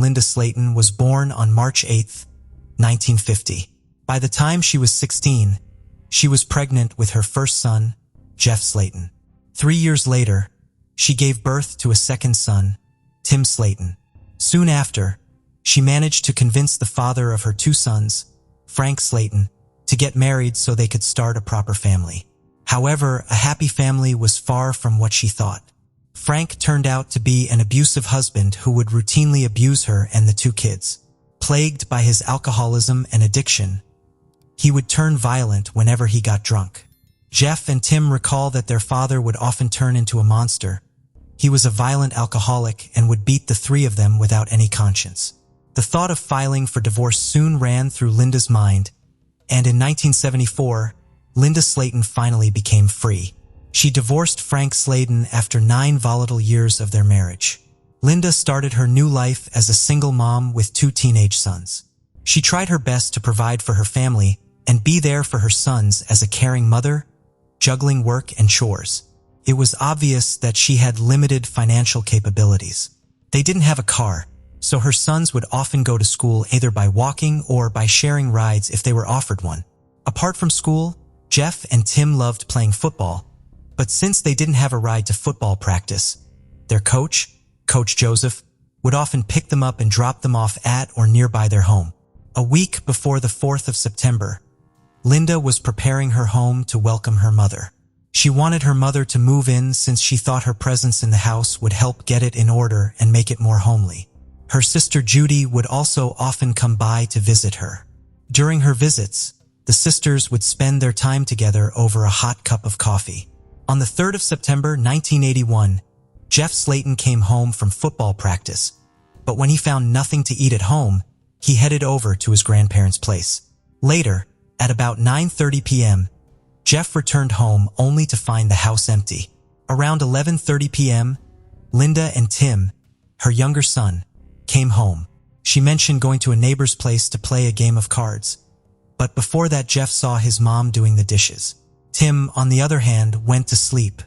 Linda Sllayton was born on March 8, 1950. By the time she was 16, she was pregnant with her first son, Jeff Sllayton. 3 years later, she gave birth to a second son, Tim Sllayton. Soon after, she managed to convince the father of her 2 sons, Frank Sllayton, to get married so they could start a proper family. However, a happy family was far from what she thought. Frank turned out to be an abusive husband who would routinely abuse her and the 2 kids. Plagued by his alcoholism and addiction, he would turn violent whenever he got drunk. Jeff and Tim recall that their father would often turn into a monster. He was a violent alcoholic and would beat the 3 of them without any conscience. The thought of filing for divorce soon ran through Linda's mind, and in 1974, Linda Sllayton finally became free. She divorced Frank Sllayton after 9 volatile years of their marriage. Linda started her new life as a single mom with 2 teenage sons. She tried her best to provide for her family and be there for her sons as a caring mother, juggling work and chores. It was obvious that she had limited financial capabilities. They didn't have a car, so her sons would often go to school either by walking or by sharing rides if they were offered one. Apart from school, Jeff and Tim loved playing football, but since they didn't have a ride to football practice, their coach, Coach Joseph, would often pick them up and drop them off at or nearby their home. A week before the 4th of September, Linda was preparing her home to welcome her mother. She wanted her mother to move in since she thought her presence in the house would help get it in order and make it more homely. Her sister Judy would also often come by to visit her. During her visits, the sisters would spend their time together over a hot cup of coffee. On the 3rd of September 1981, Jeff Sllayton came home from football practice, but when he found nothing to eat at home, he headed over to his grandparents' place. Later, at about 9:30 p.m., Jeff returned home only to find the house empty. Around 11:30 p.m., Linda and Tim, her younger son, came home. She mentioned going to a neighbor's place to play a game of cards, but before that Jeff saw his mom doing the dishes. Tim, on the other hand, went to sleep.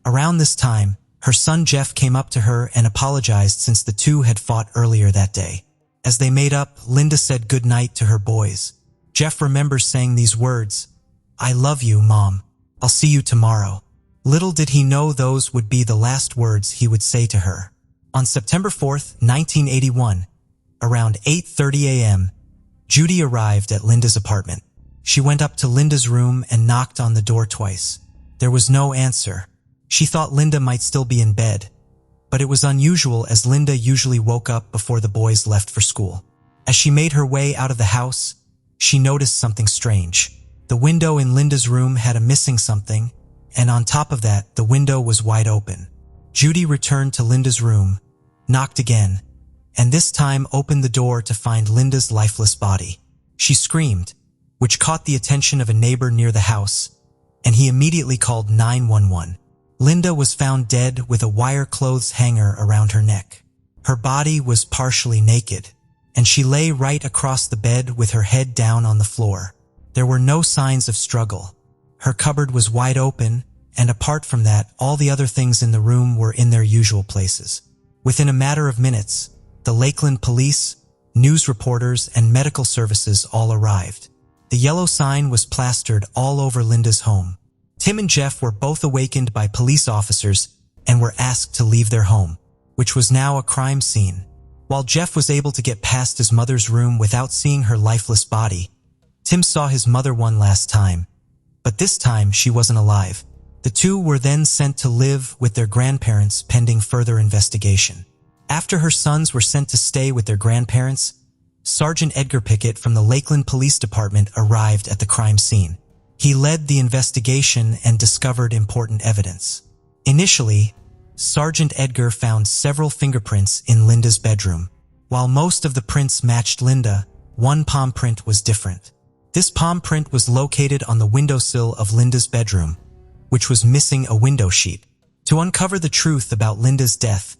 Around this time, her son Jeff came up to her and apologized since the 2 had fought earlier that day. As they made up, Linda said goodnight to her boys. Jeff remembers saying these words, "I love you, Mom. I'll see you tomorrow." Little did he know those would be the last words he would say to her. On September 4th, 1981, around 8:30 a.m., Judy arrived at Linda's apartment. She went up to Linda's room and knocked on the door twice. There was no answer. She thought Linda might still be in bed, but it was unusual as Linda usually woke up before the boys left for school. As she made her way out of the house, she noticed something strange. The window in Linda's room had a missing something, and on top of that, the window was wide open. Judy returned to Linda's room, knocked again, and this time opened the door to find Linda's lifeless body. She screamed, which caught the attention of a neighbor near the house, and he immediately called 911. Linda was found dead with a wire clothes hanger around her neck. Her body was partially naked, and she lay right across the bed with her head down on the floor. There were no signs of struggle. Her cupboard was wide open, and apart from that, all the other things in the room were in their usual places. Within a matter of minutes, the Lakeland police, news reporters, and medical services all arrived. The yellow sign was plastered all over Linda's home. Tim and Jeff were both awakened by police officers and were asked to leave their home, which was now a crime scene. While Jeff was able to get past his mother's room without seeing her lifeless body, Tim saw his mother one last time, but this time she wasn't alive. The 2 were then sent to live with their grandparents pending further investigation. After her sons were sent to stay with their grandparents, Sergeant Edgar Pickett from the Lakeland Police Department arrived at the crime scene. He led the investigation and discovered important evidence. Initially, Sergeant Edgar found several fingerprints in Linda's bedroom. While most of the prints matched Linda, one palm print was different. This palm print was located on the windowsill of Linda's bedroom, which was missing a window sheet. To uncover the truth about Linda's death,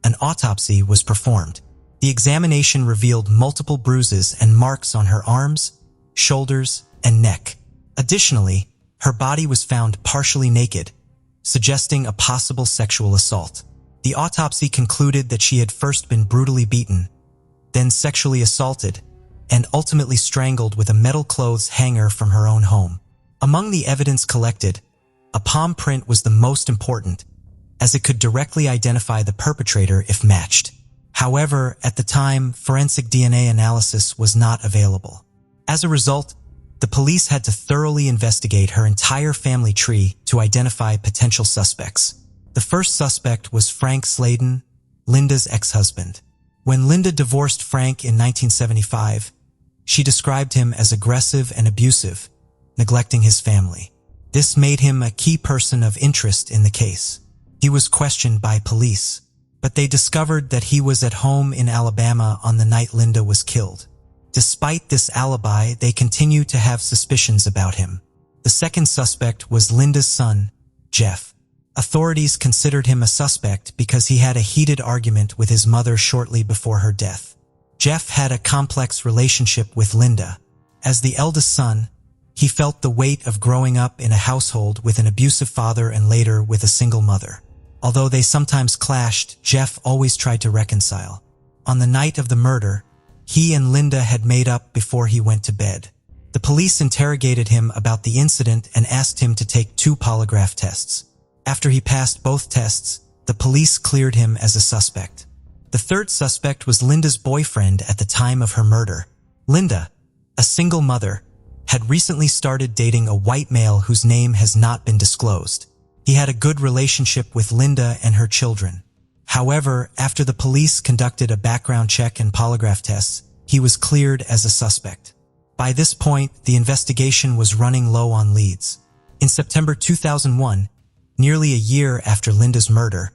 an autopsy was performed. The examination revealed multiple bruises and marks on her arms, shoulders, and neck. Additionally, her body was found partially naked, suggesting a possible sexual assault. The autopsy concluded that she had first been brutally beaten, then sexually assaulted, and ultimately strangled with a metal clothes hanger from her own home. Among the evidence collected, a palm print was the most important, as it could directly identify the perpetrator if matched. However, at the time, forensic DNA analysis was not available. As a result, the police had to thoroughly investigate her entire family tree to identify potential suspects. The first suspect was Frank Sllayton, Linda's ex-husband. When Linda divorced Frank in 1975, she described him as aggressive and abusive, neglecting his family. This made him a key person of interest in the case. He was questioned by police, but they discovered that he was at home in Alabama on the night Linda was killed. Despite this alibi, they continued to have suspicions about him. The second suspect was Linda's son, Jeff. Authorities considered him a suspect because he had a heated argument with his mother shortly before her death. Jeff had a complex relationship with Linda. As the eldest son, he felt the weight of growing up in a household with an abusive father and later with a single mother. Although they sometimes clashed, Jeff always tried to reconcile. On the night of the murder, he and Linda had made up before he went to bed. The police interrogated him about the incident and asked him to take 2 polygraph tests. After he passed both tests, the police cleared him as a suspect. The third suspect was Linda's boyfriend at the time of her murder. Linda, a single mother, had recently started dating a white male whose name has not been disclosed. He had a good relationship with Linda and her children. However, after the police conducted a background check and polygraph tests, he was cleared as a suspect. By this point, the investigation was running low on leads. In September 2001, nearly a year after Linda's murder,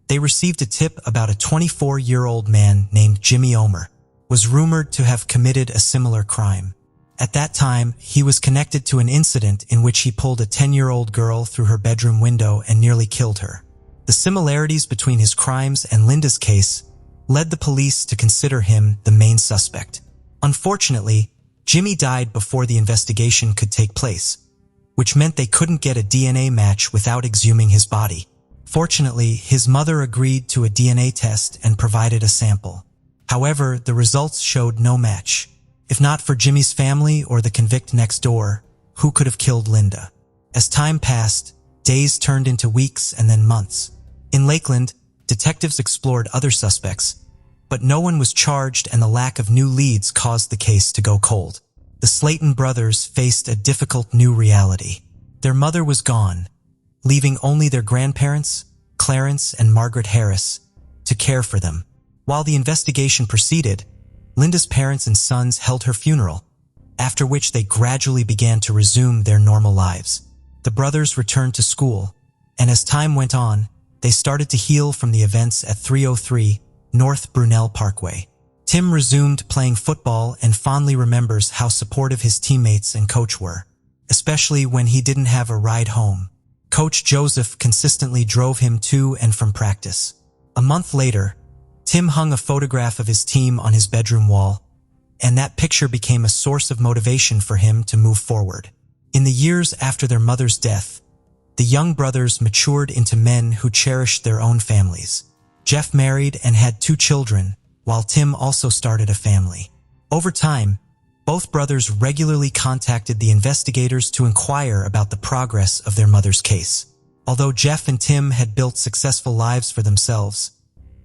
they received a tip about a 24-year-old man named Jimmy Omer was rumored to have committed a similar crime. At that time, he was connected to an incident in which he pulled a 10-year-old girl through her bedroom window and nearly killed her. The similarities between his crimes and Linda's case led the police to consider him the main suspect. Unfortunately, Jimmy died before the investigation could take place, which meant they couldn't get a DNA match without exhuming his body. Fortunately, his mother agreed to a DNA test and provided a sample. However, the results showed no match. If not for Jimmy's family or the convict next door, who could have killed Linda? As time passed, days turned into weeks and then months. In Lakeland, detectives explored other suspects, but no one was charged and the lack of new leads caused the case to go cold. The Sllayton brothers faced a difficult new reality. Their mother was gone, leaving only their grandparents, Clarence and Margaret Harris, to care for them. While the investigation proceeded, Linda's parents and sons held her funeral, after which they gradually began to resume their normal lives. The brothers returned to school, and as time went on, they started to heal from the events at 303 North Brunel Parkway. Tim resumed playing football and fondly remembers how supportive his teammates and coach were, especially when he didn't have a ride home. Coach Joseph consistently drove him to and from practice. A month later, Tim hung a photograph of his team on his bedroom wall, and that picture became a source of motivation for him to move forward. In the years after their mother's death, the young brothers matured into men who cherished their own families. Jeff married and had 2 children, while Tim also started a family. Over time, both brothers regularly contacted the investigators to inquire about the progress of their mother's case. Although Jeff and Tim had built successful lives for themselves,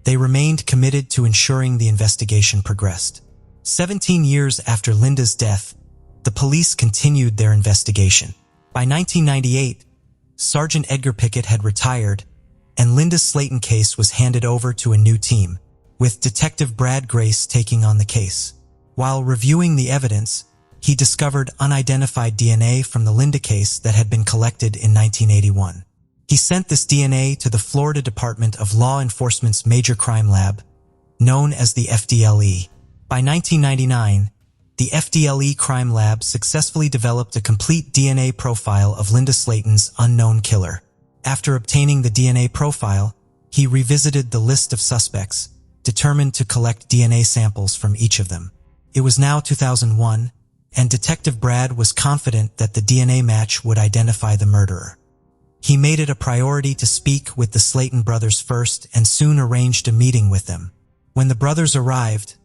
they remained committed to ensuring the investigation progressed. 17 years after Linda's death, the police continued their investigation. By 1998, Sergeant Edgar Pickett had retired, and Linda Sllayton case was handed over to a new team, with Detective Brad Grace taking on the case. While reviewing the evidence, he discovered unidentified DNA from the Linda case that had been collected in 1981. He sent this DNA to the Florida Department of Law Enforcement's Major Crime Lab, known as the FDLE. By 1999, the FDLE Crime Lab successfully developed a complete DNA profile of Linda Sllayton's unknown killer. After obtaining the DNA profile, he revisited the list of suspects, determined to collect DNA samples from each of them. It was now 2001, and Detective Brad was confident that the DNA match would identify the murderer. He made it a priority to speak with the Sllayton brothers first and soon arranged a meeting with them. When the brothers arrived,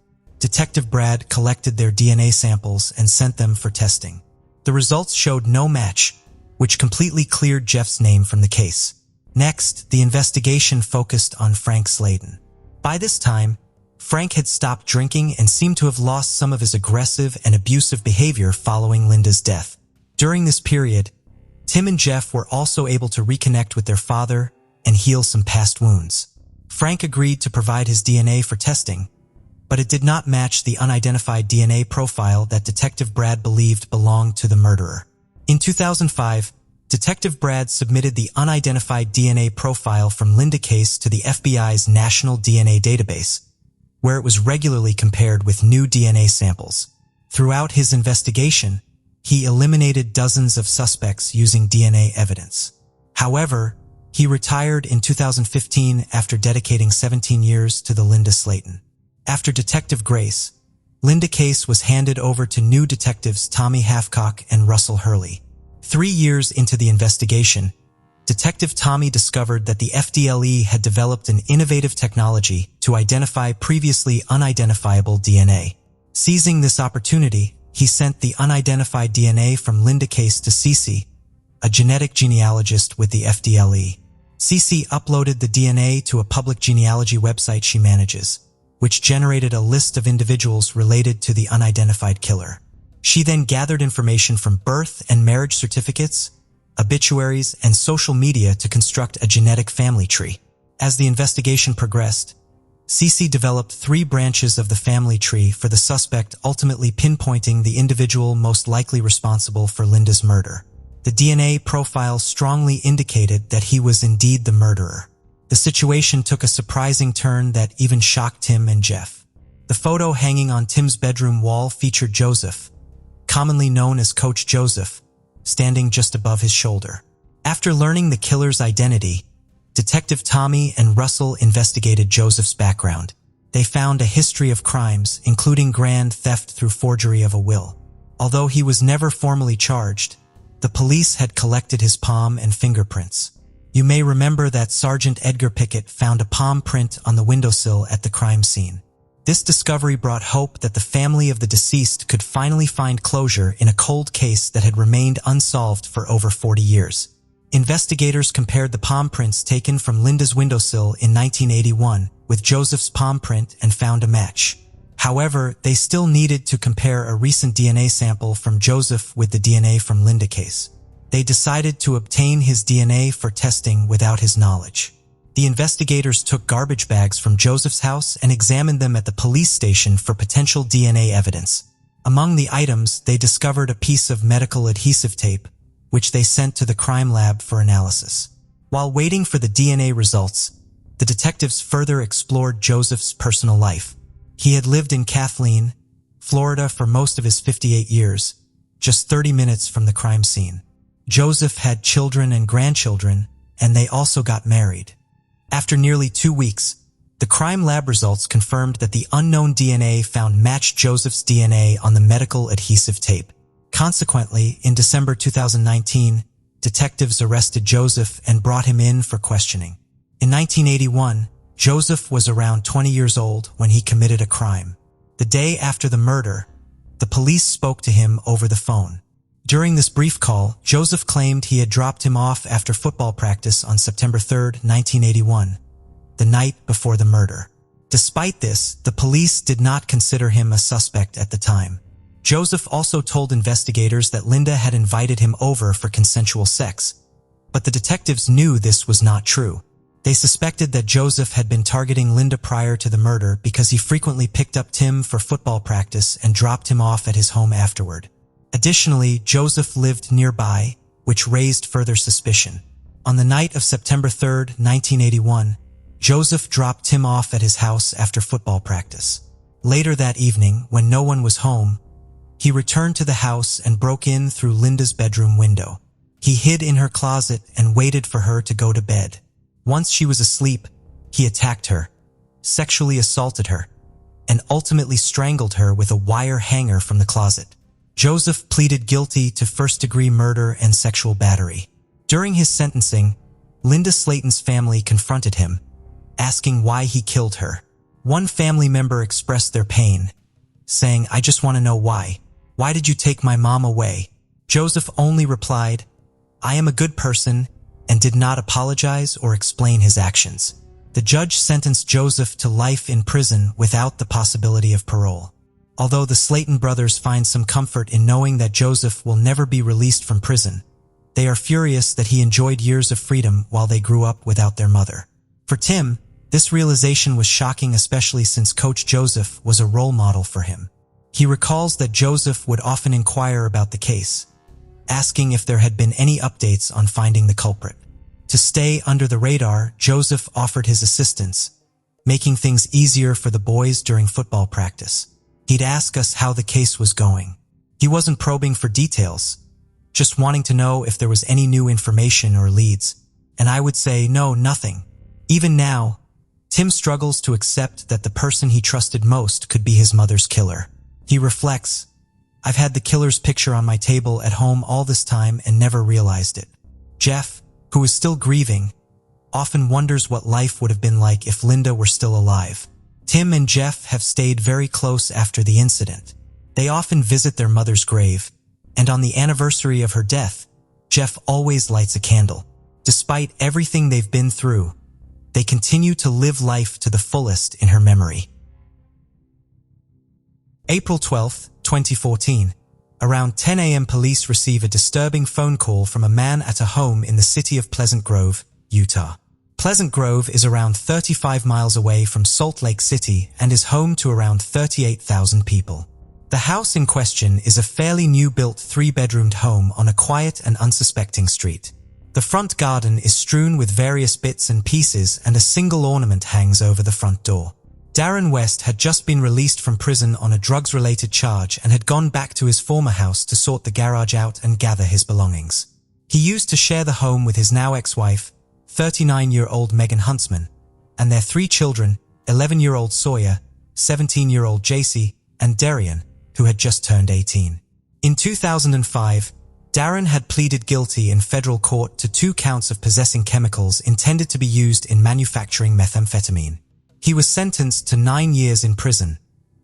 Detective Brad collected their DNA samples and sent them for testing. The results showed no match, which completely cleared Jeff's name from the case. Next, the investigation focused on Frank Sllayton. By this time, Frank had stopped drinking and seemed to have lost some of his aggressive and abusive behavior following Linda's death. During this period, Tim and Jeff were also able to reconnect with their father and heal some past wounds. Frank agreed to provide his DNA for testing, but it did not match the unidentified DNA profile that Detective Brad believed belonged to the murderer. In 2005, Detective Brad submitted the unidentified DNA profile from Linda case to the FBI's National DNA Database, where it was regularly compared with new DNA samples. Throughout his investigation, he eliminated dozens of suspects using DNA evidence. However, he retired in 2015 after dedicating 17 years to the Linda Sllayton. After Detective Grace, Linda case was handed over to new detectives Tommy Hathcock and Russell Hurley. 3 years into the investigation, Detective Tommy discovered that the FDLE had developed an innovative technology to identify previously unidentifiable DNA. Seizing this opportunity, he sent the unidentified DNA from Linda case to Cece, a genetic genealogist with the FDLE. Cece uploaded the DNA to a public genealogy website she manages, which generated a list of individuals related to the unidentified killer. She then gathered information from birth and marriage certificates, obituaries, and social media to construct a genetic family tree. As the investigation progressed, Cece developed 3 branches of the family tree for the suspect, ultimately pinpointing the individual most likely responsible for Linda's murder. The DNA profile strongly indicated that he was indeed the murderer. The situation took a surprising turn that even shocked Tim and Jeff. The photo hanging on Tim's bedroom wall featured Joseph, commonly known as Coach Joseph, standing just above his shoulder. After learning the killer's identity, Detective Tommy and Russell investigated Joseph's background. They found a history of crimes, including grand theft through forgery of a will. Although he was never formally charged, the police had collected his palm and fingerprints. You may remember that Sergeant Edgar Pickett found a palm print on the windowsill at the crime scene. This discovery brought hope that the family of the deceased could finally find closure in a cold case that had remained unsolved for over 40 years. Investigators compared the palm prints taken from Linda's windowsill in 1981 with Joseph's palm print and found a match. However, they still needed to compare a recent DNA sample from Joseph with the DNA from Linda case. They decided to obtain his DNA for testing without his knowledge. The investigators took garbage bags from Joseph's house and examined them at the police station for potential DNA evidence. Among the items, they discovered a piece of medical adhesive tape, which they sent to the crime lab for analysis. While waiting for the DNA results, the detectives further explored Joseph's personal life. He had lived in Kathleen, Florida for most of his 58 years, just 30 minutes from the crime scene. Joseph had children and grandchildren, and they also got married. After nearly 2 weeks, the crime lab results confirmed that the unknown DNA found matched Joseph's DNA on the medical adhesive tape. Consequently, in December 2019, detectives arrested Joseph and brought him in for questioning. In 1981, Joseph was around 20 years old when he committed a crime. The day after the murder, the police spoke to him over the phone. During this brief call, Joseph claimed he had dropped him off after football practice on September 3, 1981, the night before the murder. Despite this, the police did not consider him a suspect at the time. Joseph also told investigators that Linda had invited him over for consensual sex, but the detectives knew this was not true. They suspected that Joseph had been targeting Linda prior to the murder because he frequently picked up Tim for football practice and dropped him off at his home afterward. Additionally, Joseph lived nearby, which raised further suspicion. On the night of September 3, 1981, Joseph dropped Tim off at his house after football practice. Later that evening, when no one was home, he returned to the house and broke in through Linda's bedroom window. He hid in her closet and waited for her to go to bed. Once she was asleep, he attacked her, sexually assaulted her, and ultimately strangled her with a wire hanger from the closet. Joseph pleaded guilty to first-degree murder and sexual battery. During his sentencing, Linda Sllayton's family confronted him, asking why he killed her. One family member expressed their pain, saying, "I just want to know why. Why did you take my mom away?" Joseph only replied, "I am a good person," and did not apologize or explain his actions. The judge sentenced Joseph to life in prison without the possibility of parole. Although the Sllayton brothers find some comfort in knowing that Joseph will never be released from prison, they are furious that he enjoyed years of freedom while they grew up without their mother. For Tim, this realization was shocking, especially since Coach Joseph was a role model for him. He recalls that Joseph would often inquire about the case, asking if there had been any updates on finding the culprit. To stay under the radar, Joseph offered his assistance, making things easier for the boys during football practice. He'd ask us how the case was going. He wasn't probing for details, just wanting to know if there was any new information or leads, and I would say, "No, nothing." Even now, Tim struggles to accept that the person he trusted most could be his mother's killer. He reflects, "I've had the killer's picture on my table at home all this time and never realized it." Jeff, who is still grieving, often wonders what life would have been like if Linda were still alive. Tim and Jeff have stayed very close after the incident. They often visit their mother's grave, and on the anniversary of her death, Jeff always lights a candle. Despite everything they've been through, they continue to live life to the fullest in her memory. April 12, 2014. Around 10 a.m. police receive a disturbing phone call from a man at a home in the city of Pleasant Grove, Utah. Pleasant Grove is around 35 miles away from Salt Lake City and is home to around 38,000 people. The house in question is a fairly new-built 3-bedroomed home on a quiet and unsuspecting street. The front garden is strewn with various bits and pieces, and a single ornament hangs over the front door. Darren West had just been released from prison on a drugs-related charge and had gone back to his former house to sort the garage out and gather his belongings. He used to share the home with his now ex-wife, 39-year-old Megan Huntsman, and their 3 children, 11-year-old Sawyer, 17-year-old JC, and Darian, who had just turned 18. In 2005, Darren had pleaded guilty in federal court to 2 counts of possessing chemicals intended to be used in manufacturing methamphetamine. He was sentenced to 9 years in prison,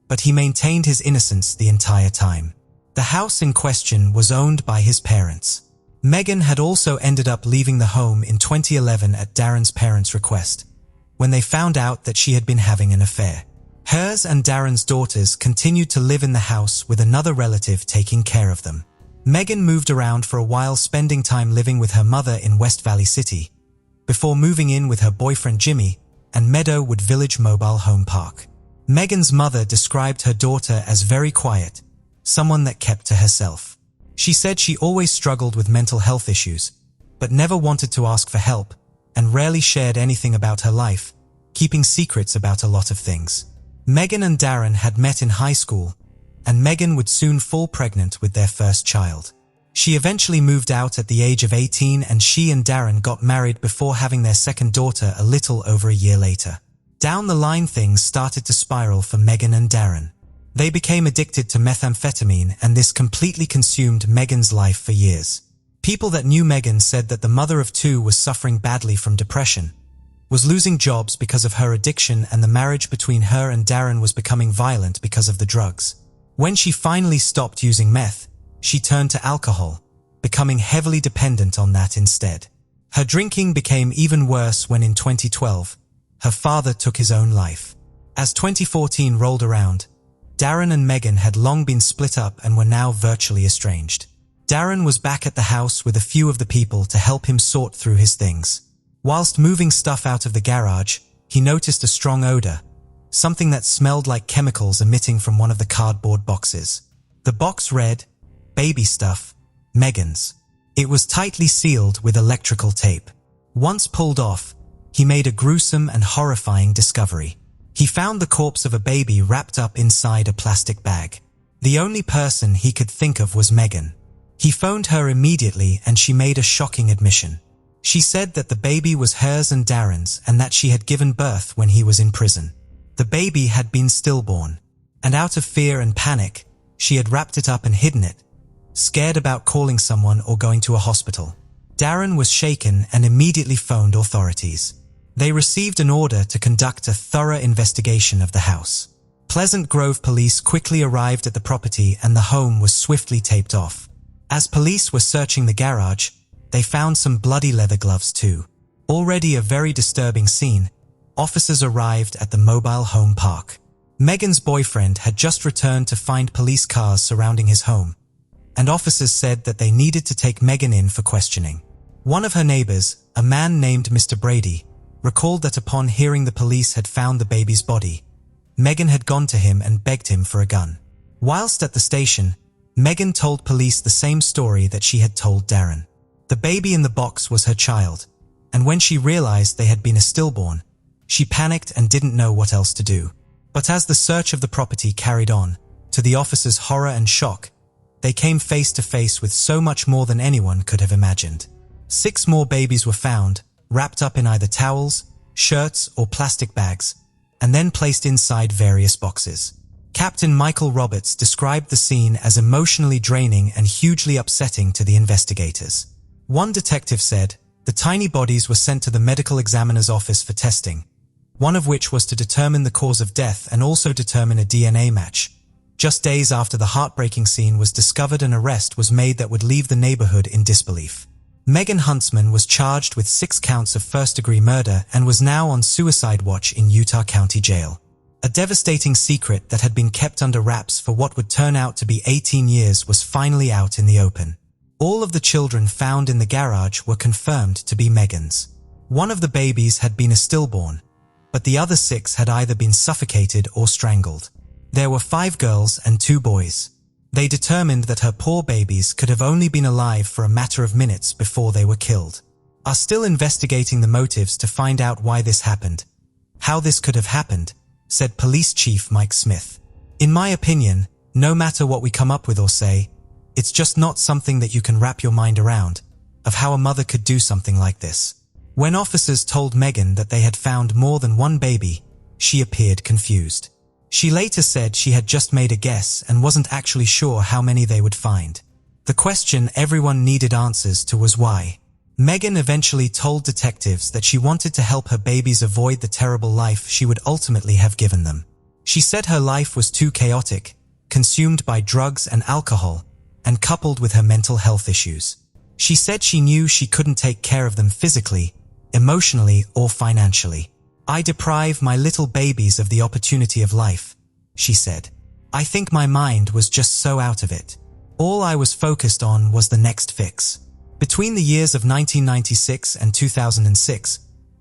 but he maintained his innocence the entire time. The house in question was owned by his parents. Megan had also ended up leaving the home in 2011 at Darren's parents' request, when they found out that she had been having an affair. Hers and Darren's daughters continued to live in the house with another relative taking care of them. Megan moved around for a while, spending time living with her mother in West Valley City, before moving in with her boyfriend Jimmy and Meadowwood Village Mobile Home Park. Megan's mother described her daughter as very quiet, someone that kept to herself. She said she always struggled with mental health issues, but never wanted to ask for help, and rarely shared anything about her life, keeping secrets about a lot of things. Megan and Darren had met in high school, and Megan would soon fall pregnant with their first child. She eventually moved out at the age of 18, and she and Darren got married before having their second daughter a little over a year later. Down the line, things started to spiral for Megan and Darren. They became addicted to methamphetamine, and this completely consumed Megan's life for years. People that knew Megan said that the mother of 2 was suffering badly from depression, was losing jobs because of her addiction, and the marriage between her and Darren was becoming violent because of the drugs. When she finally stopped using meth, she turned to alcohol, becoming heavily dependent on that instead. Her drinking became even worse when in 2012, her father took his own life. As 2014 rolled around, Darren and Megan had long been split up and were now virtually estranged. Darren was back at the house with a few of the people to help him sort through his things. Whilst moving stuff out of the garage, he noticed a strong odor, something that smelled like chemicals emitting from one of the cardboard boxes. The box read, "Baby stuff, Megan's." It was tightly sealed with electrical tape. Once pulled off, he made a gruesome and horrifying discovery. He found the corpse of a baby wrapped up inside a plastic bag. The only person he could think of was Megan. He phoned her immediately, and she made a shocking admission. She said that the baby was hers and Darren's, and that she had given birth when he was in prison. The baby had been stillborn, and out of fear and panic, she had wrapped it up and hidden it, scared about calling someone or going to a hospital. Darren was shaken and immediately phoned authorities. They received an order to conduct a thorough investigation of the house. Pleasant Grove police quickly arrived at the property and the home was swiftly taped off. As police were searching the garage, they found some bloody leather gloves too. Already a very disturbing scene, officers arrived at the mobile home park. Megan's boyfriend had just returned to find police cars surrounding his home, and officers said that they needed to take Megan in for questioning. One of her neighbors, a man named Mr. Brady, recalled that upon hearing the police had found the baby's body, Megan had gone to him and begged him for a gun. Whilst at the station, Megan told police the same story that she had told Darren. The baby in the box was her child, and when she realized they had been a stillborn, she panicked and didn't know what else to do. But as the search of the property carried on, to the officers' horror and shock, they came face to face with so much more than anyone could have imagined. 6 more babies were found, wrapped up in either towels, shirts, or plastic bags, and then placed inside various boxes. Captain Michael Roberts described the scene as emotionally draining and hugely upsetting to the investigators. One detective said, "The tiny bodies were sent to the medical examiner's office for testing, one of which was to determine the cause of death and also determine a DNA match. Just days after the heartbreaking scene was discovered, an arrest was made that would leave the neighborhood in disbelief." Megan Huntsman was charged with 6 counts of first-degree murder and was now on suicide watch in Utah County Jail. A devastating secret that had been kept under wraps for what would turn out to be 18 years was finally out in the open. All of the children found in the garage were confirmed to be Megan's. One of the babies had been a stillborn, but the other 6 had either been suffocated or strangled. There were 5 girls and 2 boys. They determined that her poor babies could have only been alive for a matter of minutes before they were killed. Are still investigating the motives to find out why this happened. How this could have happened, said Police Chief Mike Smith. "In my opinion, no matter what we come up with or say, it's just not something that you can wrap your mind around, of how a mother could do something like this." When officers told Megan that they had found more than one baby, she appeared confused. She later said she had just made a guess and wasn't actually sure how many they would find. The question everyone needed answers to was why. Megan eventually told detectives that she wanted to help her babies avoid the terrible life she would ultimately have given them. She said her life was too chaotic, consumed by drugs and alcohol, and coupled with her mental health issues. She said she knew she couldn't take care of them physically, emotionally, or financially. "I deprive my little babies of the opportunity of life," she said. "I think my mind was just so out of it. All I was focused on was the next fix." Between the years of 1996 and 2006,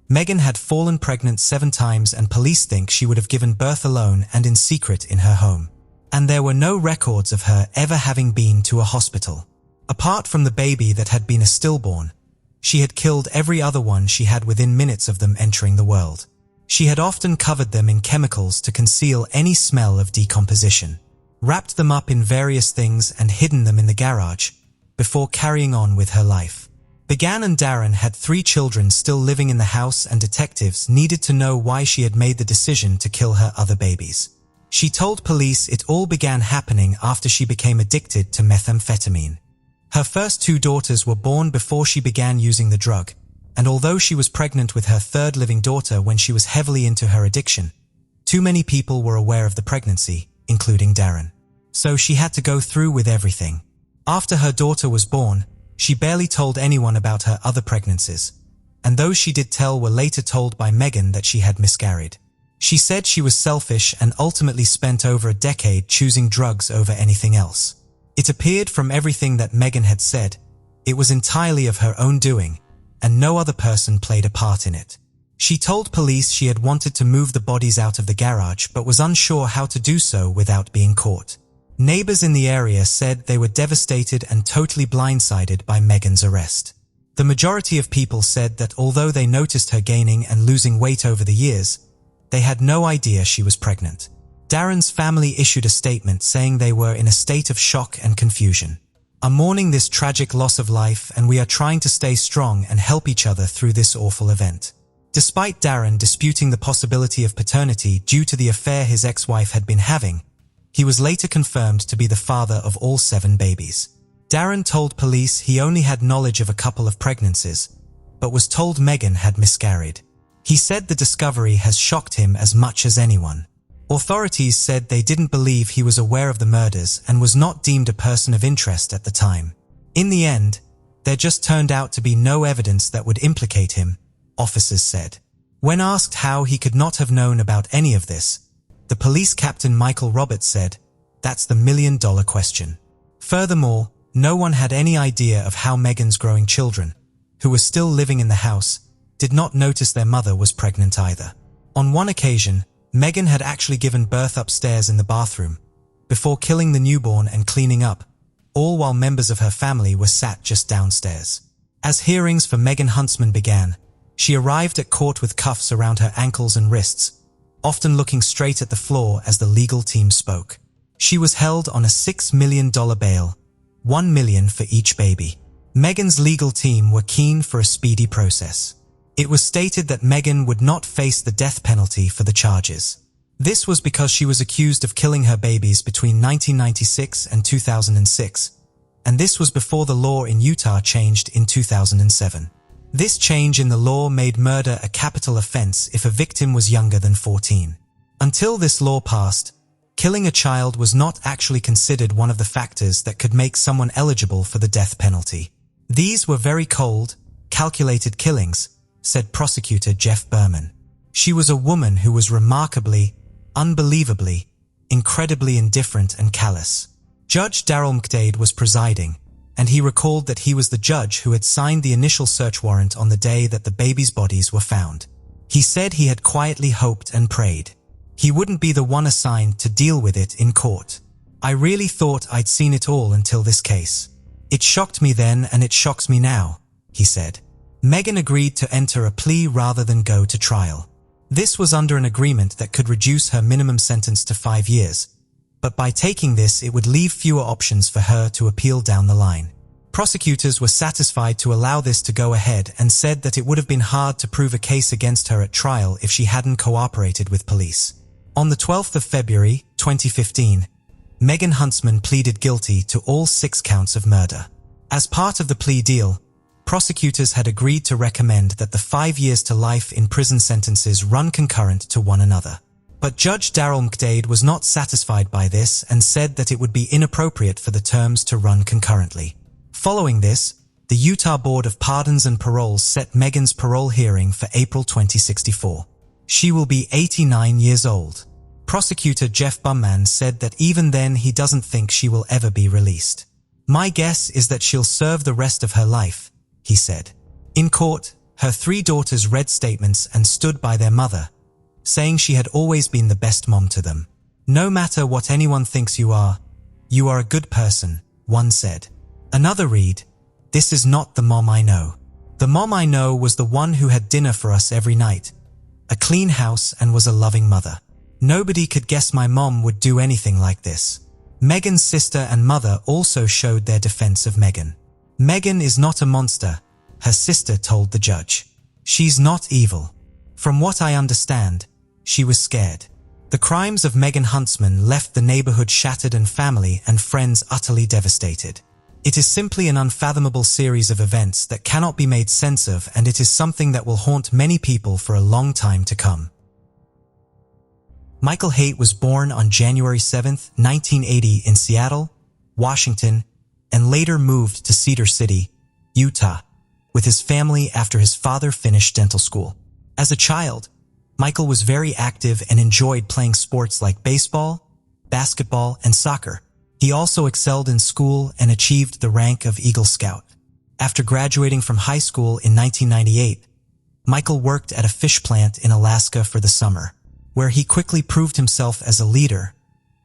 Megan had fallen pregnant 7 times and police think she would have given birth alone and in secret in her home. And there were no records of her ever having been to a hospital. Apart from the baby that had been a stillborn, she had killed every other one she had within minutes of them entering the world. She had often covered them in chemicals to conceal any smell of decomposition, wrapped them up in various things and hidden them in the garage, before carrying on with her life. Megan and Darren had 3 children still living in the house, and detectives needed to know why she had made the decision to kill her other babies. She told police it all began happening after she became addicted to methamphetamine. Her first 2 daughters were born before she began using the drug, and although she was pregnant with her 3rd living daughter when she was heavily into her addiction, too many people were aware of the pregnancy, including Darren. So she had to go through with everything. After her daughter was born, she barely told anyone about her other pregnancies, and those she did tell were later told by Megan that she had miscarried. She said she was selfish and ultimately spent over a decade choosing drugs over anything else. It appeared from everything that Megan had said, it was entirely of her own doing, and no other person played a part in it. She told police she had wanted to move the bodies out of the garage but was unsure how to do so without being caught. Neighbors in the area said they were devastated and totally blindsided by Megan's arrest. The majority of people said that although they noticed her gaining and losing weight over the years, they had no idea she was pregnant. Darren's family issued a statement saying they were in a state of shock and confusion. "I'm mourning this tragic loss of life, and we are trying to stay strong and help each other through this awful event." Despite Darren disputing the possibility of paternity due to the affair his ex-wife had been having, he was later confirmed to be the father of all 7 babies. Darren told police he only had knowledge of a couple of pregnancies, but was told Megan had miscarried. He said the discovery has shocked him as much as anyone. Authorities said they didn't believe he was aware of the murders and was not deemed a person of interest at the time. In the end, there just turned out to be no evidence that would implicate him, officers said. When asked how he could not have known about any of this, the police captain Michael Roberts said, "That's the million-dollar question." Furthermore, no one had any idea of how Megan's growing children, who were still living in the house, did not notice their mother was pregnant either. On one occasion, Megan had actually given birth upstairs in the bathroom, before killing the newborn and cleaning up, all while members of her family were sat just downstairs. As hearings for Megan Huntsman began, she arrived at court with cuffs around her ankles and wrists, often looking straight at the floor as the legal team spoke. She was held on a $6 million bail, $1 million for each baby. Megan's legal team were keen for a speedy process. It was stated that Megan would not face the death penalty for the charges. This was because she was accused of killing her babies between 1996 and 2006, and this was before the law in Utah changed in 2007. This change in the law made murder a capital offense if a victim was younger than 14. Until this law passed, killing a child was not actually considered one of the factors that could make someone eligible for the death penalty. These were very cold, calculated killings, said prosecutor Jeff Berman. She was a woman who was remarkably, unbelievably, incredibly indifferent and callous. Judge Darrell McDade was presiding, and he recalled that he was the judge who had signed the initial search warrant on the day that the babies' bodies were found. He said he had quietly hoped and prayed he wouldn't be the one assigned to deal with it in court. "I really thought I'd seen it all until this case. It shocked me then and it shocks me now," he said. Megan agreed to enter a plea rather than go to trial. This was under an agreement that could reduce her minimum sentence to 5 years, but by taking this it would leave fewer options for her to appeal down the line. Prosecutors were satisfied to allow this to go ahead and said that it would have been hard to prove a case against her at trial if she hadn't cooperated with police. On the 12th of February, 2015, Megan Huntsman pleaded guilty to all 6 counts of murder. As part of the plea deal, prosecutors had agreed to recommend that the 5 years to life in prison sentences run concurrent to one another. But Judge Darrell McDade was not satisfied by this and said that it would be inappropriate for the terms to run concurrently. Following this, the Utah Board of Pardons and Paroles set Megan's parole hearing for April 2064. She will be 89 years old. Prosecutor Jeff Bumman said that even then he doesn't think she will ever be released. "My guess is that she'll serve the rest of her life," he said. In court, her 3 daughters read statements and stood by their mother, saying she had always been the best mom to them. "No matter what anyone thinks you are a good person," one said. Another read, "This is not the mom I know. The mom I know was the one who had dinner for us every night, a clean house, and was a loving mother. Nobody could guess my mom would do anything like this." Megan's sister and mother also showed their defense of Megan. "Megan is not a monster," her sister told the judge. "She's not evil. From what I understand, she was scared." The crimes of Megan Huntsman left the neighborhood shattered and family and friends utterly devastated. It is simply an unfathomable series of events that cannot be made sense of, and it is something that will haunt many people for a long time to come. Michael Haight was born on January 7, 1980 in Seattle, Washington, and later moved to Cedar City, Utah, with his family after his father finished dental school. As a child, Michael was very active and enjoyed playing sports like baseball, basketball, and soccer. He also excelled in school and achieved the rank of Eagle Scout. After graduating from high school in 1998, Michael worked at a fish plant in Alaska for the summer, where he quickly proved himself as a leader,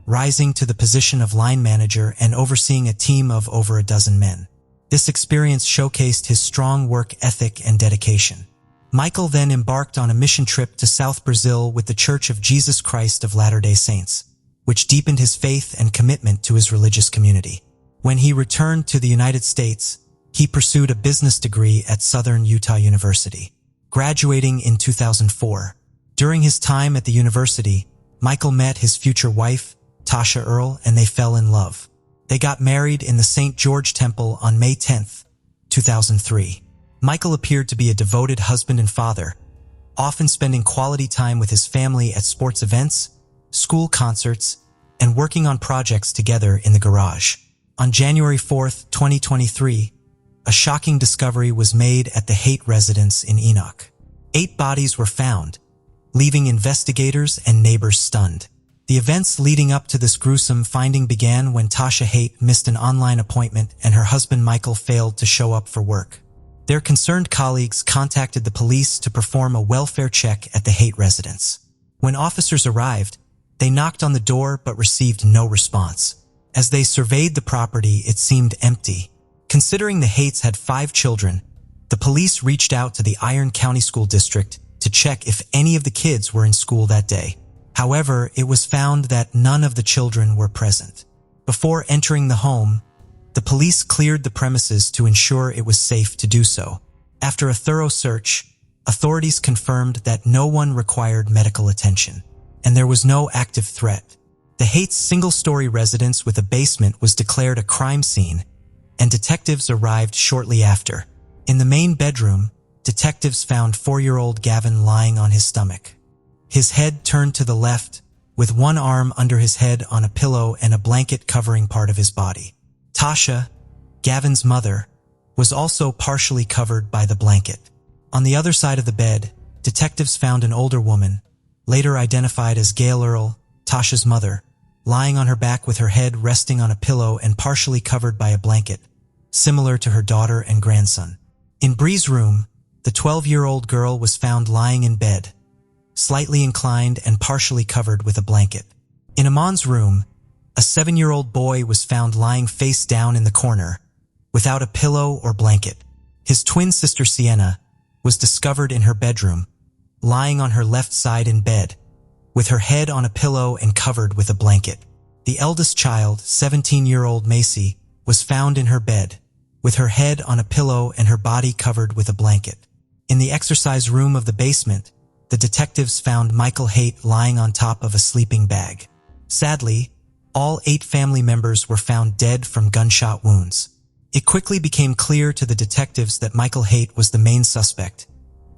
rising to the position of line manager and overseeing a team of over a dozen men. This experience showcased his strong work ethic and dedication. Michael then embarked on a mission trip to South Brazil with the Church of Jesus Christ of Latter-day Saints, which deepened his faith and commitment to his religious community. When he returned to the United States, he pursued a business degree at Southern Utah University, graduating in 2004. During his time at the university, Michael met his future wife, Tasha Earle, and they fell in love. They got married in the St. George Temple on May 10, 2003. Michael appeared to be a devoted husband and father, often spending quality time with his family at sports events, school concerts, and working on projects together in the garage. On January 4th, 2023, a shocking discovery was made at the Haight residence in Enoch. 8 bodies were found, leaving investigators and neighbors stunned. The events leading up to this gruesome finding began when Tasha Haight missed an online appointment and her husband Michael failed to show up for work. Their concerned colleagues contacted the police to perform a welfare check at the Haight residence. When officers arrived, they knocked on the door but received no response. As they surveyed the property, it seemed empty. Considering the Haight's had 5 children, the police reached out to the Iron County School District to check if any of the kids were in school that day. However, it was found that none of the children were present. Before entering the home, the police cleared the premises to ensure it was safe to do so. After a thorough search, authorities confirmed that no one required medical attention, and there was no active threat. The Haight's single-story residence with a basement was declared a crime scene, and detectives arrived shortly after. In the main bedroom, detectives found 4-year-old Gavin lying on his stomach. His head turned to the left, with one arm under his head on a pillow and a blanket covering part of his body. Tasha, Gavin's mother, was also partially covered by the blanket. On the other side of the bed, detectives found an older woman, later identified as Gail Earl, Tasha's mother, lying on her back with her head resting on a pillow and partially covered by a blanket, similar to her daughter and grandson. In Bree's room, the 12-year-old girl was found lying in bed, slightly inclined and partially covered with a blanket. In Amon's room, a 7-year-old boy was found lying face down in the corner, without a pillow or blanket. His twin sister Sienna was discovered in her bedroom, lying on her left side in bed, with her head on a pillow and covered with a blanket. The eldest child, 17-year-old Macy, was found in her bed, with her head on a pillow and her body covered with a blanket. In the exercise room of the basement, the detectives found Michael Haight lying on top of a sleeping bag. Sadly, all 8 family members were found dead from gunshot wounds. It quickly became clear to the detectives that Michael Haight was the main suspect,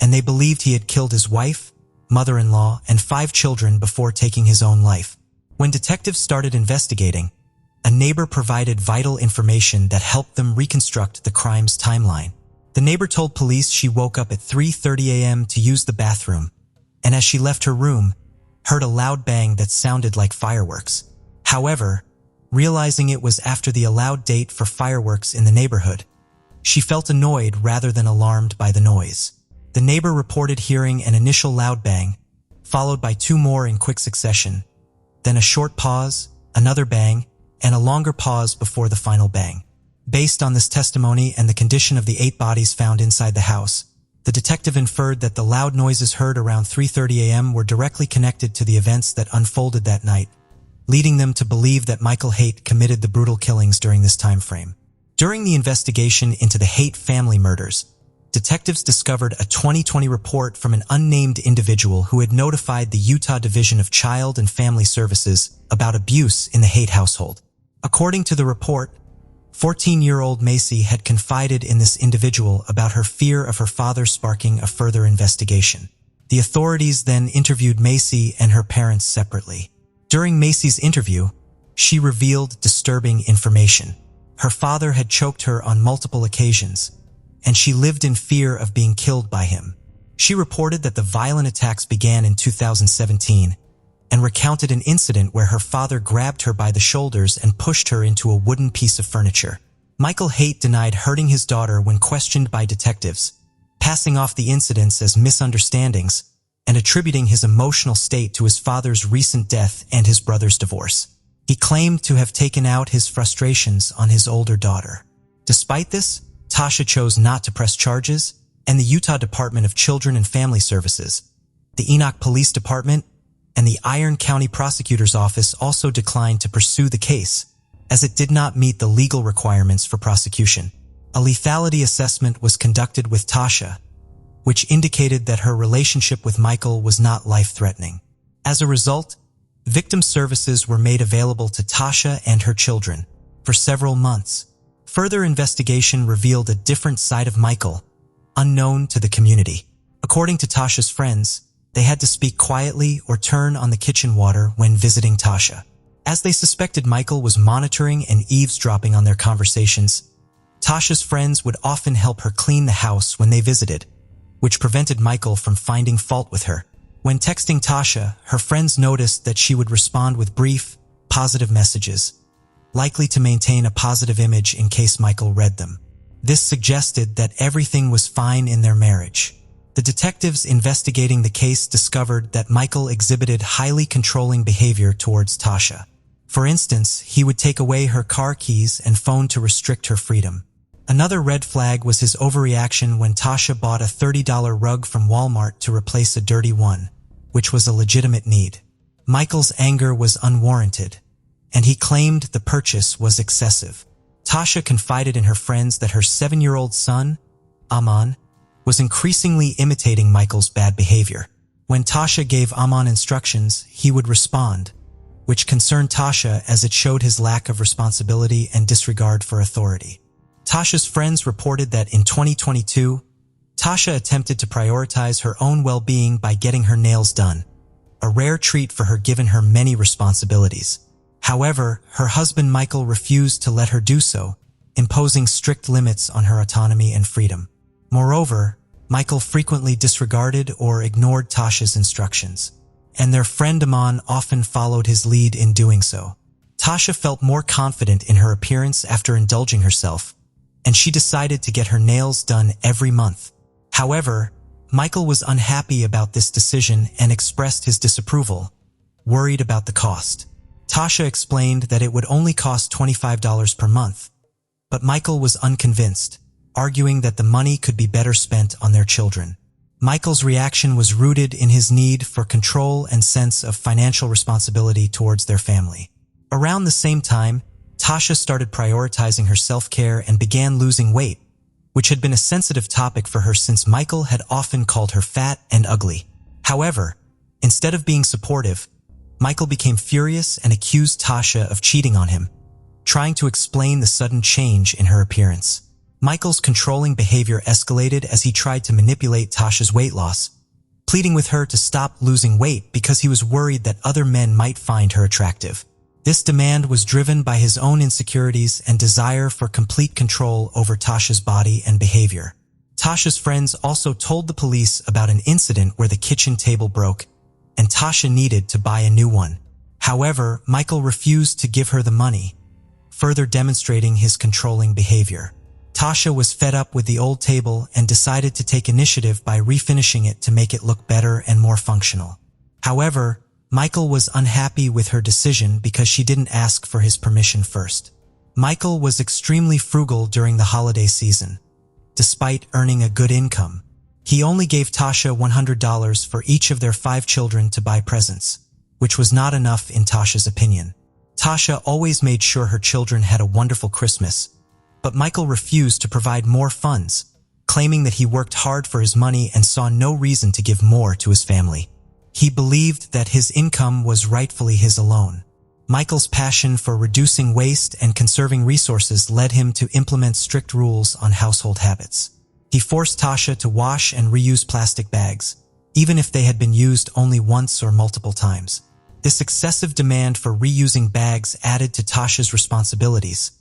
and they believed he had killed his wife, mother-in-law, and 5 children before taking his own life. When detectives started investigating, a neighbor provided vital information that helped them reconstruct the crime's timeline. The neighbor told police she woke up at 3:30 a.m. to use the bathroom, and as she left her room, heard a loud bang that sounded like fireworks. However, realizing it was after the allowed date for fireworks in the neighborhood, she felt annoyed rather than alarmed by the noise. The neighbor reported hearing an initial loud bang, followed by 2 more in quick succession, then a short pause, another bang, and a longer pause before the final bang. Based on this testimony and the condition of the 8 bodies found inside the house, the detective inferred that the loud noises heard around 3:30 a.m. were directly connected to the events that unfolded that night, leading them to believe that Michael Haight committed the brutal killings during this time frame. During the investigation into the Haight family murders, detectives discovered a 2020 report from an unnamed individual who had notified the Utah Division of Child and Family Services about abuse in the Haight household. According to the report, 14-year-old Macy had confided in this individual about her fear of her father, sparking a further investigation. The authorities then interviewed Macy and her parents separately. During Macy's interview, she revealed disturbing information. Her father had choked her on multiple occasions, and she lived in fear of being killed by him. She reported that the violent attacks began in 2017 and recounted an incident where her father grabbed her by the shoulders and pushed her into a wooden piece of furniture. Michael Haight denied hurting his daughter when questioned by detectives, passing off the incidents as misunderstandings and attributing his emotional state to his father's recent death and his brother's divorce. He claimed to have taken out his frustrations on his older daughter. Despite this, Tasha chose not to press charges, and the Utah Department of Children and Family Services, the Enoch Police Department, and the Iron County Prosecutor's Office also declined to pursue the case, as it did not meet the legal requirements for prosecution. A lethality assessment was conducted with Tasha, which indicated that her relationship with Michael was not life-threatening. As a result, victim services were made available to Tasha and her children for several months. Further investigation revealed a different side of Michael, unknown to the community. According to Tasha's friends, They had to speak quietly or turn on the kitchen water when visiting Tasha. As they suspected Michael was monitoring and eavesdropping on their conversations, Tasha's friends would often help her clean the house when they visited, which prevented Michael from finding fault with her. When texting Tasha, her friends noticed that she would respond with brief, positive messages, likely to maintain a positive image in case Michael read them. This suggested that everything was fine in their marriage. The detectives investigating the case discovered that Michael exhibited highly controlling behavior towards Tasha. For instance, he would take away her car keys and phone to restrict her freedom. Another red flag was his overreaction when Tasha bought a $30 rug from Walmart to replace a dirty one, which was a legitimate need. Michael's anger was unwarranted, and he claimed the purchase was excessive. Tasha confided in her friends that her 7-year-old son, Aman, was increasingly imitating Michael's bad behavior. When Tasha gave Aman instructions, he would respond, which concerned Tasha as it showed his lack of responsibility and disregard for authority. Tasha's friends reported that in 2022, Tasha attempted to prioritize her own well-being by getting her nails done, a rare treat for her given her many responsibilities. However, her husband Michael refused to let her do so, imposing strict limits on her autonomy and freedom. Moreover, Michael frequently disregarded or ignored Tasha's instructions, and their friend Aman often followed his lead in doing so. Tasha felt more confident in her appearance after indulging herself, and she decided to get her nails done every month. However, Michael was unhappy about this decision and expressed his disapproval, worried about the cost. Tasha explained that it would only cost $25 per month, but Michael was unconvinced, arguing that the money could be better spent on their children. Michael's reaction was rooted in his need for control and sense of financial responsibility towards their family. Around the same time, Tasha started prioritizing her self-care and began losing weight, which had been a sensitive topic for her since Michael had often called her fat and ugly. However, instead of being supportive, Michael became furious and accused Tasha of cheating on him, trying to explain the sudden change in her appearance. Michael's controlling behavior escalated as he tried to manipulate Tasha's weight loss, pleading with her to stop losing weight because he was worried that other men might find her attractive. This demand was driven by his own insecurities and desire for complete control over Tasha's body and behavior. Tasha's friends also told the police about an incident where the kitchen table broke, and Tasha needed to buy a new one. However, Michael refused to give her the money, further demonstrating his controlling behavior. Tasha was fed up with the old table and decided to take initiative by refinishing it to make it look better and more functional. However, Michael was unhappy with her decision because she didn't ask for his permission first. Michael was extremely frugal during the holiday season. Despite earning a good income, he only gave Tasha $100 for each of their 5 children to buy presents, which was not enough in Tasha's opinion. Tasha always made sure her children had a wonderful Christmas, but Michael refused to provide more funds, claiming that he worked hard for his money and saw no reason to give more to his family. He believed that his income was rightfully his alone. Michael's passion for reducing waste and conserving resources led him to implement strict rules on household habits. He forced Tasha to wash and reuse plastic bags, even if they had been used only once or multiple times. This excessive demand for reusing bags added to Tasha's responsibilities,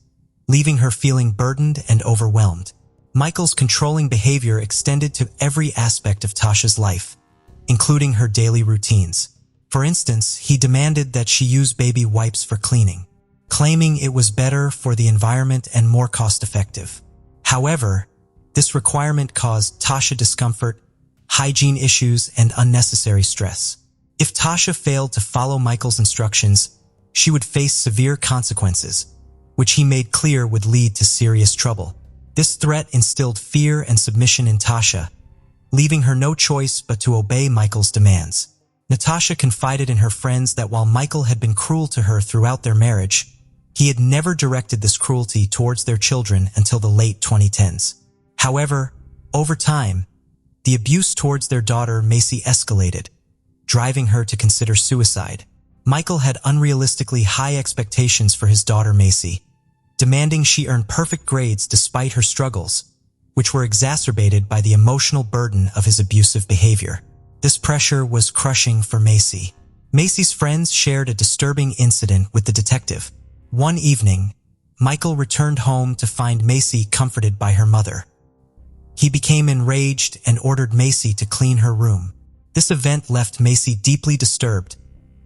leaving her feeling burdened and overwhelmed. Michael's controlling behavior extended to every aspect of Tasha's life, including her daily routines. For instance, he demanded that she use baby wipes for cleaning, claiming it was better for the environment and more cost-effective. However, this requirement caused Tasha discomfort, hygiene issues, and unnecessary stress. If Tasha failed to follow Michael's instructions, she would face severe consequences, which he made clear would lead to serious trouble. This threat instilled fear and submission in Tasha, leaving her no choice but to obey Michael's demands. Natasha confided in her friends that while Michael had been cruel to her throughout their marriage, he had never directed this cruelty towards their children until the late 2010s. However, over time, the abuse towards their daughter Macy escalated, driving her to consider suicide. Michael had unrealistically high expectations for his daughter Macy, demanding she earn perfect grades despite her struggles, which were exacerbated by the emotional burden of his abusive behavior. This pressure was crushing for Macy. Macy's friends shared a disturbing incident with the detective. One evening, Michael returned home to find Macy comforted by her mother. He became enraged and ordered Macy to clean her room. This event left Macy deeply disturbed,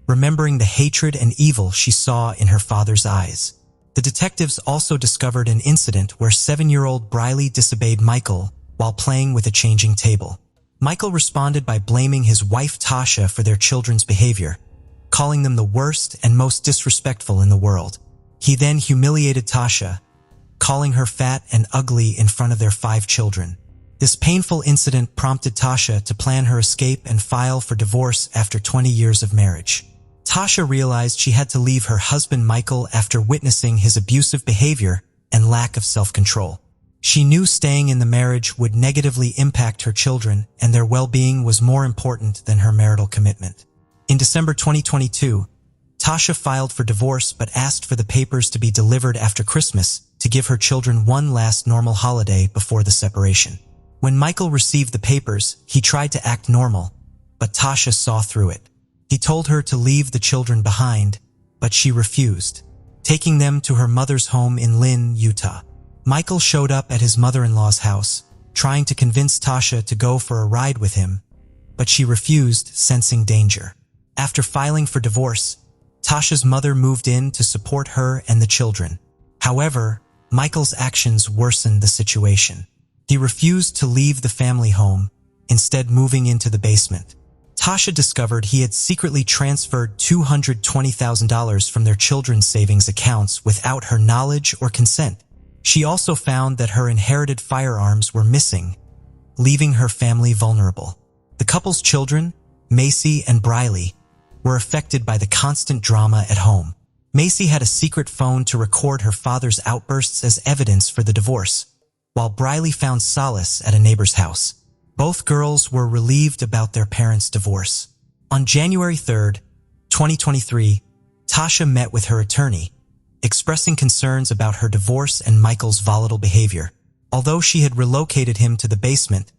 remembering the hatred and evil she saw in her father's eyes. The detectives also discovered an incident where 7-year-old Briley disobeyed Michael while playing with a changing table. Michael responded by blaming his wife Tasha for their children's behavior, calling them the worst and most disrespectful in the world. He then humiliated Tasha, calling her fat and ugly in front of their 5 children. This painful incident prompted Tasha to plan her escape and file for divorce after 20 years of marriage. Tasha realized she had to leave her husband Michael after witnessing his abusive behavior and lack of self-control. She knew staying in the marriage would negatively impact her children, and their well-being was more important than her marital commitment. In December 2022, Tasha filed for divorce but asked for the papers to be delivered after Christmas to give her children one last normal holiday before the separation. When Michael received the papers, he tried to act normal, but Tasha saw through it. He told her to leave the children behind, but she refused, taking them to her mother's home in Lynn, Utah. Michael showed up at his mother-in-law's house, trying to convince Tasha to go for a ride with him, but she refused, sensing danger. After filing for divorce, Tasha's mother moved in to support her and the children. However, Michael's actions worsened the situation. He refused to leave the family home, instead moving into the basement. Tasha discovered he had secretly transferred $220,000 from their children's savings accounts without her knowledge or consent. She also found that her inherited firearms were missing, leaving her family vulnerable. The couple's children, Macy and Briley, were affected by the constant drama at home. Macy had a secret phone to record her father's outbursts as evidence for the divorce, while Briley found solace at a neighbor's house. Both girls were relieved about their parents' divorce. On January 3, 2023, Tasha met with her attorney, expressing concerns about her divorce and Michael's volatile behavior. Although she had relocated him to the basement,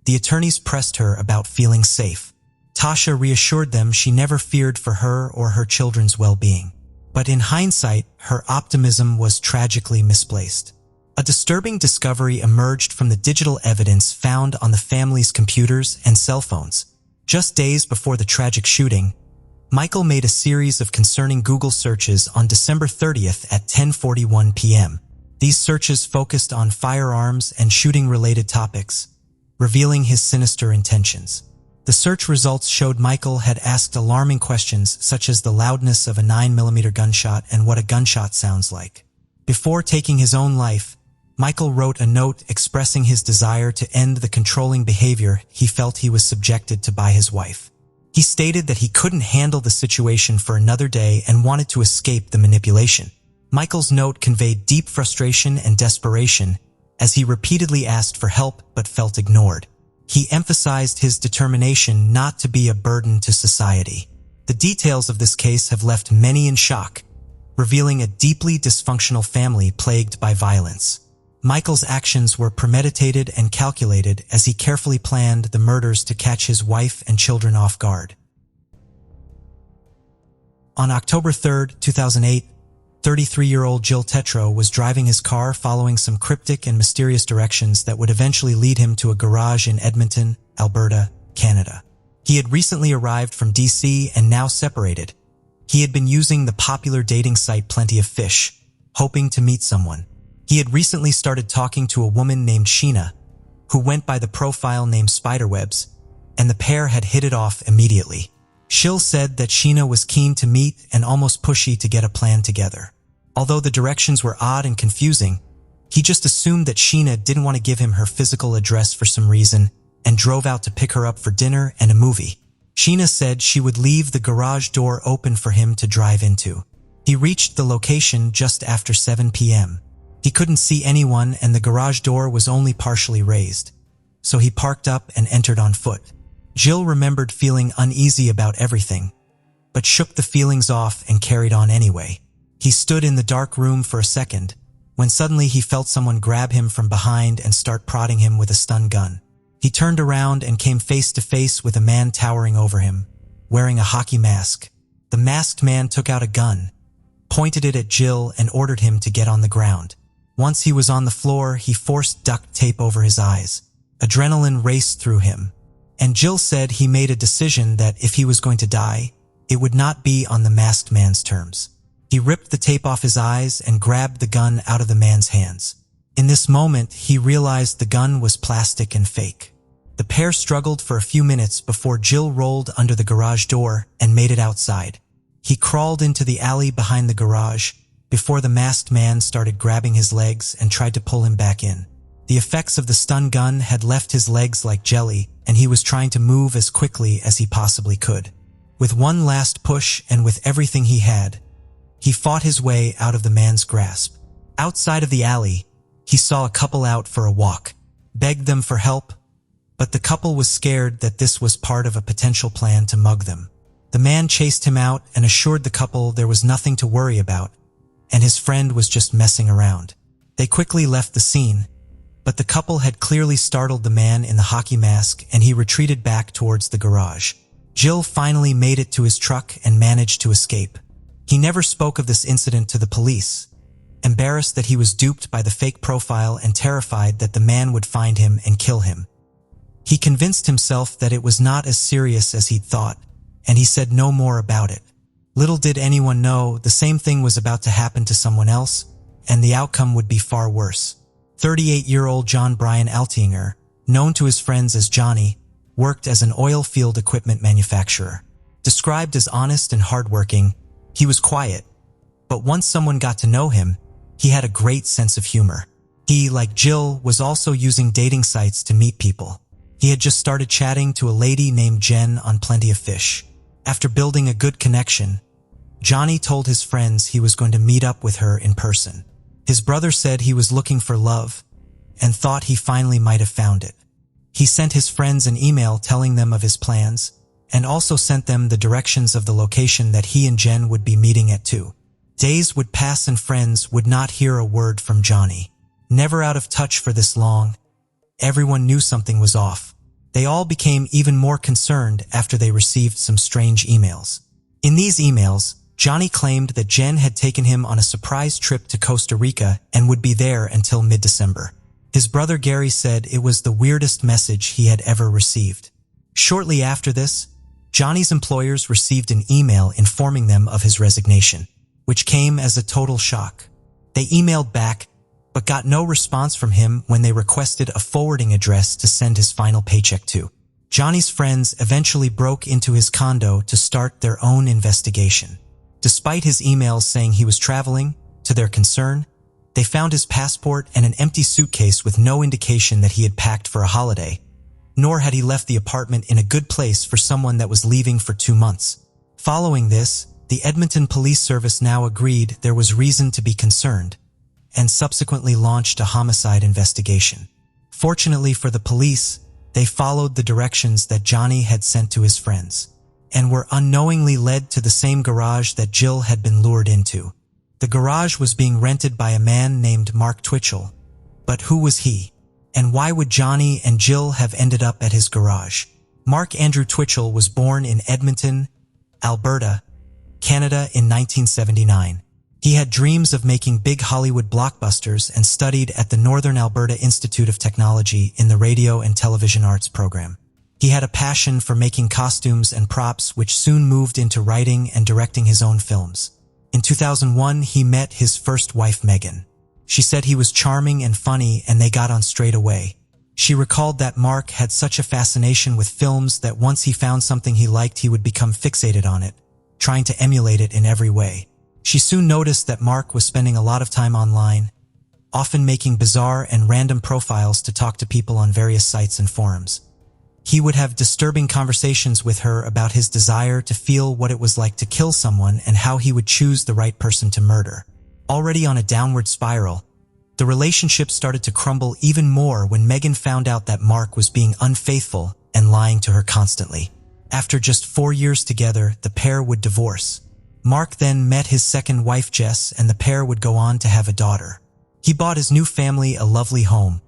the attorneys pressed her about feeling safe. Tasha reassured them she never feared for her or her children's well-being. But in hindsight, her optimism was tragically misplaced. A disturbing discovery emerged from the digital evidence found on the family's computers and cell phones. Just days before the tragic shooting, Michael made a series of concerning Google searches on December 30th at 10:41 p.m. These searches focused on firearms and shooting-related topics, revealing his sinister intentions. The search results showed Michael had asked alarming questions such as the loudness of a 9mm gunshot and what a gunshot sounds like. Before taking his own life, Michael wrote a note expressing his desire to end the controlling behavior he felt he was subjected to by his wife. He stated that he couldn't handle the situation for another day and wanted to escape the manipulation. Michael's note conveyed deep frustration and desperation as he repeatedly asked for help but felt ignored. He emphasized his determination not to be a burden to society. The details of this case have left many in shock, revealing a deeply dysfunctional family plagued by violence. Michael's actions were premeditated and calculated as he carefully planned the murders to catch his wife and children off guard. On October 3, 2008, 33-year-old Jill Tetreault was driving his car following some cryptic and mysterious directions that would eventually lead him to a garage in Edmonton, Alberta, Canada. He had recently arrived from DC and now separated. He had been using the popular dating site Plenty of Fish, hoping to meet someone. He had recently started talking to a woman named Sheena, who went by the profile name Spiderwebs, and the pair had hit it off immediately. Jill said that Sheena was keen to meet and almost pushy to get a plan together. Although the directions were odd and confusing, he just assumed that Sheena didn't want to give him her physical address for some reason and drove out to pick her up for dinner and a movie. Sheena said she would leave the garage door open for him to drive into. He reached the location just after 7 p.m. He couldn't see anyone and the garage door was only partially raised, so he parked up and entered on foot. Jill remembered feeling uneasy about everything, but shook the feelings off and carried on anyway. He stood in the dark room for a second, when suddenly he felt someone grab him from behind and start prodding him with a stun gun. He turned around and came face to face with a man towering over him, wearing a hockey mask. The masked man took out a gun, pointed it at Jill, and ordered him to get on the ground. Once he was on the floor, he forced duct tape over his eyes. Adrenaline raced through him, and Jill said he made a decision that if he was going to die, it would not be on the masked man's terms. He ripped the tape off his eyes and grabbed the gun out of the man's hands. In this moment, he realized the gun was plastic and fake. The pair struggled for a few minutes before Jill rolled under the garage door and made it outside. He crawled into the alley behind the garage before the masked man started grabbing his legs and tried to pull him back in. The effects of the stun gun had left his legs like jelly, and he was trying to move as quickly as he possibly could. With one last push and with everything he had, he fought his way out of the man's grasp. Outside of the alley, he saw a couple out for a walk, begged them for help, but the couple was scared that this was part of a potential plan to mug them. The man chased him out and assured the couple there was nothing to worry about, and his friend was just messing around. They quickly left the scene, but the couple had clearly startled the man in the hockey mask, and he retreated back towards the garage. Jill finally made it to his truck and managed to escape. He never spoke of this incident to the police, embarrassed that he was duped by the fake profile and terrified that the man would find him and kill him. He convinced himself that it was not as serious as he'd thought, and he said no more about it. Little did anyone know the same thing was about to happen to someone else, and the outcome would be far worse. 38-year-old John Brian Altinger, known to his friends as Johnny, worked as an oil field equipment manufacturer. Described as honest and hardworking, he was quiet, but once someone got to know him, he had a great sense of humor. He, like Jill, was also using dating sites to meet people. He had just started chatting to a lady named Jen on Plenty of Fish. After building a good connection, Johnny told his friends he was going to meet up with her in person. His brother said he was looking for love and thought he finally might have found it. He sent his friends an email telling them of his plans and also sent them the directions of the location that he and Jen would be meeting at too. Days would pass and friends would not hear a word from Johnny. Never out of touch for this long, everyone knew something was off. They all became even more concerned after they received some strange emails. In these emails, Johnny claimed that Jen had taken him on a surprise trip to Costa Rica and would be there until mid-December. His brother Gary said it was the weirdest message he had ever received. Shortly after this, Johnny's employers received an email informing them of his resignation, which came as a total shock. They emailed back, but got no response from him when they requested a forwarding address to send his final paycheck to. Johnny's friends eventually broke into his condo to start their own investigation. Despite his emails saying he was traveling, to their concern, they found his passport and an empty suitcase with no indication that he had packed for a holiday, nor had he left the apartment in a good place for someone that was leaving for 2 months. Following this, the Edmonton Police Service now agreed there was reason to be concerned, and subsequently launched a homicide investigation. Fortunately for the police, they followed the directions that Johnny had sent to his friends, and were unknowingly led to the same garage that Jill had been lured into. The garage was being rented by a man named Mark Twitchell, but who was he? And why would Johnny and Jill have ended up at his garage? Mark Andrew Twitchell was born in Edmonton, Alberta, Canada in 1979. He had dreams of making big Hollywood blockbusters and studied at the Northern Alberta Institute of Technology in the Radio and Television Arts program. He had a passion for making costumes and props, which soon moved into writing and directing his own films. In 2001, he met his first wife, Megan. She said he was charming and funny, and they got on straight away. She recalled that Mark had such a fascination with films that once he found something he liked, he would become fixated on it, trying to emulate it in every way. She soon noticed that Mark was spending a lot of time online, often making bizarre and random profiles to talk to people on various sites and forums. He would have disturbing conversations with her about his desire to feel what it was like to kill someone and how he would choose the right person to murder. Already on a downward spiral, the relationship started to crumble even more when Megan found out that Mark was being unfaithful and lying to her constantly. After just 4 years together, the pair would divorce. Mark then met his second wife, Jess, and the pair would go on to have a daughter. He bought his new family a lovely home,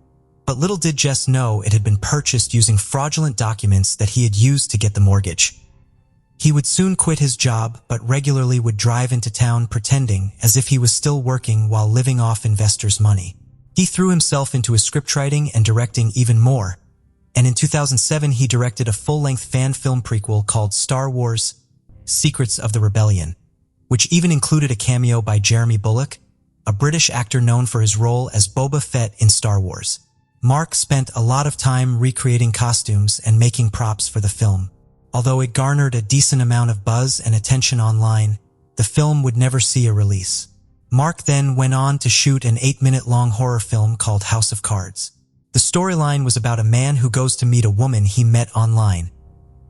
But little did Jess know it had been purchased using fraudulent documents that he had used to get the mortgage. He would soon quit his job, but regularly would drive into town pretending as if he was still working while living off investors' money. He threw himself into his scriptwriting and directing even more, and in 2007 he directed a full-length fan film prequel called Star Wars: Secrets of the Rebellion, which even included a cameo by Jeremy Bulloch, a British actor known for his role as Boba Fett in Star Wars. Mark spent a lot of time recreating costumes and making props for the film. Although it garnered a decent amount of buzz and attention online, the film would never see a release. Mark then went on to shoot an 8-minute-long horror film called House of Cards. The storyline was about a man who goes to meet a woman he met online,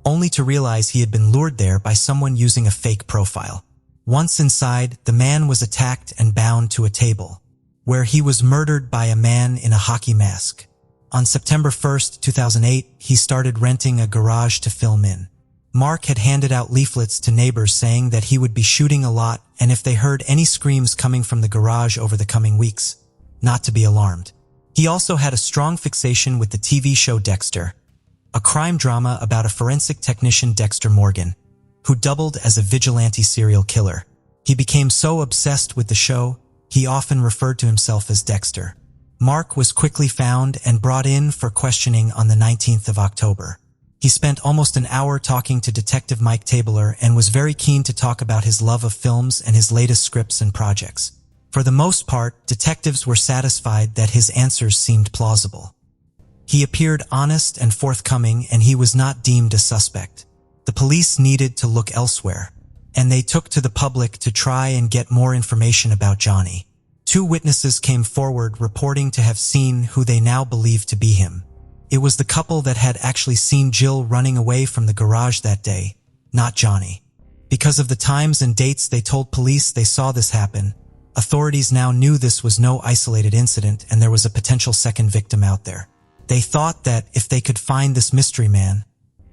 only to realize he had been lured there by someone using a fake profile. Once inside, the man was attacked and bound to a table, where he was murdered by a man in a hockey mask. On September 1st, 2008, he started renting a garage to film in. Mark had handed out leaflets to neighbors saying that he would be shooting a lot and if they heard any screams coming from the garage over the coming weeks, not to be alarmed. He also had a strong fixation with the TV show Dexter, a crime drama about a forensic technician, Dexter Morgan, who doubled as a vigilante serial killer. He became so obsessed with the show, he often referred to himself as Dexter. Mark was quickly found and brought in for questioning on the 19th of October. He spent almost an hour talking to Detective Mike Tabler and was very keen to talk about his love of films and his latest scripts and projects. For the most part, detectives were satisfied that his answers seemed plausible. He appeared honest and forthcoming, and he was not deemed a suspect. The police needed to look elsewhere, and they took to the public to try and get more information about Johnny. 2 witnesses came forward reporting to have seen who they now believe to be him. It was the couple that had actually seen Jill running away from the garage that day, not Johnny. Because of the times and dates they told police they saw this happen, authorities now knew this was no isolated incident and there was a potential second victim out there. They thought that if they could find this mystery man,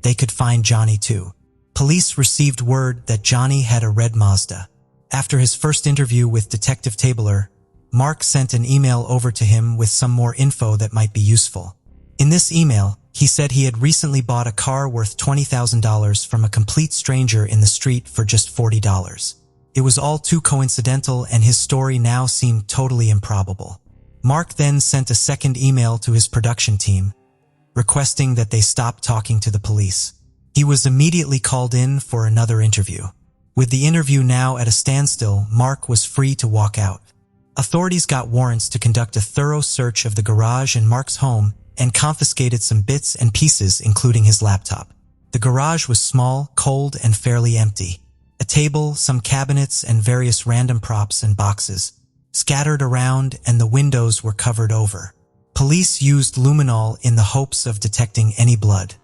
they could find Johnny too. Police received word that Johnny had a red Mazda. After his first interview with Detective Tabler, Mark sent an email over to him with some more info that might be useful. In this email, he said he had recently bought a car worth $20,000 from a complete stranger in the street for just $40. It was all too coincidental and his story now seemed totally improbable. Mark then sent a second email to his production team, requesting that they stop talking to the police. He was immediately called in for another interview. With the interview now at a standstill, Mark was free to walk out. Authorities got warrants to conduct a thorough search of the garage in Mark's home and confiscated some bits and pieces, including his laptop. The garage was small, cold, and fairly empty. A table, some cabinets, and various random props and boxes scattered around, and the windows were covered over. Police used luminol in the hopes of detecting any blood.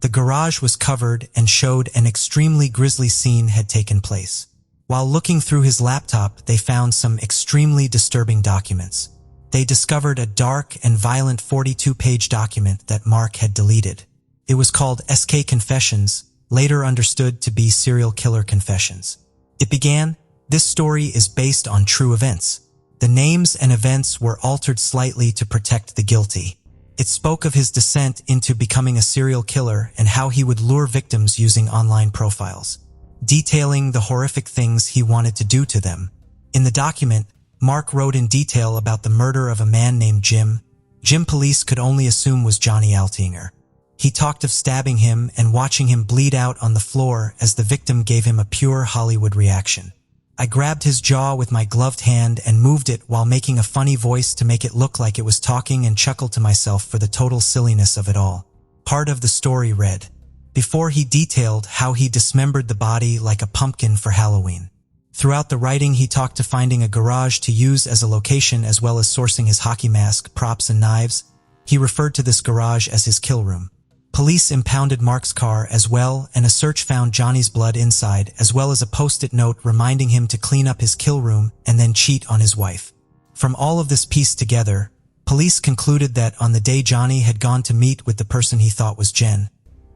The garage was covered and showed an extremely grisly scene had taken place. While looking through his laptop, they found some extremely disturbing documents. They discovered a dark and violent 42-page document that Mark had deleted. It was called SK Confessions, later understood to be Serial Killer Confessions. It began, "This story is based on true events." The names and events were altered slightly to protect the guilty. It spoke of his descent into becoming a serial killer and how he would lure victims using online profiles, detailing the horrific things he wanted to do to them. In the document, Mark wrote in detail about the murder of a man named Jim. Jim police could only assume was Johnny Altinger. He talked of stabbing him and watching him bleed out on the floor as the victim gave him a pure Hollywood reaction. I grabbed his jaw with my gloved hand and moved it while making a funny voice to make it look like it was talking, and chuckled to myself for the total silliness of it all. Part of the story read, before he detailed how he dismembered the body like a pumpkin for Halloween. Throughout the writing, he talked to finding a garage to use as a location as well as sourcing his hockey mask, props, and knives. He referred to this garage as his kill room. Police impounded Mark's car as well, and a search found Johnny's blood inside, as well as a post-it note reminding him to clean up his kill room and then cheat on his wife. From all of this pieced together, police concluded that on the day Johnny had gone to meet with the person he thought was Jen,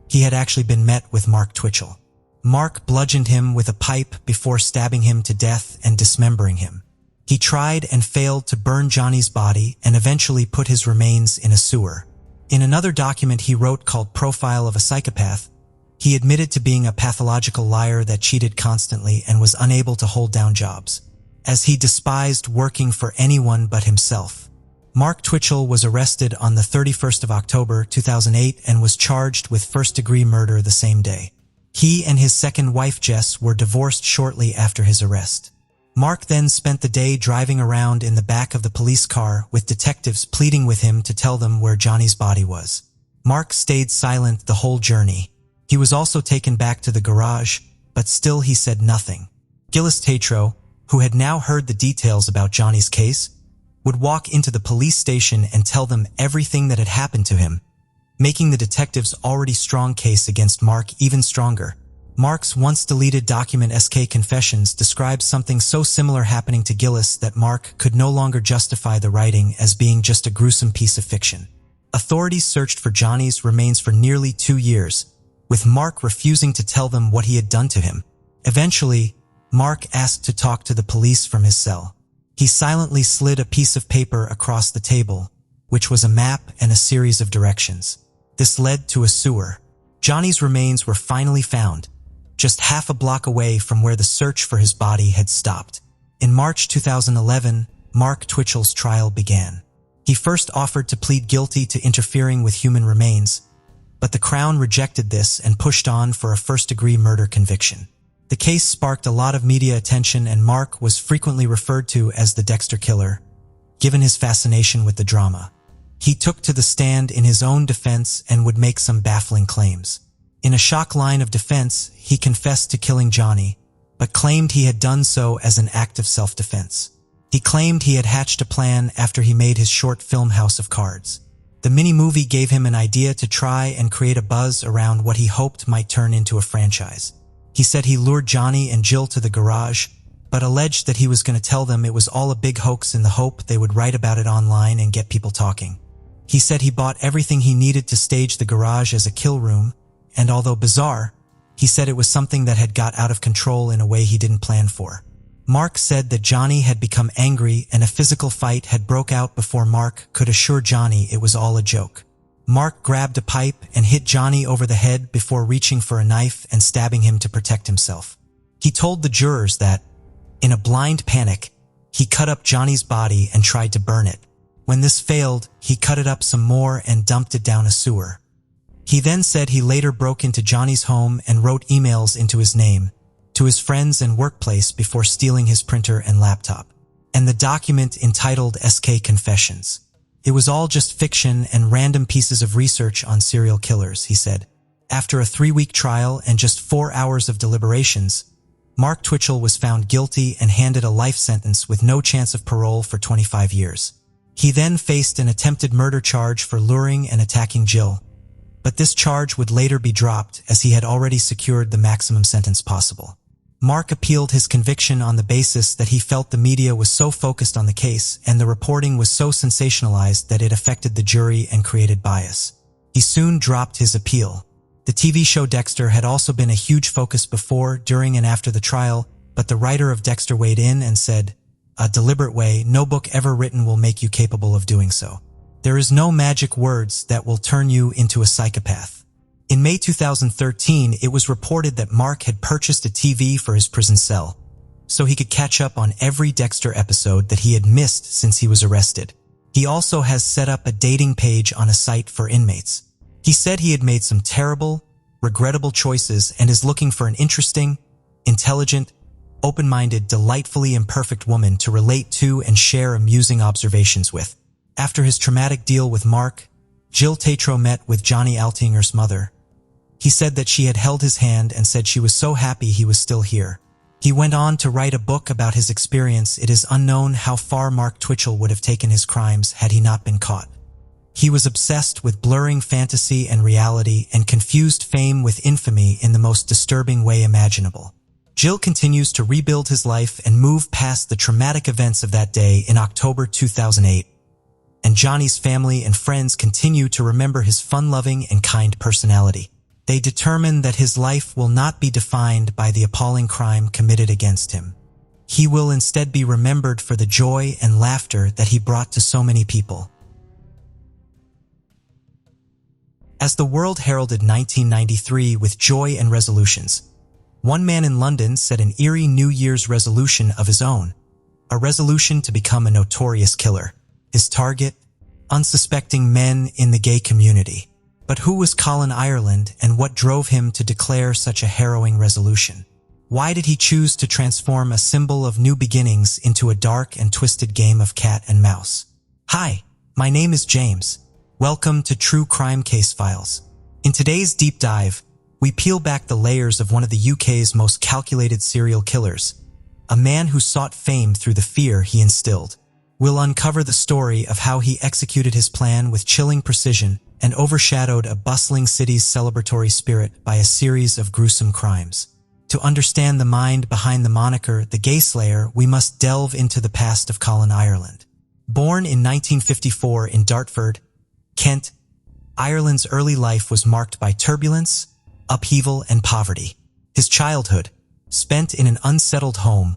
he had actually been met with Mark Twitchell. Mark bludgeoned him with a pipe before stabbing him to death and dismembering him. He tried and failed to burn Johnny's body and eventually put his remains in a sewer. In another document he wrote called Profile of a Psychopath, he admitted to being a pathological liar that cheated constantly and was unable to hold down jobs, as he despised working for anyone but himself. Mark Twitchell was arrested on the 31st of October 2008 and was charged with first-degree murder the same day. He and his second wife Jess were divorced shortly after his arrest. Mark then spent the day driving around in the back of the police car with detectives pleading with him to tell them where Johnny's body was. Mark stayed silent the whole journey. He was also taken back to the garage, but still he said nothing. Gillis Tatro, who had now heard the details about Johnny's case, would walk into the police station and tell them everything that had happened to him, making the detectives' already strong case against Mark even stronger. Mark's once-deleted document SK Confessions describes something so similar happening to Gillis that Mark could no longer justify the writing as being just a gruesome piece of fiction. Authorities searched for Johnny's remains for nearly 2 years, with Mark refusing to tell them what he had done to him. Eventually, Mark asked to talk to the police from his cell. He silently slid a piece of paper across the table, which was a map and a series of directions. This led to a sewer. Johnny's remains were finally found, just half a block away from where the search for his body had stopped. In March 2011, Mark Twitchell's trial began. He first offered to plead guilty to interfering with human remains, but the Crown rejected this and pushed on for a first-degree murder conviction. The case sparked a lot of media attention and Mark was frequently referred to as the Dexter Killer, given his fascination with the drama. He took to the stand in his own defense and would make some baffling claims. In a shock line of defense, he confessed to killing Johnny, but claimed he had done so as an act of self-defense. He claimed he had hatched a plan after he made his short film House of Cards. The mini-movie gave him an idea to try and create a buzz around what he hoped might turn into a franchise. He said he lured Johnny and Jill to the garage, but alleged that he was going to tell them it was all a big hoax in the hope they would write about it online and get people talking. He said he bought everything he needed to stage the garage as a kill room, and although bizarre, he said it was something that had got out of control in a way he didn't plan for. Mark said that Johnny had become angry and a physical fight had broke out before Mark could assure Johnny it was all a joke. Mark grabbed a pipe and hit Johnny over the head before reaching for a knife and stabbing him to protect himself. He told the jurors that, in a blind panic, he cut up Johnny's body and tried to burn it. When this failed, he cut it up some more and dumped it down a sewer. He then said he later broke into Johnny's home and wrote emails into his name, to his friends and workplace before stealing his printer and laptop, and the document entitled SK Confessions. It was all just fiction and random pieces of research on serial killers, he said. After a 3-week trial and just 4 hours of deliberations, Mark Twitchell was found guilty and handed a life sentence with no chance of parole for 25 years. He then faced an attempted murder charge for luring and attacking Jill, but this charge would later be dropped as he had already secured the maximum sentence possible. Mark appealed his conviction on the basis that he felt the media was so focused on the case and the reporting was so sensationalized that it affected the jury and created bias. He soon dropped his appeal. The TV show Dexter had also been a huge focus before, during, and after the trial, but the writer of Dexter weighed in and said, "A deliberate way, no book ever written will make you capable of doing so. There is no magic words that will turn you into a psychopath." In May 2013, it was reported that Mark had purchased a TV for his prison cell, so he could catch up on every Dexter episode that he had missed since he was arrested. He also has set up a dating page on a site for inmates. He said he had made some terrible, regrettable choices and is looking for an interesting, intelligent, open-minded, delightfully imperfect woman to relate to and share amusing observations with. After his traumatic deal with Mark, Jill Tatro met with Johnny Altinger's mother. He said that she had held his hand and said she was so happy he was still here. He went on to write a book about his experience. It is unknown how far Mark Twitchell would have taken his crimes had he not been caught. He was obsessed with blurring fantasy and reality and confused fame with infamy in the most disturbing way imaginable. Jill continues to rebuild his life and move past the traumatic events of that day in October 2008. And Johnny's family and friends continue to remember his fun-loving and kind personality. They determine that his life will not be defined by the appalling crime committed against him. He will instead be remembered for the joy and laughter that he brought to so many people. As the world heralded 1993 with joy and resolutions, one man in London set an eerie New Year's resolution of his own, a resolution to become a notorious killer. His target? Unsuspecting men in the gay community. But who was Colin Ireland, and what drove him to declare such a harrowing resolution? Why did he choose to transform a symbol of new beginnings into a dark and twisted game of cat and mouse? Hi, my name is James. Welcome to True Crime Case Files. In today's deep dive, we peel back the layers of one of the UK's most calculated serial killers, a man who sought fame through the fear he instilled. We'll uncover the story of how he executed his plan with chilling precision and overshadowed a bustling city's celebratory spirit by a series of gruesome crimes. To understand the mind behind the moniker The Gay Slayer, we must delve into the past of Colin Ireland. Born in 1954 in Dartford, Kent, Ireland's early life was marked by turbulence, upheaval, and poverty. His childhood, spent in an unsettled home,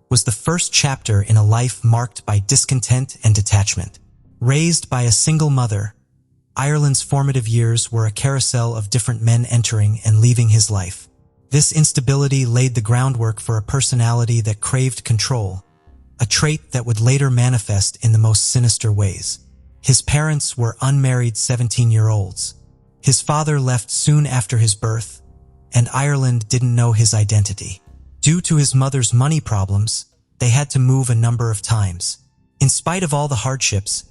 was the first chapter in a life marked by discontent and detachment. Raised by a single mother, Ireland's formative years were a carousel of different men entering and leaving his life. This instability laid the groundwork for a personality that craved control, a trait that would later manifest in the most sinister ways. His parents were unmarried 17-year-olds. His father left soon after his birth, and Ireland didn't know his identity. Due to his mother's money problems, they had to move a number of times. In spite of all the hardships,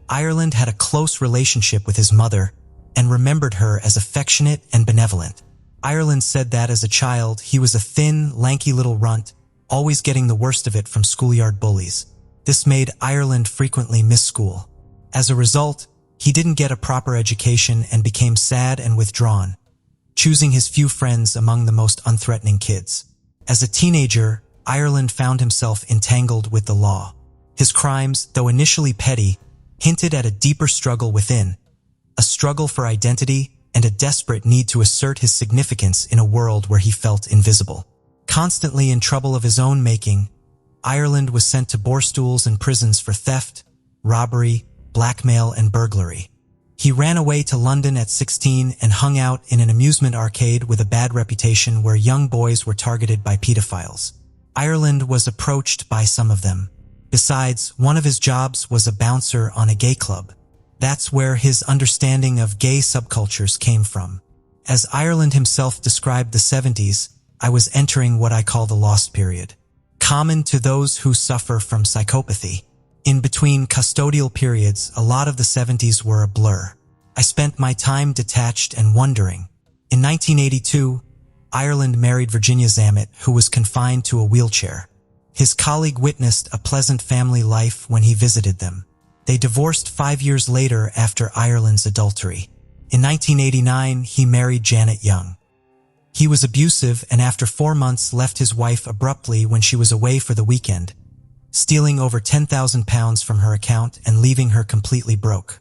Ireland had a close relationship with his mother and remembered her as affectionate and benevolent. Ireland said that as a child, he was a thin, lanky little runt, always getting the worst of it from schoolyard bullies. This made Ireland frequently miss school. As a result, he didn't get a proper education and became sad and withdrawn, choosing his few friends among the most unthreatening kids. As a teenager, Ireland found himself entangled with the law. His crimes, though initially petty, hinted at a deeper struggle within, a struggle for identity and a desperate need to assert his significance in a world where he felt invisible. Constantly in trouble of his own making, Ireland was sent to boardstools and prisons for theft, robbery, blackmail, and burglary. He ran away to London at 16 and hung out in an amusement arcade with a bad reputation where young boys were targeted by pedophiles. Ireland was approached by some of them. Besides, one of his jobs was a bouncer on a gay club. That's where his understanding of gay subcultures came from. As Ireland himself described the 70s, I was entering what I call the lost period, common to those who suffer from psychopathy. In between custodial periods, a lot of the 70s were a blur. I spent my time detached and wondering. In 1982, Ireland married Virginia Zammit, who was confined to a wheelchair. His colleague witnessed a pleasant family life when he visited them. They divorced 5 years later after Ireland's adultery. In 1989, he married Janet Young. He was abusive and after 4 months left his wife abruptly when she was away for the weekend, stealing over £10,000 from her account and leaving her completely broke.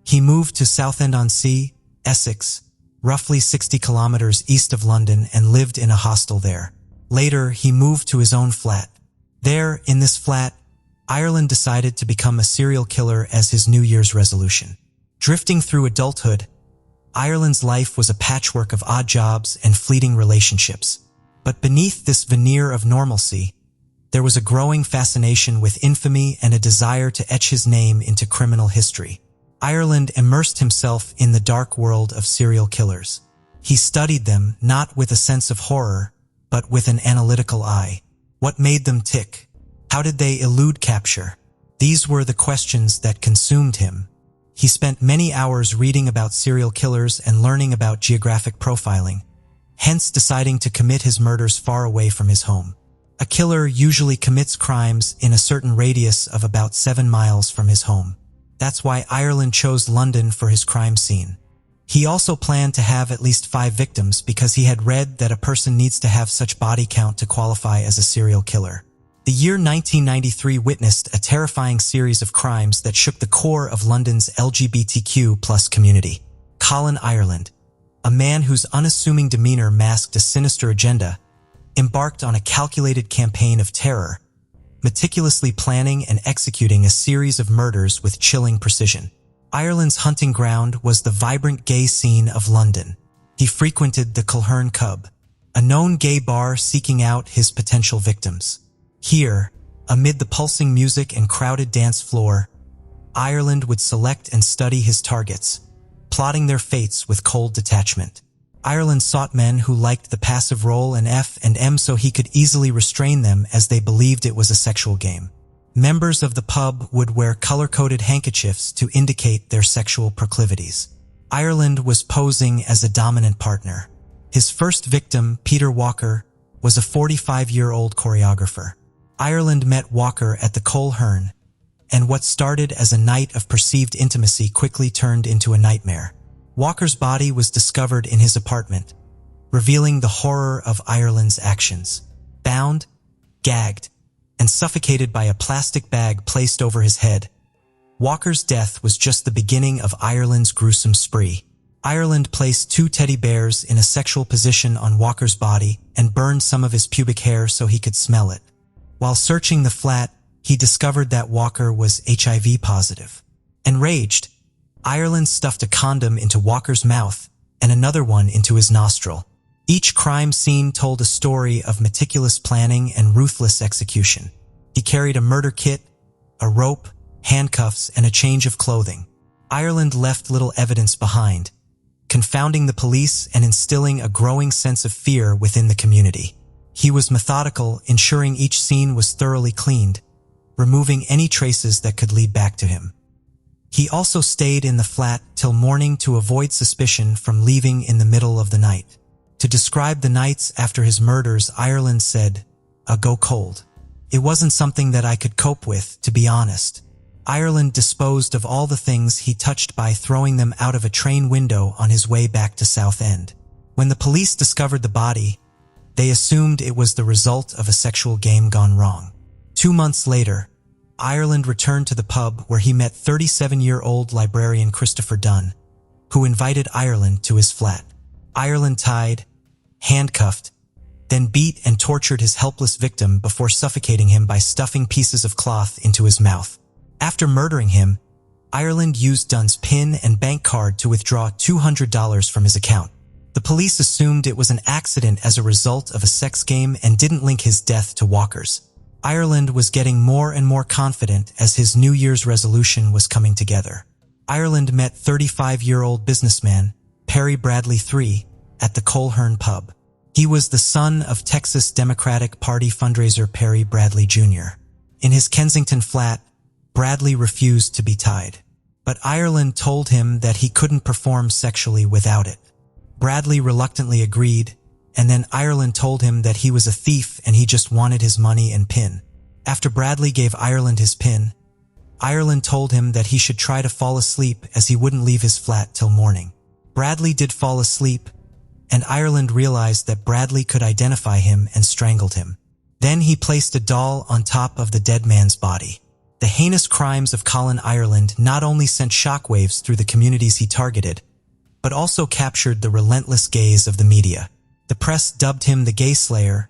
He moved to Southend-on-Sea, Essex, roughly 60 kilometers east of London, and lived in a hostel there. Later, he moved to his own flat. There, in this flat, Ireland decided to become a serial killer as his New Year's resolution. Drifting through adulthood, Ireland's life was a patchwork of odd jobs and fleeting relationships. But beneath this veneer of normalcy, there was a growing fascination with infamy and a desire to etch his name into criminal history. Ireland immersed himself in the dark world of serial killers. He studied them not with a sense of horror, but with an analytical eye. What made them tick? How did they elude capture? These were the questions that consumed him. He spent many hours reading about serial killers and learning about geographic profiling, hence deciding to commit his murders far away from his home. A killer usually commits crimes in a certain radius of about 7 miles from his home. That's why Ireland chose London for his crime scene. He also planned to have at least 5 victims because he had read that a person needs to have such body count to qualify as a serial killer. The year 1993 witnessed a terrifying series of crimes that shook the core of London's LGBTQ+ community. Colin Ireland, a man whose unassuming demeanor masked a sinister agenda, embarked on a calculated campaign of terror, meticulously planning and executing a series of murders with chilling precision. Ireland's hunting ground was the vibrant gay scene of London. He frequented the Culhern Club, a known gay bar seeking out his potential victims. Here, amid the pulsing music and crowded dance floor, Ireland would select and study his targets, plotting their fates with cold detachment. Ireland sought men who liked the passive role in F&M so he could easily restrain them as they believed it was a sexual game. Members of the pub would wear color-coded handkerchiefs to indicate their sexual proclivities. Ireland was posing as a dominant partner. His first victim, Peter Walker, was a 45-year-old choreographer. Ireland met Walker at the Culhern, and what started as a night of perceived intimacy quickly turned into a nightmare. Walker's body was discovered in his apartment, revealing the horror of Ireland's actions. Bound, gagged, and suffocated by a plastic bag placed over his head, Walker's death was just the beginning of Ireland's gruesome spree. Ireland placed 2 teddy bears in a sexual position on Walker's body and burned some of his pubic hair so he could smell it. While searching the flat, he discovered that Walker was HIV positive. Enraged, Ireland stuffed a condom into Walker's mouth and another one into his nostril. Each crime scene told a story of meticulous planning and ruthless execution. He carried a murder kit, a rope, handcuffs, and a change of clothing. Ireland left little evidence behind, confounding the police and instilling a growing sense of fear within the community. He was methodical, ensuring each scene was thoroughly cleaned, removing any traces that could lead back to him. He also stayed in the flat till morning to avoid suspicion from leaving in the middle of the night. To describe the nights after his murders, Ireland said, "I go cold. It wasn't something that I could cope with, to be honest." Ireland disposed of all the things he touched by throwing them out of a train window on his way back to Southend. When the police discovered the body, they assumed it was the result of a sexual game gone wrong. 2 months later, Ireland returned to the pub where he met 37-year-old librarian Christopher Dunn, who invited Ireland to his flat. Ireland tied, handcuffed, then beat and tortured his helpless victim before suffocating him by stuffing pieces of cloth into his mouth. After murdering him, Ireland used Dunn's PIN and bank card to withdraw $200 from his account. The police assumed it was an accident as a result of a sex game and didn't link his death to Walker's. Ireland was getting more and more confident as his New Year's resolution was coming together. Ireland met 35-year-old businessman Perry Bradley III at the Culhern pub. He was the son of Texas Democratic Party fundraiser Perry Bradley Jr. In his Kensington flat, Bradley refused to be tied, but Ireland told him that he couldn't perform sexually without it. Bradley reluctantly agreed, and then Ireland told him that he was a thief and he just wanted his money and PIN. After Bradley gave Ireland his PIN, Ireland told him that he should try to fall asleep as he wouldn't leave his flat till morning. Bradley did fall asleep, and Ireland realized that Bradley could identify him and strangled him. Then he placed a doll on top of the dead man's body. The heinous crimes of Colin Ireland not only sent shockwaves through the communities he targeted, but also captured the relentless gaze of the media. The press dubbed him the Gay Slayer,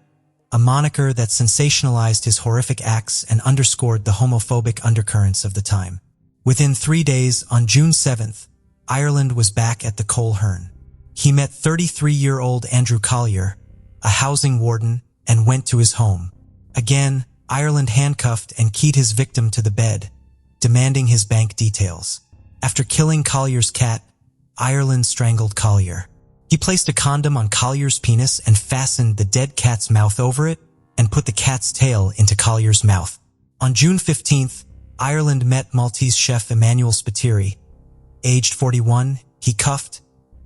a moniker that sensationalized his horrific acts and underscored the homophobic undercurrents of the time. Within 3 days, on June 7th, Ireland was back at the Culhern. He met 33-year-old Andrew Collier, a housing warden, and went to his home. Again, Ireland handcuffed and keyed his victim to the bed, demanding his bank details. After killing Collier's cat, Ireland strangled Collier. He placed a condom on Collier's penis and fastened the dead cat's mouth over it and put the cat's tail into Collier's mouth. On June 15th, Ireland met Maltese chef Emmanuel Spiteri. Aged 41, he cuffed,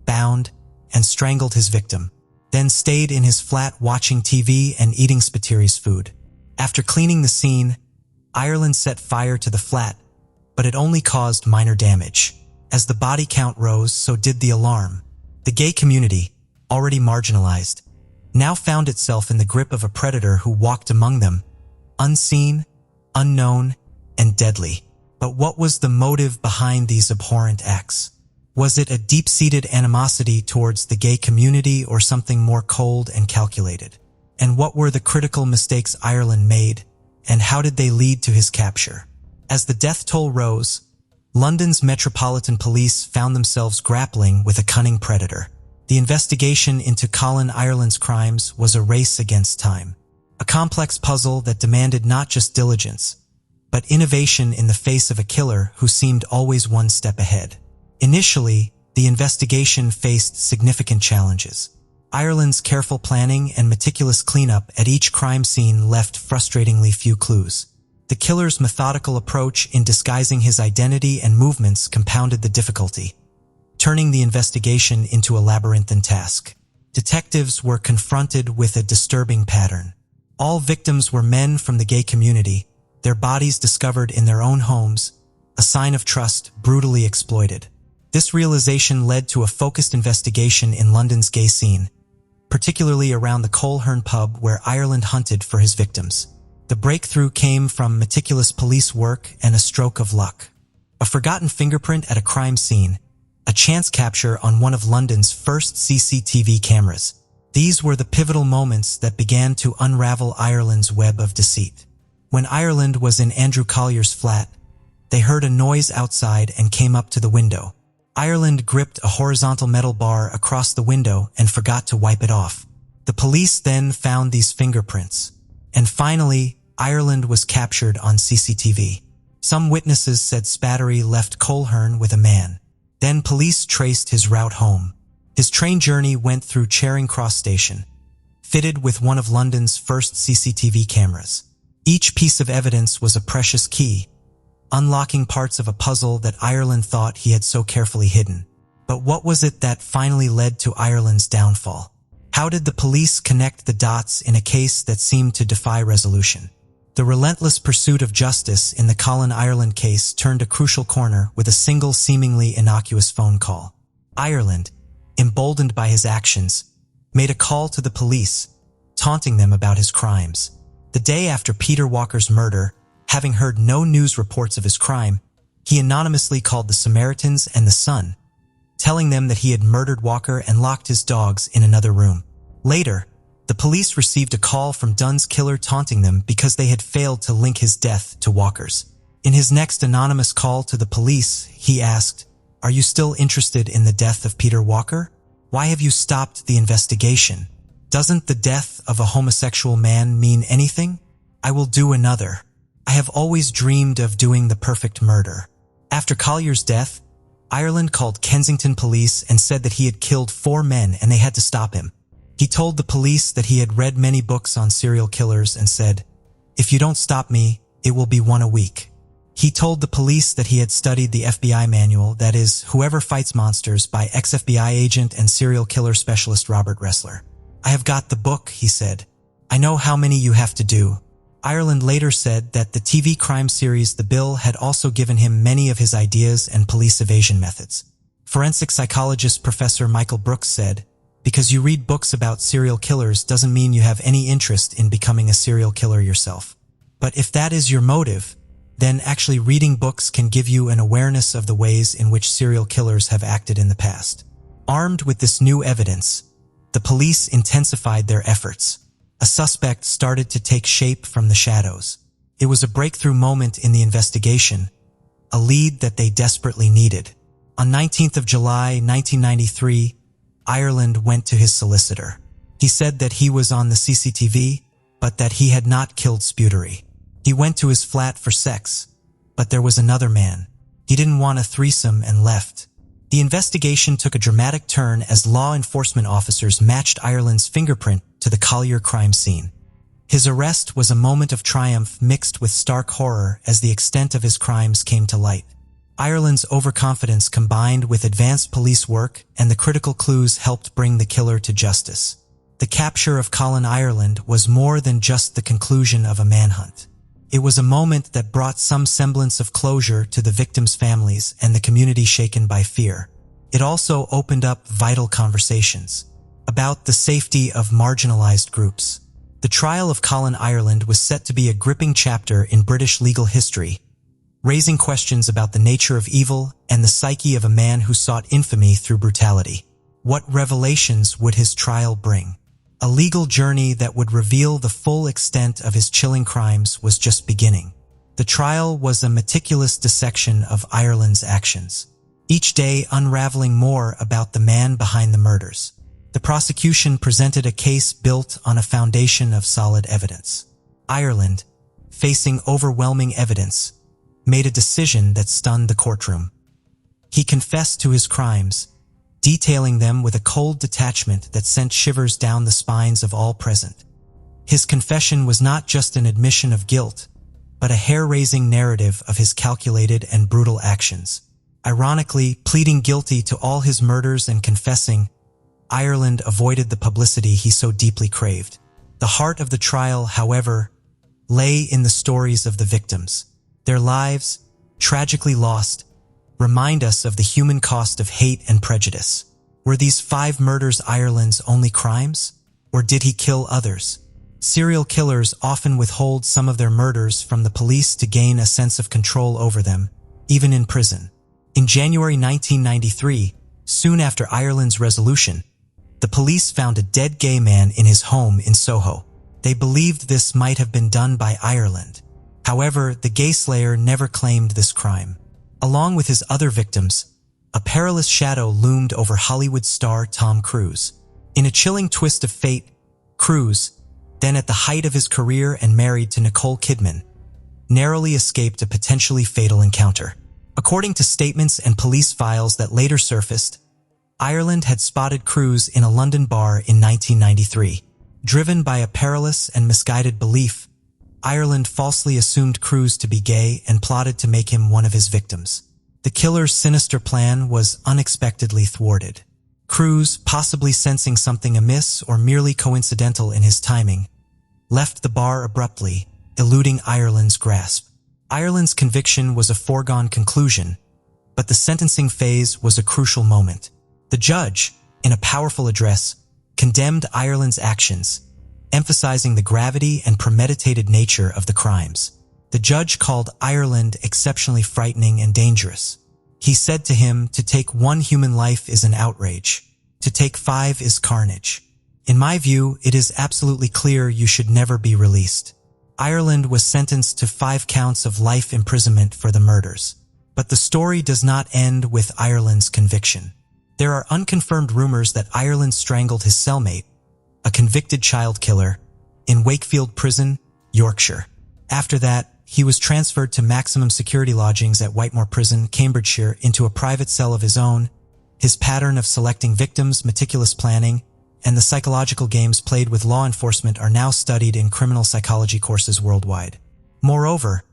bound, and strangled his victim, then stayed in his flat watching TV and eating Spiteri's food. After cleaning the scene, Ireland set fire to the flat, but it only caused minor damage. As the body count rose, so did the alarm. The gay community, already marginalized, now found itself in the grip of a predator who walked among them, unseen, unknown, and deadly. But what was the motive behind these abhorrent acts? Was it a deep-seated animosity towards the gay community or something more cold and calculated? And what were the critical mistakes Ireland made, and how did they lead to his capture? As the death toll rose, London's Metropolitan Police found themselves grappling with a cunning predator. The investigation into Colin Ireland's crimes was a race against time, a complex puzzle that demanded not just diligence, but innovation in the face of a killer who seemed always one step ahead. Initially, the investigation faced significant challenges. Ireland's careful planning and meticulous cleanup at each crime scene left frustratingly few clues. The killer's methodical approach in disguising his identity and movements compounded the difficulty, turning the investigation into a labyrinthine task. Detectives were confronted with a disturbing pattern. All victims were men from the gay community, their bodies discovered in their own homes, a sign of trust brutally exploited. This realization led to a focused investigation in London's gay scene, particularly around the Coleherne pub where Ireland hunted for his victims. The breakthrough came from meticulous police work and a stroke of luck. A forgotten fingerprint at a crime scene, a chance capture on one of London's first CCTV cameras. These were the pivotal moments that began to unravel Ireland's web of deceit. When Ireland was in Andrew Collier's flat, they heard a noise outside and came up to the window. Ireland gripped a horizontal metal bar across the window and forgot to wipe it off. The police then found these fingerprints. And finally, Ireland was captured on CCTV. Some witnesses said Spattery left Coleherne with a man. Then police traced his route home. His train journey went through Charing Cross Station, fitted with one of London's first CCTV cameras. Each piece of evidence was a precious key, unlocking parts of a puzzle that Ireland thought he had so carefully hidden. But what was it that finally led to Ireland's downfall? How did the police connect the dots in a case that seemed to defy resolution? The relentless pursuit of justice in the Colin Ireland case turned a crucial corner with a single seemingly innocuous phone call. Ireland, emboldened by his actions, made a call to the police, taunting them about his crimes. The day after Peter Walker's murder, having heard no news reports of his crime, he anonymously called the Samaritans and the Sun, telling them that he had murdered Walker and locked his dogs in another room. Later, the police received a call from Dunn's killer taunting them because they had failed to link his death to Walker's. In his next anonymous call to the police, he asked, "Are you still interested in the death of Peter Walker? Why have you stopped the investigation? Doesn't the death of a homosexual man mean anything? I will do another. I have always dreamed of doing the perfect murder." After Collier's death, Ireland called Kensington police and said that he had killed 4 men and they had to stop him. He told the police that he had read many books on serial killers and said, "If you don't stop me, it will be 1 a week." He told the police that he had studied the FBI manual, that is, Whoever Fights Monsters, by ex-FBI agent and serial killer specialist Robert Ressler. "I have got the book," he said. "I know how many you have to do." Ireland later said that the TV crime series The Bill had also given him many of his ideas and police evasion methods. Forensic psychologist Professor Michael Brooks said, "Because you read books about serial killers doesn't mean you have any interest in becoming a serial killer yourself. But if that is your motive, then actually reading books can give you an awareness of the ways in which serial killers have acted in the past." Armed with this new evidence, the police intensified their efforts. A suspect started to take shape from the shadows. It was a breakthrough moment in the investigation, a lead that they desperately needed. On 19th of July, 1993, Ireland went to his solicitor. He said that he was on the CCTV, but that he had not killed Sputtery. He went to his flat for sex, but there was another man. He didn't want a threesome and left. The investigation took a dramatic turn as law enforcement officers matched Ireland's fingerprint to the Collier crime scene. His arrest was a moment of triumph mixed with stark horror as the extent of his crimes came to light. Ireland's overconfidence combined with advanced police work and the critical clues helped bring the killer to justice. The capture of Colin Ireland was more than just the conclusion of a manhunt. It was a moment that brought some semblance of closure to the victims' families and the community shaken by fear. It also opened up vital conversations about the safety of marginalized groups. The trial of Colin Ireland was set to be a gripping chapter in British legal history, raising questions about the nature of evil and the psyche of a man who sought infamy through brutality. What revelations would his trial bring? A legal journey that would reveal the full extent of his chilling crimes was just beginning. The trial was a meticulous dissection of Ireland's actions, each day unraveling more about the man behind the murders. The prosecution presented a case built on a foundation of solid evidence. Ireland, facing overwhelming evidence, made a decision that stunned the courtroom. He confessed to his crimes, detailing them with a cold detachment that sent shivers down the spines of all present. His confession was not just an admission of guilt, but a hair-raising narrative of his calculated and brutal actions. Ironically, pleading guilty to all his murders and confessing, Ireland avoided the publicity he so deeply craved. The heart of the trial, however, lay in the stories of the victims. Their lives, tragically lost, remind us of the human cost of hate and prejudice. Were these 5 murders Ireland's only crimes? Or did he kill others? Serial killers often withhold some of their murders from the police to gain a sense of control over them, even in prison. In January 1993, soon after Ireland's resolution, the police found a dead gay man in his home in Soho. They believed this might have been done by Ireland. However, the gay slayer never claimed this crime. Along with his other victims, a perilous shadow loomed over Hollywood star Tom Cruise. In a chilling twist of fate, Cruise, then at the height of his career and married to Nicole Kidman, narrowly escaped a potentially fatal encounter. According to statements and police files that later surfaced, Ireland had spotted Cruise in a London bar in 1993. Driven by a perilous and misguided belief, Ireland falsely assumed Cruise to be gay and plotted to make him one of his victims. The killer's sinister plan was unexpectedly thwarted. Cruise, possibly sensing something amiss or merely coincidental in his timing, left the bar abruptly, eluding Ireland's grasp. Ireland's conviction was a foregone conclusion, but the sentencing phase was a crucial moment. The judge, in a powerful address, condemned Ireland's actions, emphasizing the gravity and premeditated nature of the crimes. The judge called Ireland exceptionally frightening and dangerous. He said to him, "To take 1 human life is an outrage. To take 5 is carnage. In my view, it is absolutely clear you should never be released." Ireland was sentenced to 5 counts of life imprisonment for the murders. But the story does not end with Ireland's conviction. There are unconfirmed rumors that Ireland strangled his cellmate, a convicted child killer, in Wakefield Prison, Yorkshire. After that, he was transferred to maximum security lodgings at Whitemoor Prison, Cambridgeshire, into a private cell of his own. His pattern of selecting victims, meticulous planning, and the psychological games played with law enforcement are now studied in criminal psychology courses worldwide. Moreover,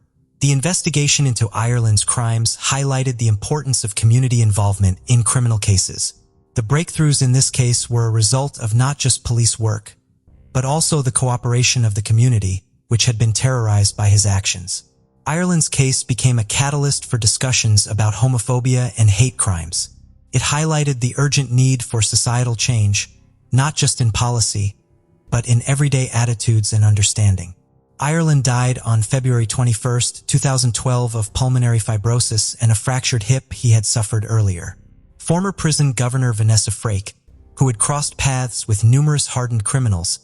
the investigation into Ireland's crimes highlighted the importance of community involvement in criminal cases. The breakthroughs in this case were a result of not just police work, but also the cooperation of the community, which had been terrorized by his actions. Ireland's case became a catalyst for discussions about homophobia and hate crimes. It highlighted the urgent need for societal change, not just in policy, but in everyday attitudes and understanding. Ireland died on February 21, 2012 of pulmonary fibrosis and a fractured hip he had suffered earlier. Former prison governor Vanessa Frake, who had crossed paths with numerous hardened criminals,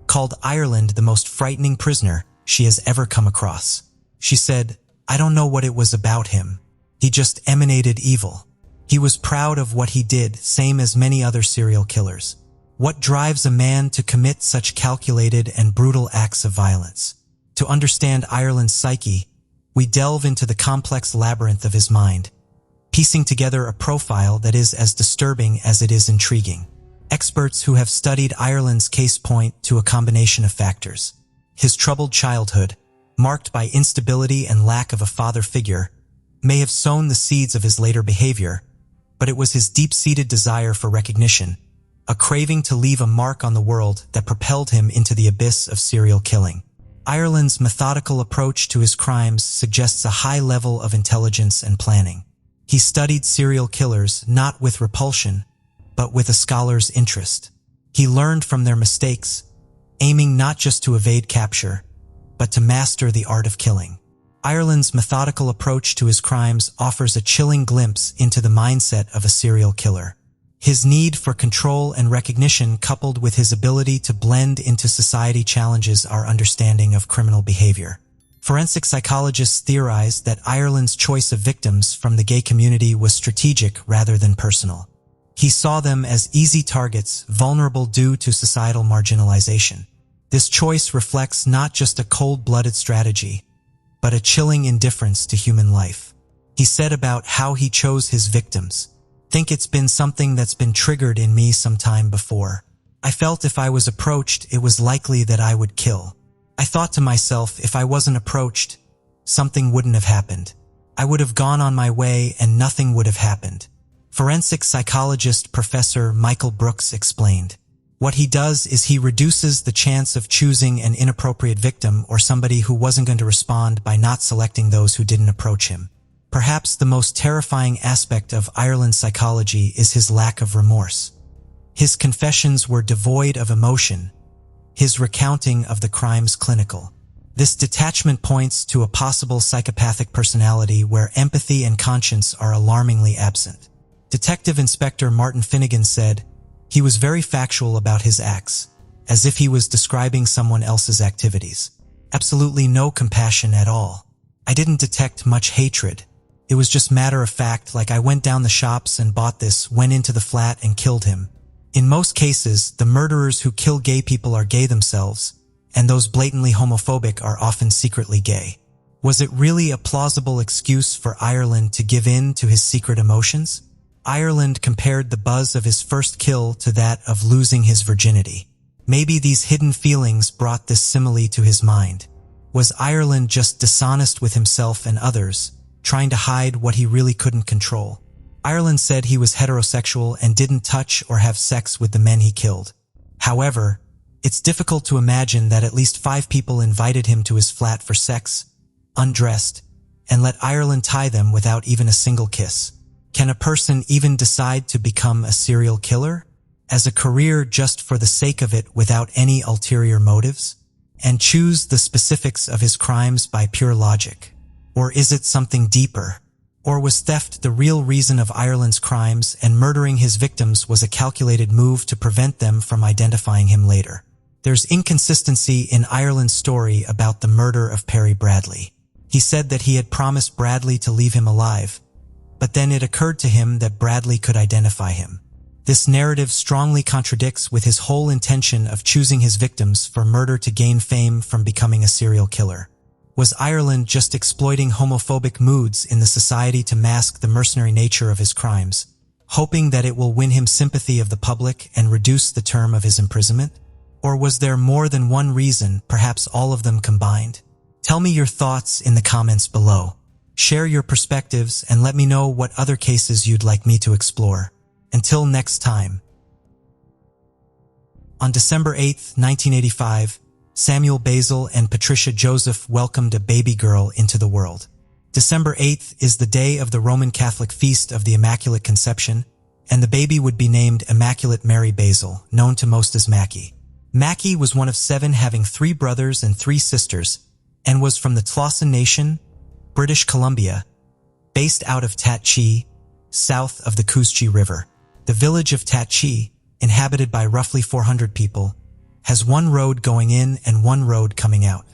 called Ireland the most frightening prisoner she has ever come across. She said, "I don't know what it was about him. He just emanated evil. He was proud of what he did, same as many other serial killers. What drives a man to commit such calculated and brutal acts of violence?" To understand Ireland's psyche, we delve into the complex labyrinth of his mind, piecing together a profile that is as disturbing as it is intriguing. Experts who have studied Ireland's case point to a combination of factors. His troubled childhood, marked by instability and lack of a father figure, may have sown the seeds of his later behavior, but it was his deep-seated desire for recognition, a craving to leave a mark on the world, that propelled him into the abyss of serial killing. Ireland's methodical approach to his crimes suggests a high level of intelligence and planning. He studied serial killers not with repulsion, but with a scholar's interest. He learned from their mistakes, aiming not just to evade capture, but to master the art of killing. Ireland's methodical approach to his crimes offers a chilling glimpse into the mindset of a serial killer. His need for control and recognition, coupled with his ability to blend into society, challenges our understanding of criminal behavior. Forensic psychologists theorized that Ireland's choice of victims from the gay community was strategic rather than personal. He saw them as easy targets, vulnerable due to societal marginalization. This choice reflects not just a cold-blooded strategy, but a chilling indifference to human life. He said about how he chose his victims, "Think it's been something that's been triggered in me some time before. I felt if I was approached, it was likely that I would kill. I thought to myself, if I wasn't approached, something wouldn't have happened. I would have gone on my way and nothing would have happened." Forensic psychologist Professor Michael Brooks explained. What he does is he reduces the chance of choosing an inappropriate victim or somebody who wasn't going to respond by not selecting those who didn't approach him. Perhaps the most terrifying aspect of Ireland's psychology is his lack of remorse. His confessions were devoid of emotion, his recounting of the crimes clinical. This detachment points to a possible psychopathic personality where empathy and conscience are alarmingly absent. Detective Inspector Martin Finnegan said, "He was very factual about his acts, as if he was describing someone else's activities. Absolutely no compassion at all. I didn't detect much hatred. It was just matter of fact, like I went down the shops and bought this, went into the flat and killed him." In most cases, the murderers who kill gay people are gay themselves, and those blatantly homophobic are often secretly gay. Was it really a plausible excuse for Ireland to give in to his secret emotions? Ireland compared the buzz of his first kill to that of losing his virginity. Maybe these hidden feelings brought this simile to his mind. Was Ireland just dishonest with himself and others, trying to hide what he really couldn't control? Ireland said he was heterosexual and didn't touch or have sex with the men he killed. However, it's difficult to imagine that at least 5 people invited him to his flat for sex, undressed, and let Ireland tie them without even a single kiss. Can a person even decide to become a serial killer? As a career just for the sake of it without any ulterior motives? And choose the specifics of his crimes by pure logic? Or is it something deeper? Or was theft the real reason of Ireland's crimes and murdering his victims was a calculated move to prevent them from identifying him later? There's inconsistency in Ireland's story about the murder of Perry Bradley. He said that he had promised Bradley to leave him alive, but then it occurred to him that Bradley could identify him. This narrative strongly contradicts with his whole intention of choosing his victims for murder to gain fame from becoming a serial killer. Was Ireland just exploiting homophobic moods in the society to mask the mercenary nature of his crimes, hoping that it will win him sympathy of the public and reduce the term of his imprisonment? Or was there more than one reason, perhaps all of them combined? Tell me your thoughts in the comments below. Share your perspectives and let me know what other cases you'd like me to explore. Until next time. On December 8, 1985, Samuel Basil and Patricia Joseph welcomed a baby girl into the world. December 8th is the day of the Roman Catholic feast of the Immaculate Conception, and the baby would be named Immaculate Mary Basil, known to most as Mackey. Mackey was one of 7, having 3 brothers and 3 sisters, and was from the Tlossan Nation, British Columbia, based out of Tatchee, south of the Cooschi River. The village of Tatchee, inhabited by roughly 400 people, has 1 road going in and 1 road coming out.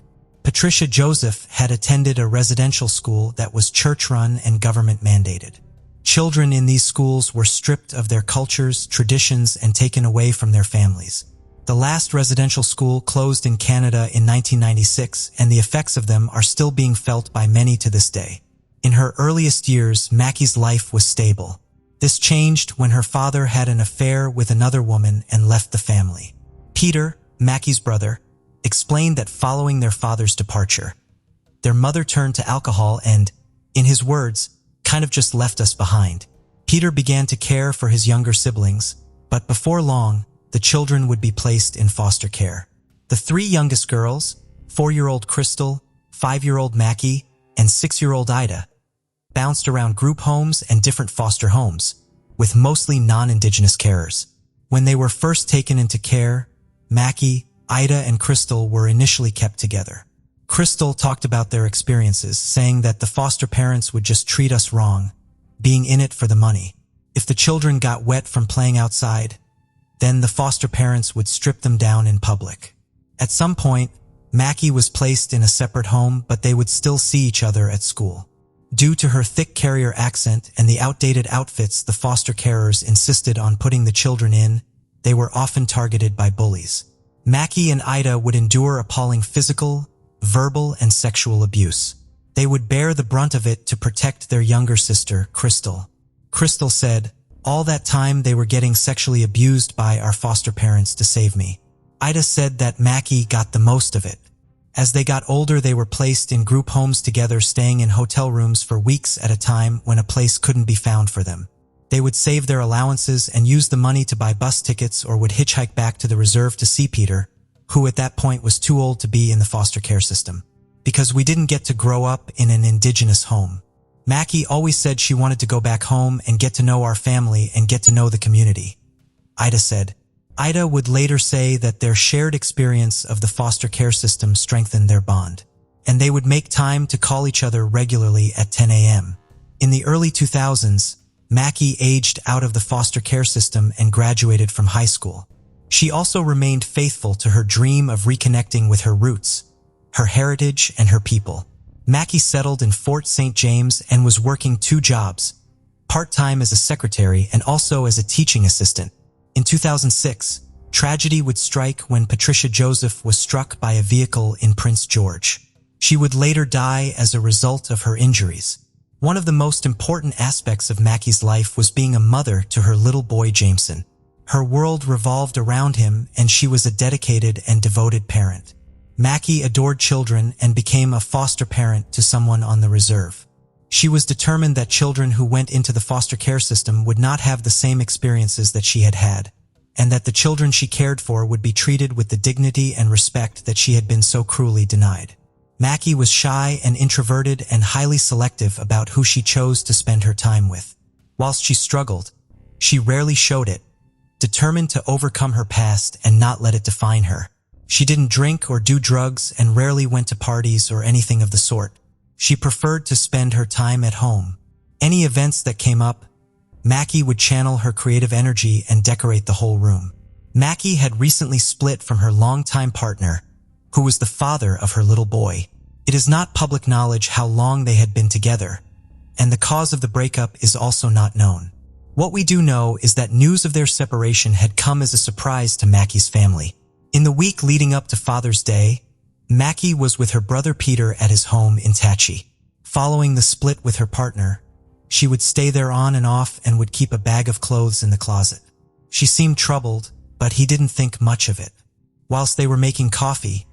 Patricia Joseph had attended a residential school that was church-run and government-mandated. Children in these schools were stripped of their cultures, traditions, and taken away from their families. The last residential school closed in Canada in 1996, and the effects of them are still being felt by many to this day. In her earliest years, Mackey's life was stable. This changed when her father had an affair with another woman and left the family. Peter, Mackey's brother, explained that following their father's departure, their mother turned to alcohol and, in his words, kind of just left us behind. Peter began to care for his younger siblings, but before long, the children would be placed in foster care. The 3 youngest girls, 4-year-old Crystal, 5-year-old Mackey, and 6-year-old Ida, bounced around group homes and different foster homes, with mostly non-Indigenous carers. When they were first taken into care, Mackey, Ida, and Crystal were initially kept together. Crystal talked about their experiences, saying that the foster parents would just treat us wrong, being in it for the money. If the children got wet from playing outside, then the foster parents would strip them down in public. At some point, Mackey was placed in a separate home, but they would still see each other at school. Due to her thick carrier accent and the outdated outfits the foster carers insisted on putting the children in, they were often targeted by bullies. Mackey and Ida would endure appalling physical, verbal, and sexual abuse. They would bear the brunt of it to protect their younger sister, Crystal. Crystal said, "All that time they were getting sexually abused by our foster parents to save me." Ida said that Mackey got the most of it. As they got older, they were placed in group homes together, staying in hotel rooms for weeks at a time when a place couldn't be found for them. They would save their allowances and use the money to buy bus tickets or would hitchhike back to the reserve to see Peter, who at that point was too old to be in the foster care system. "Because we didn't get to grow up in an indigenous home. Mackey always said she wanted to go back home and get to know our family and get to know the community," Ida said. Ida would later say that their shared experience of the foster care system strengthened their bond, and they would make time to call each other regularly at 10 a.m. In the early 2000s, Mackey aged out of the foster care system and graduated from high school. She also remained faithful to her dream of reconnecting with her roots, her heritage, and her people. Mackey settled in Fort St. James and was working 2 jobs, part-time as a secretary and also as a teaching assistant. In 2006, tragedy would strike when Patricia Joseph was struck by a vehicle in Prince George. She would later die as a result of her injuries. One of the most important aspects of Mackey's life was being a mother to her little boy Jameson. Her world revolved around him, and she was a dedicated and devoted parent. Mackey adored children and became a foster parent to someone on the reserve. She was determined that children who went into the foster care system would not have the same experiences that she had had, and that the children she cared for would be treated with the dignity and respect that she had been so cruelly denied. Mackey was shy and introverted and highly selective about who she chose to spend her time with. Whilst she struggled, she rarely showed it, determined to overcome her past and not let it define her. She didn't drink or do drugs and rarely went to parties or anything of the sort. She preferred to spend her time at home. Any events that came up, Mackey would channel her creative energy and decorate the whole room. Mackey had recently split from her longtime partner, who was the father of her little boy. It is not public knowledge how long they had been together, and the cause of the breakup is also not known. What we do know is that news of their separation had come as a surprise to Mackey's family. In the week leading up to Father's Day, Mackey was with her brother Peter at his home in Tachi. Following the split with her partner, she would stay there on and off and would keep a bag of clothes in the closet. She seemed troubled, but he didn't think much of it. Whilst they were making coffee,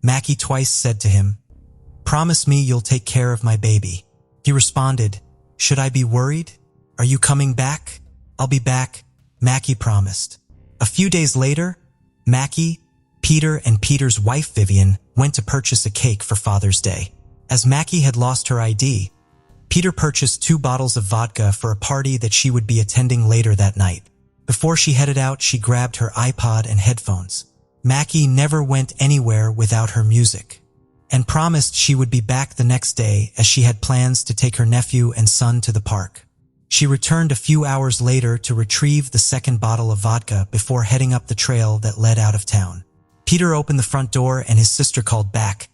Mackey twice said to him, "Promise me you'll take care of my baby." He responded, "Should I be worried? Are you coming back?" "I'll be back," Mackey promised. A few days later, Mackey, Peter, and Peter's wife Vivian went to purchase a cake for Father's Day. As Mackey had lost her ID, Peter purchased 2 bottles of vodka for a party that she would be attending later that night. Before she headed out, she grabbed her iPod and headphones. Mackey never went anywhere without her music, and promised she would be back the next day as she had plans to take her nephew and son to the park. She returned a few hours later to retrieve the second bottle of vodka before heading up the trail that led out of town. Peter opened the front door and his sister called back,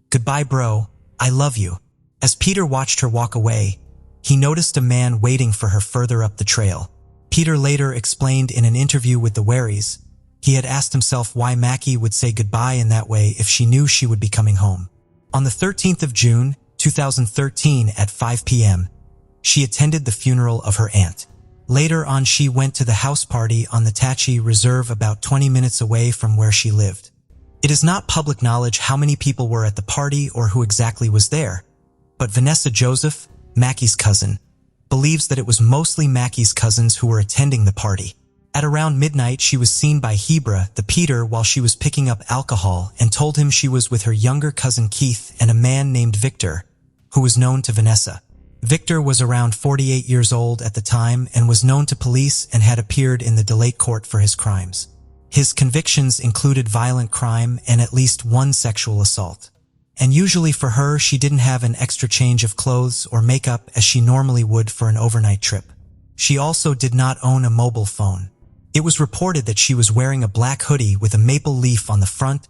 "Goodbye, bro. I love you." As Peter watched her walk away, he noticed a man waiting for her further up the trail. Peter later explained in an interview with the Waries, he had asked himself why Mackey would say goodbye in that way if she knew she would be coming home. On the 13th of June, 2013 at 5 p.m., she attended the funeral of her aunt. Later on, she went to the house party on the Tachi Reserve about 20 minutes away from where she lived. It is not public knowledge how many people were at the party or who exactly was there, but Vanessa Joseph, Mackey's cousin, believes that it was mostly Mackey's cousins who were attending the party. At around midnight, she was seen by Hebra, the Peter, while she was picking up alcohol and told him she was with her younger cousin Keith and a man named Victor, who was known to Vanessa. Victor was around 48 years old at the time and was known to police and had appeared in the Delayed Court for his crimes. His convictions included violent crime and at least 1 sexual assault. And usually for her, she didn't have an extra change of clothes or makeup as she normally would for an overnight trip. She also did not own a mobile phone. It was reported that she was wearing a black hoodie with a maple leaf on the front,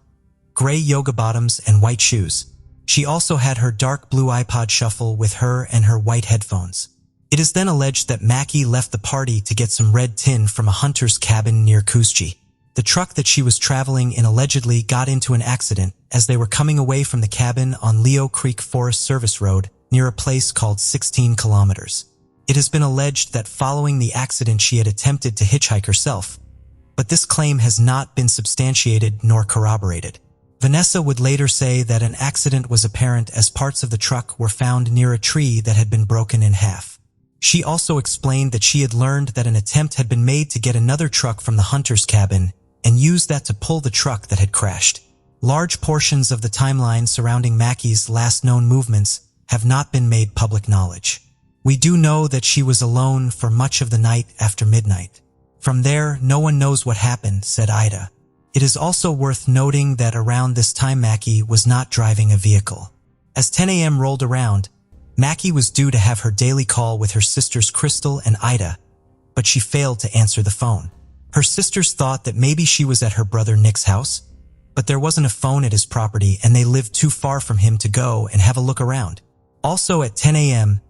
gray yoga bottoms, and white shoes. She also had her dark blue iPod Shuffle with her and her white headphones. It is then alleged that Mackey left the party to get some red tin from a hunter's cabin near Cooschi. The truck that she was traveling in allegedly got into an accident as they were coming away from the cabin on Leo Creek Forest Service Road near a place called 16 Kilometers. It has been alleged that following the accident she had attempted to hitchhike herself, but this claim has not been substantiated nor corroborated. Vanessa would later say that an accident was apparent as parts of the truck were found near a tree that had been broken in half. She also explained that she had learned that an attempt had been made to get another truck from the hunter's cabin and use that to pull the truck that had crashed. Large portions of the timeline surrounding Mackey's last known movements have not been made public knowledge. We do know that she was alone for much of the night after midnight. From there, no one knows what happened, said Ida. It is also worth noting that around this time Mackey was not driving a vehicle. As 10 a.m. rolled around, Mackey was due to have her daily call with her sisters Crystal and Ida, but she failed to answer the phone. Her sisters thought that maybe she was at her brother Nick's house, but there wasn't a phone at his property and they lived too far from him to go and have a look around. Also at 10 a.m.,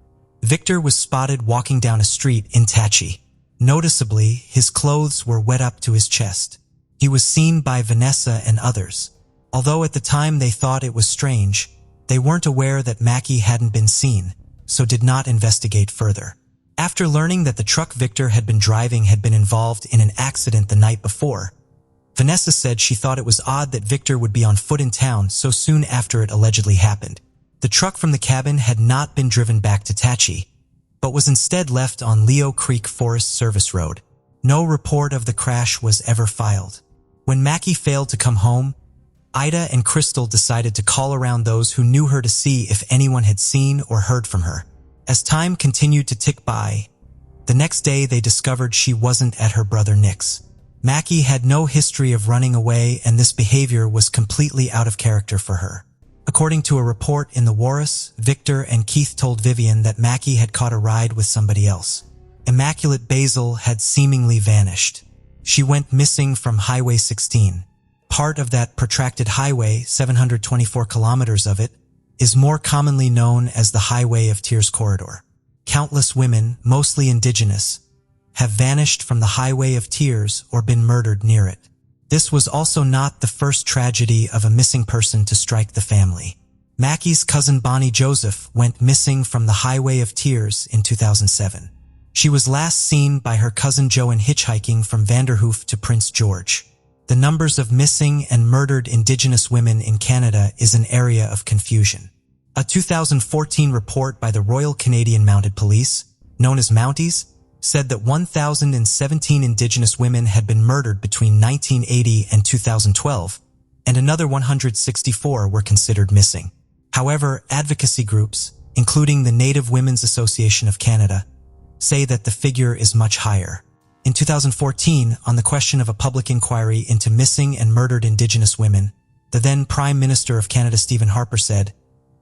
Victor was spotted walking down a street in Tachi. Noticeably, his clothes were wet up to his chest. He was seen by Vanessa and others. Although at the time they thought it was strange, they weren't aware that Mackey hadn't been seen, so did not investigate further. After learning that the truck Victor had been driving had been involved in an accident the night before, Vanessa said she thought it was odd that Victor would be on foot in town so soon after it allegedly happened. The truck from the cabin had not been driven back to Tachi, but was instead left on Leo Creek Forest Service Road. No report of the crash was ever filed. When Mackey failed to come home, Ida and Crystal decided to call around those who knew her to see if anyone had seen or heard from her. As time continued to tick by, the next day they discovered she wasn't at her brother Nick's. Mackey had no history of running away and this behavior was completely out of character for her. According to a report in the Walrus, Victor and Keith told Vivian that Mackey had caught a ride with somebody else. Immaculate Basil had seemingly vanished. She went missing from Highway 16. Part of that protracted highway, 724 kilometers of it, is more commonly known as the Highway of Tears Corridor. Countless women, mostly indigenous, have vanished from the Highway of Tears or been murdered near it. This was also not the first tragedy of a missing person to strike the family. Mackey's cousin Bonnie Joseph went missing from the Highway of Tears in 2007. She was last seen by her cousin Joan hitchhiking from Vanderhoof to Prince George. The numbers of missing and murdered Indigenous women in Canada is an area of confusion. A 2014 report by the Royal Canadian Mounted Police, known as Mounties, said that 1,017 Indigenous women had been murdered between 1980 and 2012, and another 164 were considered missing. However, advocacy groups, including the Native Women's Association of Canada, say that the figure is much higher. In 2014, on the question of a public inquiry into missing and murdered Indigenous women, the then Prime Minister of Canada Stephen Harper said,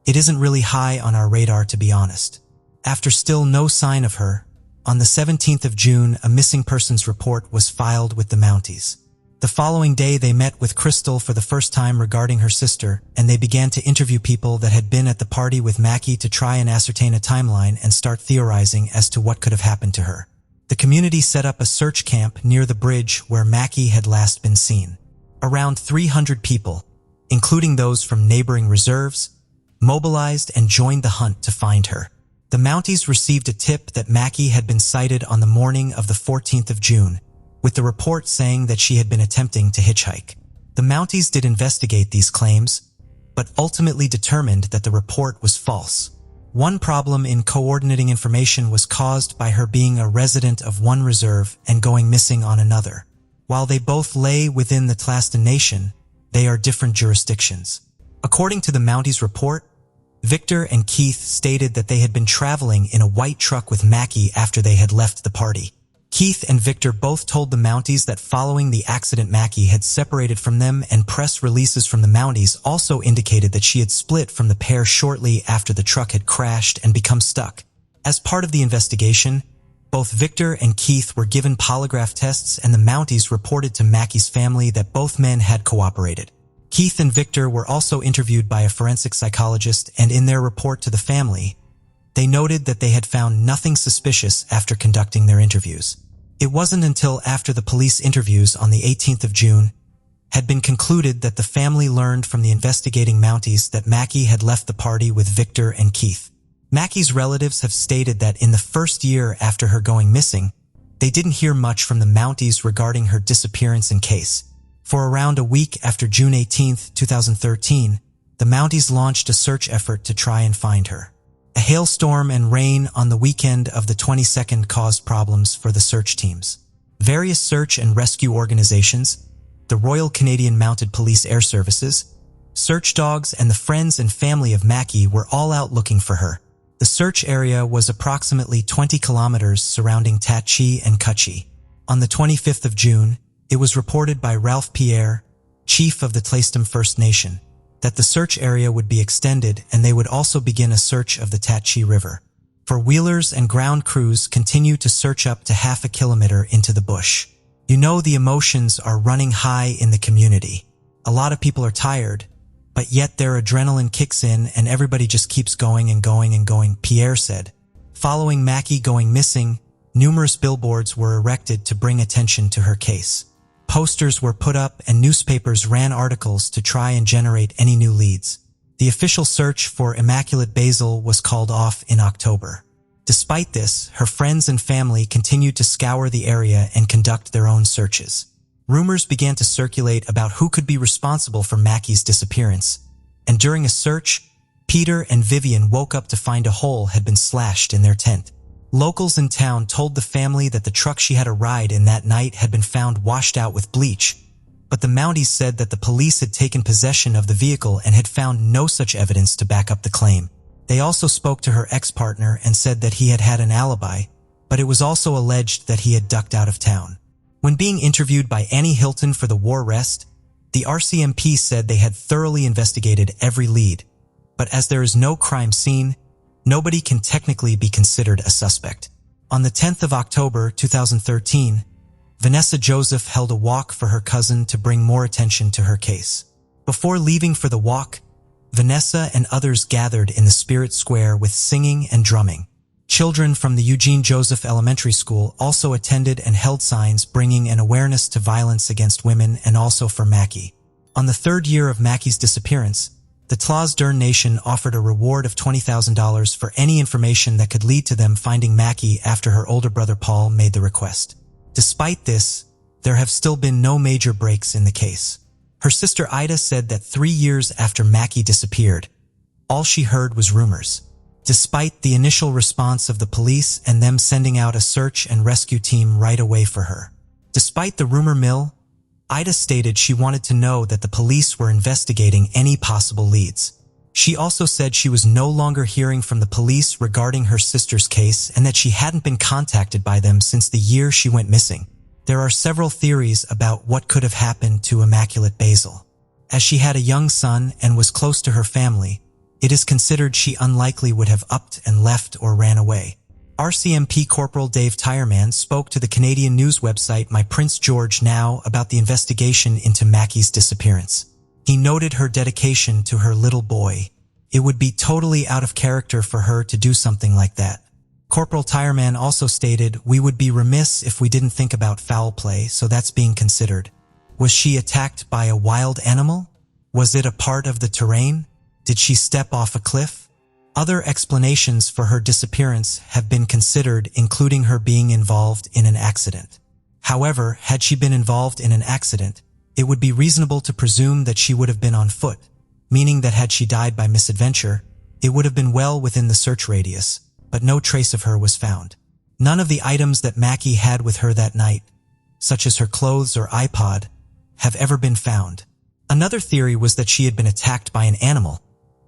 "It isn't really high on our radar, to be honest." After still no sign of her, on the 17th of June, a missing persons report was filed with the Mounties. The following day, they met with Crystal for the first time regarding her sister, and they began to interview people that had been at the party with Mackey to try and ascertain a timeline and start theorizing as to what could have happened to her. The community set up a search camp near the bridge where Mackey had last been seen. Around 300 people, including those from neighboring reserves, mobilized and joined the hunt to find her. The Mounties received a tip that Mackey had been sighted on the morning of the 14th of June, with the report saying that she had been attempting to hitchhike. The Mounties did investigate these claims, but ultimately determined that the report was false. One problem in coordinating information was caused by her being a resident of one reserve and going missing on another. While they both lay within the Tlaston Nation, they are different jurisdictions. According to the Mounties report, Victor and Keith stated that they had been traveling in a white truck with Mackey after they had left the party. Keith and Victor both told the Mounties that following the accident Mackey had separated from them, and press releases from the Mounties also indicated that she had split from the pair shortly after the truck had crashed and become stuck. As part of the investigation, Both Victor and Keith were given polygraph tests, and the Mounties reported to Mackey's family that both men had cooperated. Keith and Victor were also interviewed by a forensic psychologist, and in their report to the family, they noted that they had found nothing suspicious after conducting their interviews. It wasn't until after the police interviews on the 18th of June had been concluded that the family learned from the investigating Mounties that Mackey had left the party with Victor and Keith. Mackey's relatives have stated that in the first year after her going missing, they didn't hear much from the Mounties regarding her disappearance and case. For around a week after June 18, 2013, the Mounties launched a search effort to try and find her. A hailstorm and rain on the weekend of the 22nd caused problems for the search teams. Various search and rescue organizations, the Royal Canadian Mounted Police Air Services, search dogs, and the friends and family of Mackey were all out looking for her. The search area was approximately 20 kilometers surrounding Tatchee and Cutchee. On the 25th of June, it was reported by Ralph Pierre, chief of the Tlaistim First Nation, that the search area would be extended and they would also begin a search of the Tatchee River. Four-wheelers and ground crews continue to search up to half a kilometer into the bush. You know the emotions are running high in the community. A lot of people are tired, but yet their adrenaline kicks in and everybody just keeps going and going and going, Pierre said. Following Mackey going missing, numerous billboards were erected to bring attention to her case. Posters were put up and newspapers ran articles to try and generate any new leads. The official search for Immaculate Basil was called off in October. Despite this, her friends and family continued to scour the area and conduct their own searches. Rumors began to circulate about who could be responsible for Mackey's disappearance, and during a search, Peter and Vivian woke up to find a hole had been slashed in their tent. Locals in town told the family that the truck she had a ride in that night had been found washed out with bleach, but the Mounties said that the police had taken possession of the vehicle and had found no such evidence to back up the claim. They also spoke to her ex-partner and said that he had had an alibi, but it was also alleged that he had ducked out of town. When being interviewed by Annie Hilton for the war rest, the RCMP said they had thoroughly investigated every lead, but as there is no crime scene, nobody can technically be considered a suspect. On the 10th of October 2013, Vanessa Joseph held a walk for her cousin to bring more attention to her case. Before leaving for the walk, Vanessa and others gathered in the Spirit Square with singing and drumming. Children from the Eugene Joseph Elementary School also attended and held signs bringing an awareness to violence against women and also for Mackey. On the third year of Mackey's disappearance, the Tla's Dern Nation offered a reward of $20,000 for any information that could lead to them finding Mackey after her older brother Paul made the request. Despite this, there have still been no major breaks in the case. Her sister Ida said that 3 years after Mackey disappeared, all she heard was rumors. Despite the initial response of the police and them sending out a search and rescue team right away for her. Despite the rumor mill, Ida stated she wanted to know that the police were investigating any possible leads. She also said she was no longer hearing from the police regarding her sister's case and that she hadn't been contacted by them since the year she went missing. There are several theories about what could have happened to Immaculate Basil. As she had a young son and was close to her family, it is considered she unlikely would have upped and left or ran away. RCMP Corporal Dave Tireman spoke to the Canadian news website My Prince George Now about the investigation into Mackey's disappearance. He noted her dedication to her little boy. It would be totally out of character for her to do something like that. Corporal Tireman also stated, "We would be remiss if we didn't think about foul play, so that's being considered. Was she attacked by a wild animal? Was it a part of the terrain? Did she step off a cliff?" Other explanations for her disappearance have been considered, including her being involved in an accident. However, had she been involved in an accident, it would be reasonable to presume that she would have been on foot, meaning that had she died by misadventure, it would have been well within the search radius, but no trace of her was found. None of the items that Mackey had with her that night, such as her clothes or iPod, have ever been found. Another theory was that she had been attacked by an animal.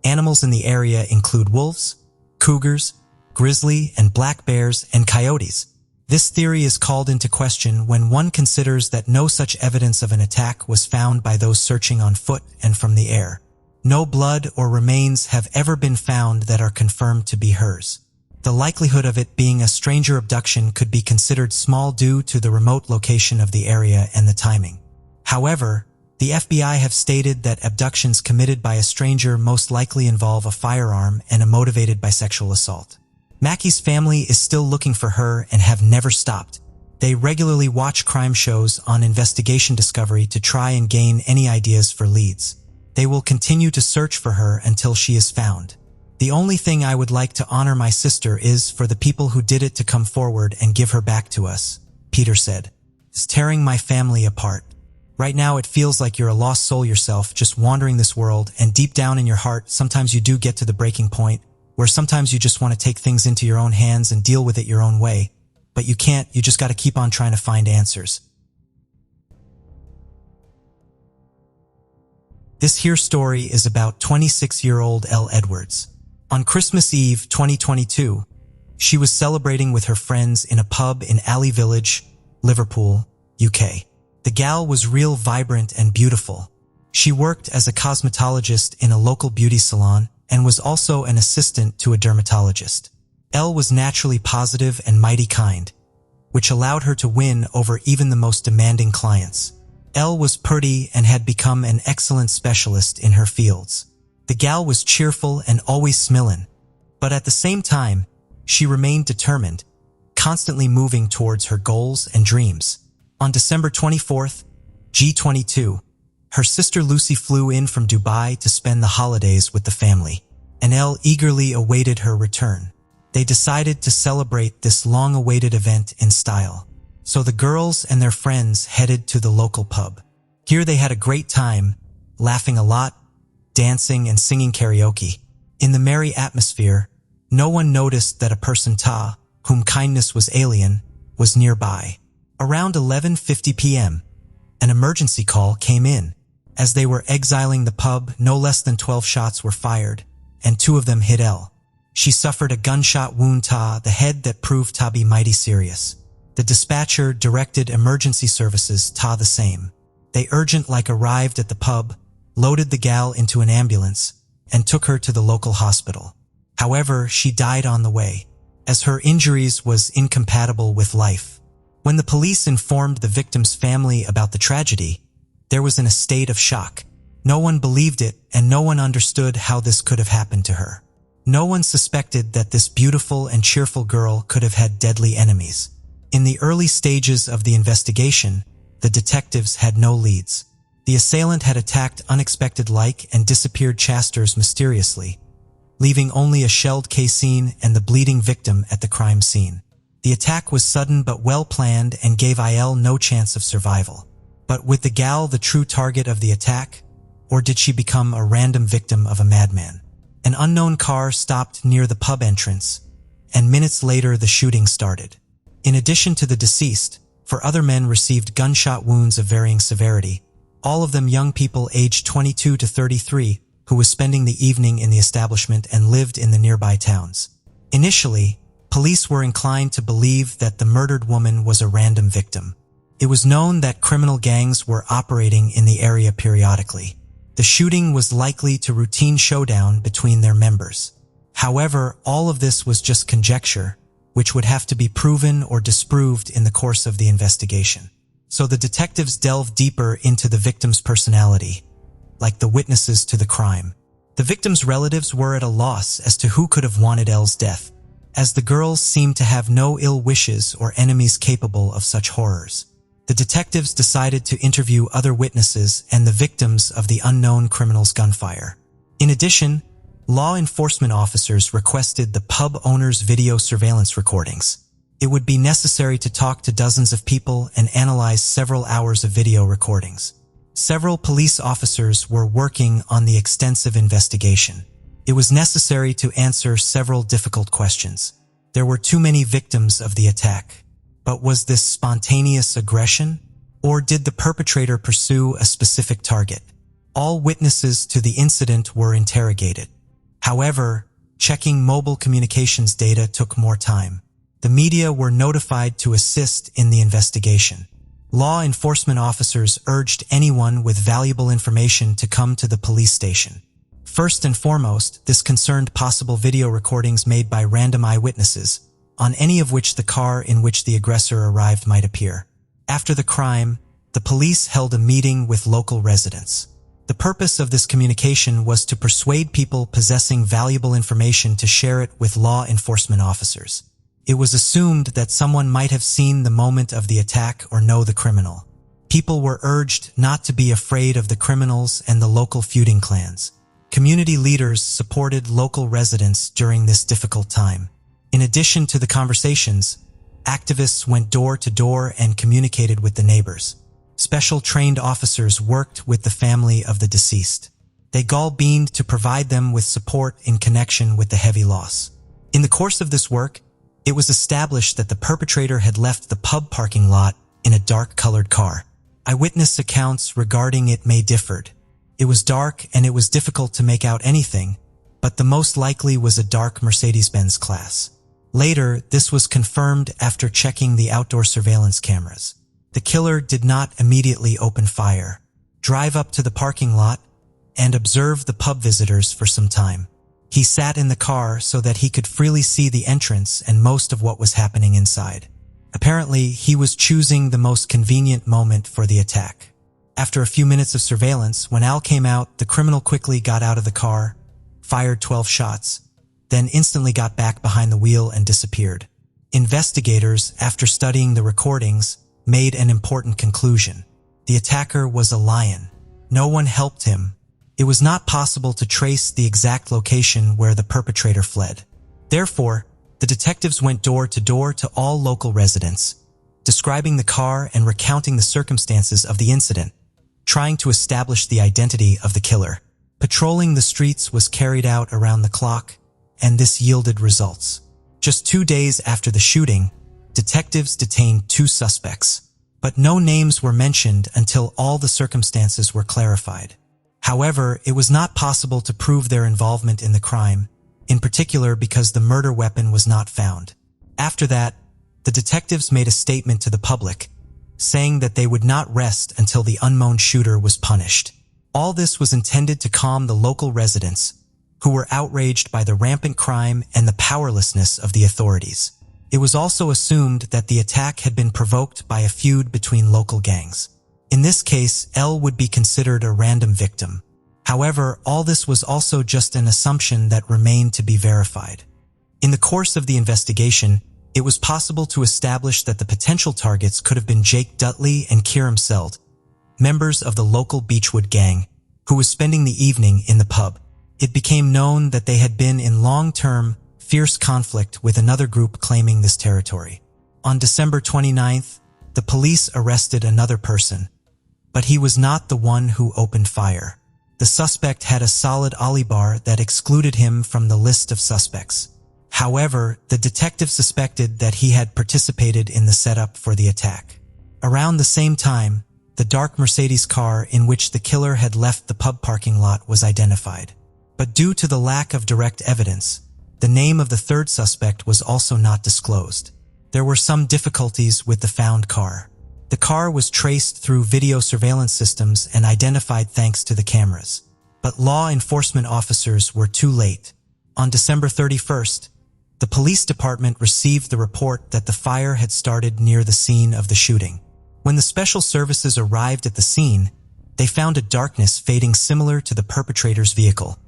Animals in the area include wolves, cougars, grizzly and black bears, and coyotes. This theory is called into question when one considers that no such evidence of an attack was found by those searching on foot and from the air. No blood or remains have ever been found that are confirmed to be hers. The likelihood of it being a stranger abduction could be considered small due to the remote location of the area and the timing. However, the FBI have stated that abductions committed by a stranger most likely involve a firearm and are motivated by sexual assault. Mackey's family is still looking for her and have never stopped. They regularly watch crime shows on Investigation Discovery to try and gain any ideas for leads. They will continue to search for her until she is found. The only thing I would like to honor my sister is for the people who did it to come forward and give her back to us, Peter said. It's tearing my family apart. Right now it feels like you're a lost soul yourself, just wandering this world, and deep down in your heart, sometimes you do get to the breaking point, where sometimes you just want to take things into your own hands and deal with it your own way. But you can't, you just got to keep on trying to find answers. This here story is about 26-year-old Elle Edwards. On Christmas Eve 2022, she was celebrating with her friends in a pub in Alley Village, Liverpool, UK. The gal was real vibrant and beautiful. She worked as a cosmetologist in a local beauty salon and was also an assistant to a dermatologist. Elle was naturally positive and mighty kind, which allowed her to win over even the most demanding clients. Elle was pretty and had become an excellent specialist in her fields. The gal was cheerful and always smilin', but at the same time, she remained determined, constantly moving towards her goals and dreams. On December 24th, G22, her sister Lucy flew in from Dubai to spend the holidays with the family, and Elle eagerly awaited her return. They decided to celebrate this long-awaited event in style. So the girls and their friends headed to the local pub. Here they had a great time, laughing a lot, dancing and singing karaoke. In the merry atmosphere, no one noticed that a person whom kindness was alien, was nearby. Around 11:50 p.m., an emergency call came in. As they were exiling the pub, no less than 12 shots were fired, and 2 of them hit Elle. She suffered a gunshot wound to the head that proved to be mighty serious. The dispatcher directed emergency services to the same. They urgent-like arrived at the pub, loaded the gal into an ambulance, and took her to the local hospital. However, she died on the way, as her injuries was incompatible with life. When the police informed the victim's family about the tragedy, there was in a state of shock. No one believed it, and no one understood how this could have happened to her. No one suspected that this beautiful and cheerful girl could have had deadly enemies. In the early stages of the investigation, the detectives had no leads. The assailant had attacked unexpected-like and disappeared Chasters mysteriously, leaving only a shelled caisson and the bleeding victim at the crime scene. The attack was sudden but well-planned and gave Elle no chance of survival. But was the gal the true target of the attack, or did she become a random victim of a madman? An unknown car stopped near the pub entrance, and minutes later the shooting started. In addition to the deceased, 4 other men received gunshot wounds of varying severity, all of them young people aged 22 to 33 who was spending the evening in the establishment and lived in the nearby towns. Initially, police were inclined to believe that the murdered woman was a random victim. It was known that criminal gangs were operating in the area periodically. The shooting was likely to routine showdown between their members. However, all of this was just conjecture, which would have to be proven or disproved in the course of the investigation. So the detectives delved deeper into the victim's personality, like the witnesses to the crime. The victim's relatives were at a loss as to who could have wanted Elle's death, as the girls seemed to have no ill wishes or enemies capable of such horrors. The detectives decided to interview other witnesses and the victims of the unknown criminal's gunfire. In addition, law enforcement officers requested the pub owner's video surveillance recordings. It would be necessary to talk to dozens of people and analyze several hours of video recordings. Several police officers were working on the extensive investigation. It was necessary to answer several difficult questions. There were too many victims of the attack. But was this spontaneous aggression? Or did the perpetrator pursue a specific target? All witnesses to the incident were interrogated. However, checking mobile communications data took more time. The media were notified to assist in the investigation. Law enforcement officers urged anyone with valuable information to come to the police station. First and foremost, this concerned possible video recordings made by random eyewitnesses, on any of which the car in which the aggressor arrived might appear. After the crime, the police held a meeting with local residents. The purpose of this communication was to persuade people possessing valuable information to share it with law enforcement officers. It was assumed that someone might have seen the moment of the attack or know the criminal. People were urged not to be afraid of the criminals and the local feuding clans. Community leaders supported local residents during this difficult time. In addition to the conversations, activists went door to door and communicated with the neighbors. Special trained officers worked with the family of the deceased. They gall-beaned to provide them with support in connection with the heavy loss. In the course of this work, it was established that the perpetrator had left the pub parking lot in a dark-colored car. Eyewitness accounts regarding it may differed. It was dark and it was difficult to make out anything, but the most likely was a dark Mercedes-Benz class. Later, this was confirmed after checking the outdoor surveillance cameras. The killer did not immediately open fire, drive up to the parking lot, and observe the pub visitors for some time. He sat in the car so that he could freely see the entrance and most of what was happening inside. Apparently, he was choosing the most convenient moment for the attack. After a few minutes of surveillance, when Al came out, the criminal quickly got out of the car, fired 12 shots, then instantly got back behind the wheel and disappeared. Investigators, after studying the recordings, made an important conclusion. The attacker was a lion. No one helped him. It was not possible to trace the exact location where the perpetrator fled. Therefore, the detectives went door to all local residents, describing the car and recounting the circumstances of the incident, trying to establish the identity of the killer. Patrolling the streets was carried out around the clock, and this yielded results. Just 2 days after the shooting, detectives detained 2 suspects, but no names were mentioned until all the circumstances were clarified. However, it was not possible to prove their involvement in the crime, in particular because the murder weapon was not found. After that, the detectives made a statement to the public, saying that they would not rest until the unknown shooter was punished. All this was intended to calm the local residents, who were outraged by the rampant crime and the powerlessness of the authorities. It was also assumed that the attack had been provoked by a feud between local gangs. In this case, L would be considered a random victim. However, all this was also just an assumption that remained to be verified. In the course of the investigation, it was possible to establish that the potential targets could have been Jake Dudley and Kieram Seld, members of the local Beechwood gang, who was spending the evening in the pub. It became known that they had been in long-term, fierce conflict with another group claiming this territory. On December 29th, the police arrested another person, but he was not the one who opened fire. The suspect had a solid alibi that excluded him from the list of suspects. However, the detective suspected that he had participated in the setup for the attack. Around the same time, the dark Mercedes car in which the killer had left the pub parking lot was identified. But due to the lack of direct evidence, the name of the third suspect was also not disclosed. There were some difficulties with the found car. The car was traced through video surveillance systems and identified thanks to the cameras. But law enforcement officers were too late. On December 31st, the police department received the report that the fire had started near the scene of the shooting. When the special services arrived at the scene, they found a darkness fading similar to the perpetrator's vehicle,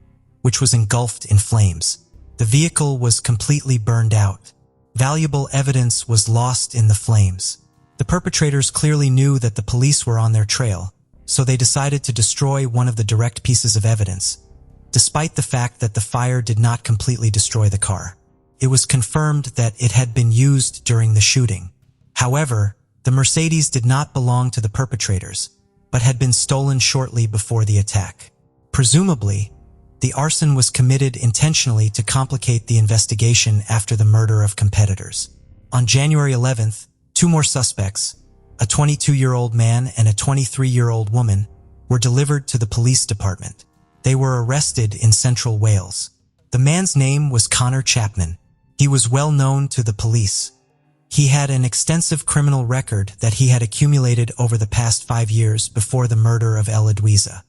which was engulfed in flames. The vehicle was completely burned out. Valuable evidence was lost in the flames. The perpetrators clearly knew that the police were on their trail, so they decided to destroy one of the direct pieces of evidence, despite the fact that the fire did not completely destroy the car. It was confirmed that it had been used during the shooting. However, the Mercedes did not belong to the perpetrators, but had been stolen shortly before the attack. Presumably, the arson was committed intentionally to complicate the investigation after the murder of competitors. On January 11th, 2 more suspects, a 22-year-old man and a 23-year-old woman, were delivered to the police department. They were arrested in Central Wales. The man's name was Connor Chapman. He was well known to the police. He had an extensive criminal record that he had accumulated over the past 5 years before the murder of El Adwiza.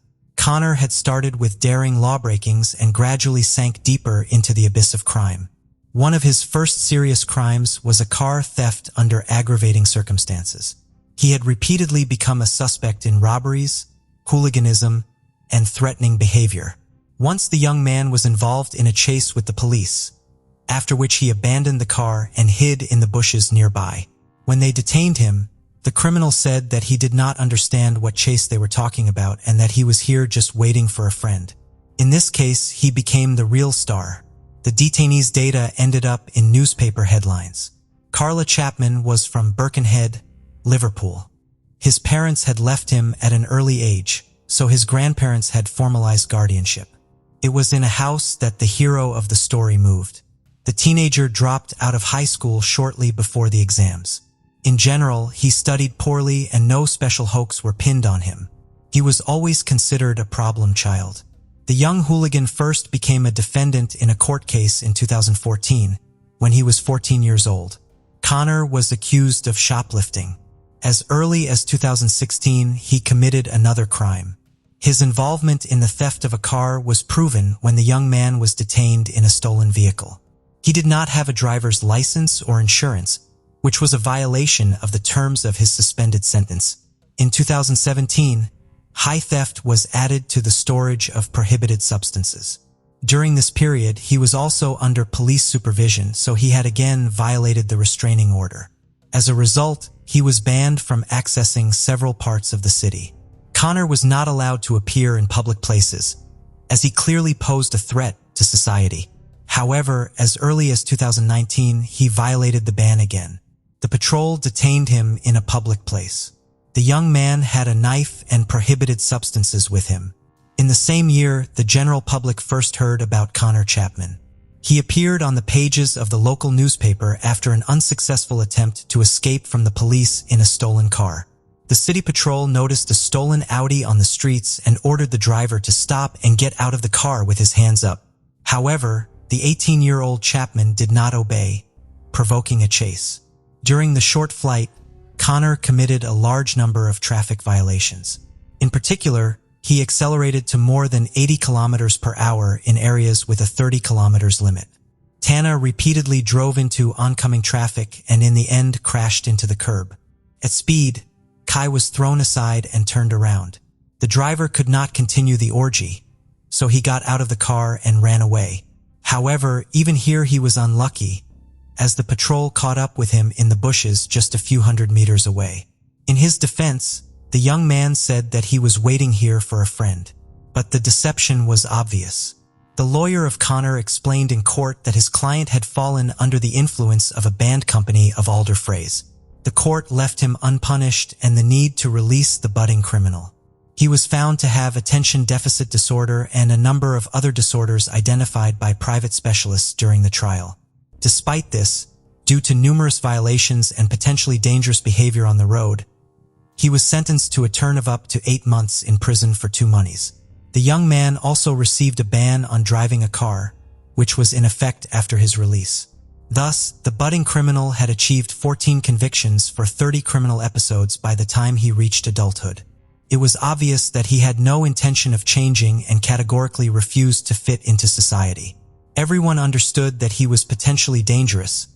Connor had started with daring lawbreakings and gradually sank deeper into the abyss of crime. One of his first serious crimes was a car theft under aggravating circumstances. He had repeatedly become a suspect in robberies, hooliganism, and threatening behavior. Once the young man was involved in a chase with the police, after which he abandoned the car and hid in the bushes nearby. When they detained him, the criminal said that he did not understand what chase they were talking about and that he was here just waiting for a friend. In this case, he became the real star. The detainee's data ended up in newspaper headlines. Carla Chapman was from Birkenhead, Liverpool. His parents had left him at an early age, so his grandparents had formalized guardianship. It was in a house that the hero of the story moved. The teenager dropped out of high school shortly before the exams. In general, he studied poorly and no special hopes were pinned on him. He was always considered a problem child. The young hooligan first became a defendant in a court case in 2014, when he was 14 years old. Connor was accused of shoplifting. As early as 2016, he committed another crime. His involvement in the theft of a car was proven when the young man was detained in a stolen vehicle. He did not have a driver's license or insurance, which was a violation of the terms of his suspended sentence. In 2017, high theft was added to the storage of prohibited substances. During this period, he was also under police supervision, so he had again violated the restraining order. As a result, he was banned from accessing several parts of the city. Connor was not allowed to appear in public places, as he clearly posed a threat to society. However, as early as 2019, he violated the ban again. The patrol detained him in a public place. The young man had a knife and prohibited substances with him. In the same year, the general public first heard about Connor Chapman. He appeared on the pages of the local newspaper after an unsuccessful attempt to escape from the police in a stolen car. The city patrol noticed a stolen Audi on the streets and ordered the driver to stop and get out of the car with his hands up. However, the 18-year-old Chapman did not obey, provoking a chase. During the short flight, Connor committed a large number of traffic violations. In particular, he accelerated to more than 80 kilometers per hour in areas with a 30 kilometers limit. Tana repeatedly drove into oncoming traffic and in the end crashed into the curb. At speed, Kai was thrown aside and turned around. The driver could not continue the orgy, so he got out of the car and ran away. However, even here he was unlucky, as the patrol caught up with him in the bushes just a few hundred meters away. In his defense, the young man said that he was waiting here for a friend, but the deception was obvious. The lawyer of Connor explained in court that his client had fallen under the influence of a band company of Alder Freys. The court left him unpunished and the need to release the budding criminal. He was found to have attention deficit disorder and a number of other disorders identified by private specialists during the trial. Despite this, due to numerous violations and potentially dangerous behavior on the road, he was sentenced to a term of up to 8 months in prison for 2 monies. The young man also received a ban on driving a car, which was in effect after his release. Thus, the budding criminal had achieved 14 convictions for 30 criminal episodes by the time he reached adulthood. It was obvious that he had no intention of changing and categorically refused to fit into society. Everyone understood that he was potentially dangerous,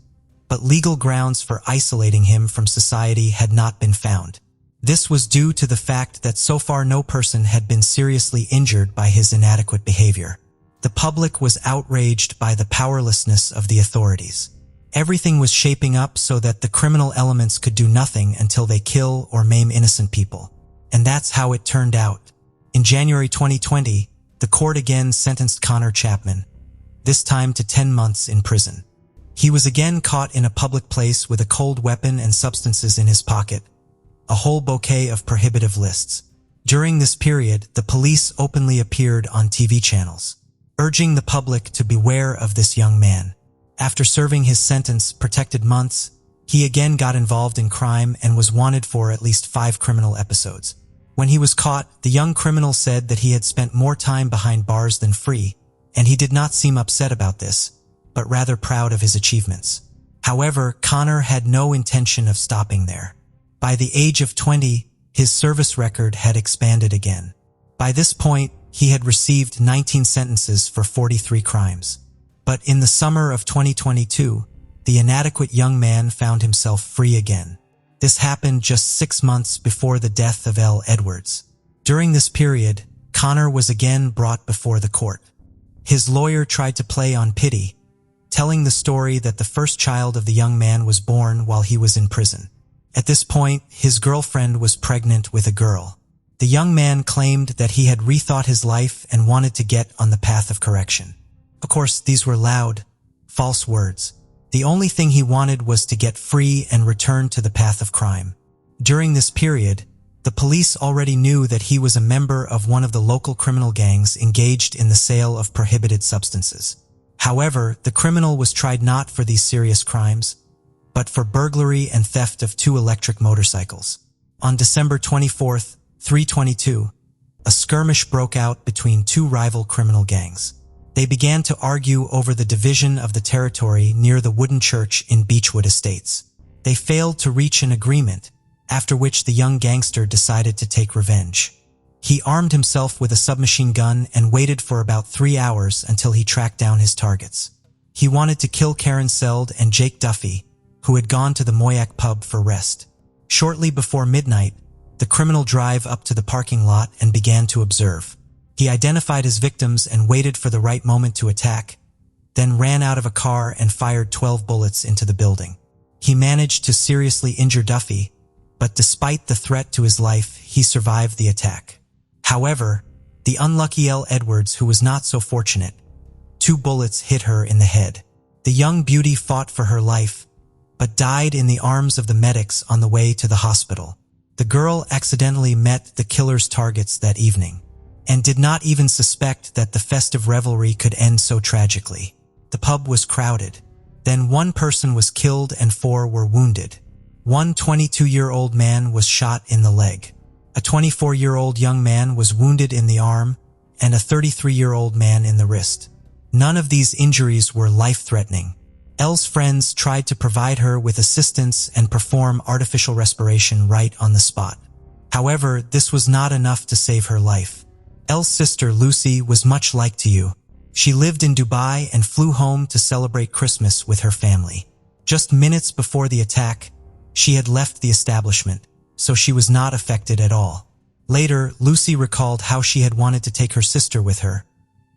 but legal grounds for isolating him from society had not been found. This was due to the fact that so far no person had been seriously injured by his inadequate behavior. The public was outraged by the powerlessness of the authorities. Everything was shaping up so that the criminal elements could do nothing until they kill or maim innocent people. And that's how it turned out. In January 2020, the court again sentenced Connor Chapman, this time to 10 months in prison. He was again caught in a public place with a cold weapon and substances in his pocket, a whole bouquet of prohibitive lists. During this period, the police openly appeared on TV channels, urging the public to beware of this young man. After serving his sentence, protected months, he again got involved in crime and was wanted for at least 5 criminal episodes. When he was caught, the young criminal said that he had spent more time behind bars than free, and he did not seem upset about this, but rather proud of his achievements. However, Connor had no intention of stopping there. By the age of 20, his service record had expanded again. By this point, he had received 19 sentences for 43 crimes. But in the summer of 2022, the inadequate young man found himself free again. This happened just 6 months before the death of L. Edwards. During this period, Connor was again brought before the court. His lawyer tried to play on pity, telling the story that the first child of the young man was born while he was in prison. At this point, his girlfriend was pregnant with a girl. The young man claimed that he had rethought his life and wanted to get on the path of correction. Of course, these were loud, false words. The only thing he wanted was to get free and return to the path of crime. During this period, the police already knew that he was a member of one of the local criminal gangs engaged in the sale of prohibited substances. However, the criminal was tried not for these serious crimes, but for burglary and theft of 2 electric motorcycles. On December 24, 322, a skirmish broke out between 2 rival criminal gangs. They began to argue over the division of the territory near the wooden church in Beechwood Estates. They failed to reach an agreement, after which the young gangster decided to take revenge. He armed himself with a submachine gun and waited for about 3 hours until he tracked down his targets. He wanted to kill Karen Seld and Jake Duffy, who had gone to the Moyak pub for rest. Shortly before midnight, the criminal drove up to the parking lot and began to observe. He identified his victims and waited for the right moment to attack, then ran out of a car and fired 12 bullets into the building. He managed to seriously injure Duffy, but despite the threat to his life, he survived the attack. However, the unlucky L. Edwards, who was not so fortunate, 2 bullets hit her in the head. The young beauty fought for her life, but died in the arms of the medics on the way to the hospital. The girl accidentally met the killer's targets that evening, and did not even suspect that the festive revelry could end so tragically. The pub was crowded. Then 1 person was killed and 4 were wounded. One 22-year-old man was shot in the leg. A 24-year-old young man was wounded in the arm, and a 33-year-old man in the wrist. None of these injuries were life-threatening. Elle's friends tried to provide her with assistance and perform artificial respiration right on the spot. However, this was not enough to save her life. Elle's sister Lucy was much like you. She lived in Dubai and flew home to celebrate Christmas with her family. Just minutes before the attack, she had left the establishment, so she was not affected at all. Later, Lucy recalled how she had wanted to take her sister with her,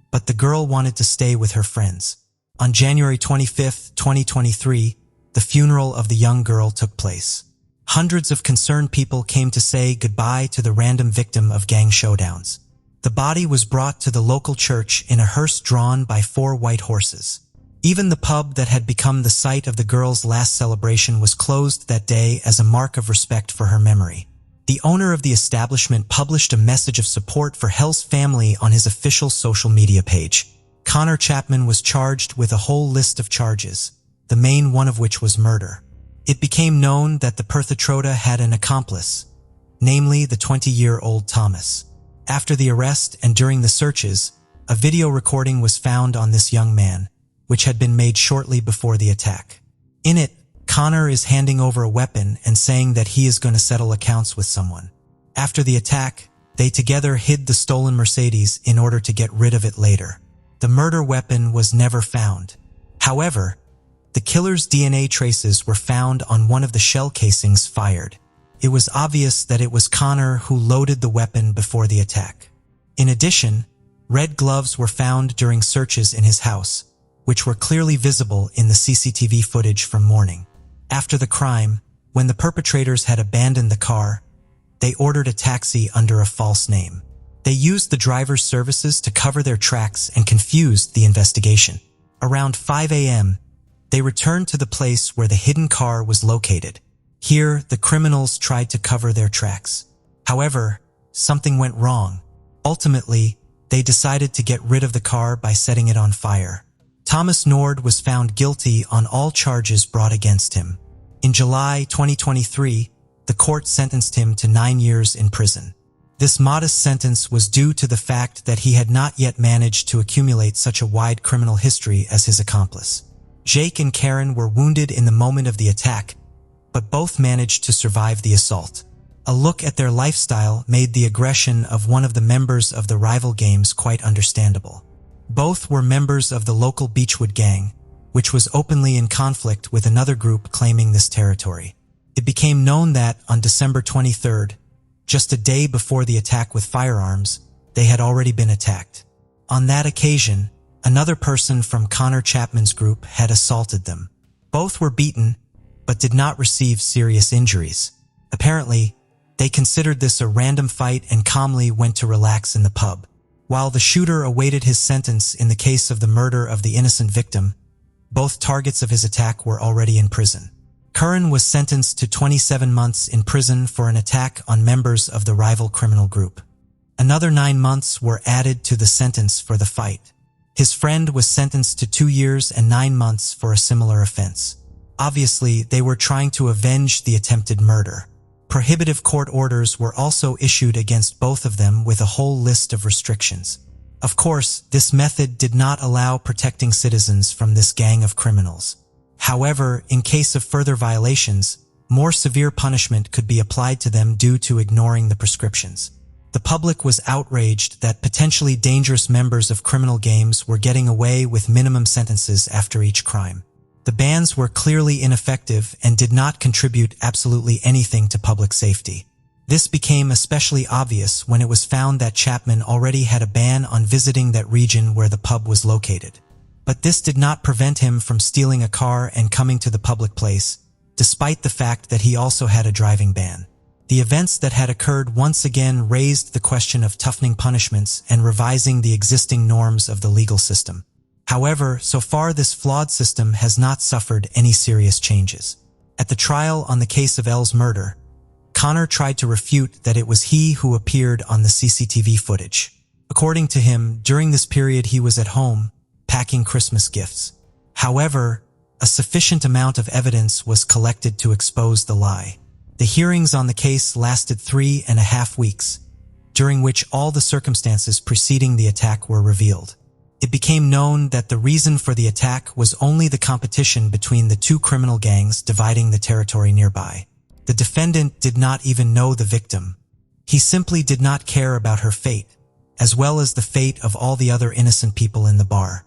but the girl wanted to stay with her friends. On January 25, 2023, the funeral of the young girl took place. Hundreds of concerned people came to say goodbye to the random victim of gang showdowns. The body was brought to the local church in a hearse drawn by 4 white horses. Even the pub that had become the site of the girl's last celebration was closed that day as a mark of respect for her memory. The owner of the establishment published a message of support for Hell's family on his official social media page. Connor Chapman was charged with a whole list of charges, the main one of which was murder. It became known that the perpetrator had an accomplice, namely the 20-year-old Thomas. After the arrest and during the searches, a video recording was found on this young man, which had been made shortly before the attack. In it, Connor is handing over a weapon and saying that he is going to settle accounts with someone. After the attack, they together hid the stolen Mercedes in order to get rid of it later. The murder weapon was never found. However, the killer's DNA traces were found on one of the shell casings fired. It was obvious that it was Connor who loaded the weapon before the attack. In addition, red gloves were found during searches in his house, which were clearly visible in the CCTV footage from morning. After the crime, when the perpetrators had abandoned the car, they ordered a taxi under a false name. They used the driver's services to cover their tracks and confused the investigation. Around 5 a.m., they returned to the place where the hidden car was located. Here, the criminals tried to cover their tracks. However, something went wrong. Ultimately, they decided to get rid of the car by setting it on fire. Thomas Nord was found guilty on all charges brought against him. In July 2023, the court sentenced him to 9 years in prison. This modest sentence was due to the fact that he had not yet managed to accumulate such a wide criminal history as his accomplice. Jake and Karen were wounded in the moment of the attack, but both managed to survive the assault. A look at their lifestyle made the aggression of one of the members of the rival gangs quite understandable. Both were members of the local Beechwood gang, which was openly in conflict with another group claiming this territory. It became known that on December 23rd, just a day before the attack with firearms, they had already been attacked. On that occasion, another person from Connor Chapman's group had assaulted them. Both were beaten, but did not receive serious injuries. Apparently, they considered this a random fight and calmly went to relax in the pub. While the shooter awaited his sentence in the case of the murder of the innocent victim, both targets of his attack were already in prison. Curran was sentenced to 27 months in prison for an attack on members of the rival criminal group. Another 9 months were added to the sentence for the fight. His friend was sentenced to 2 years and 9 months for a similar offense. Obviously, they were trying to avenge the attempted murder. Prohibitive court orders were also issued against both of them with a whole list of restrictions. Of course, this method did not allow protecting citizens from this gang of criminals. However, in case of further violations, more severe punishment could be applied to them due to ignoring the prescriptions. The public was outraged that potentially dangerous members of criminal gangs were getting away with minimum sentences after each crime. The bans were clearly ineffective and did not contribute absolutely anything to public safety. This became especially obvious when it was found that Chapman already had a ban on visiting that region where the pub was located. But this did not prevent him from stealing a car and coming to the public place, despite the fact that he also had a driving ban. The events that had occurred once again raised the question of toughening punishments and revising the existing norms of the legal system. However, so far this flawed system has not suffered any serious changes. At the trial on the case of L's murder, Connor tried to refute that it was he who appeared on the CCTV footage. According to him, during this period he was at home, packing Christmas gifts. However, a sufficient amount of evidence was collected to expose the lie. The hearings on the case lasted 3.5 weeks, during which all the circumstances preceding the attack were revealed. It became known that the reason for the attack was only the competition between the two criminal gangs dividing the territory nearby. The defendant did not even know the victim. He simply did not care about her fate, as well as the fate of all the other innocent people in the bar.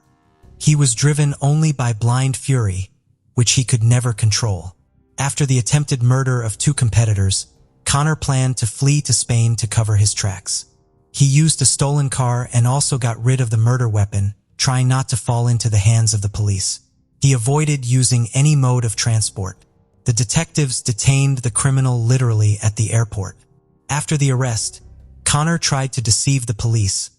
He was driven only by blind fury, which he could never control. After the attempted murder of 2 competitors, Connor planned to flee to Spain to cover his tracks. He used a stolen car and also got rid of the murder weapon, trying not to fall into the hands of the police. He avoided using any mode of transport. The detectives detained the criminal literally at the airport. After the arrest, Connor tried to deceive the police,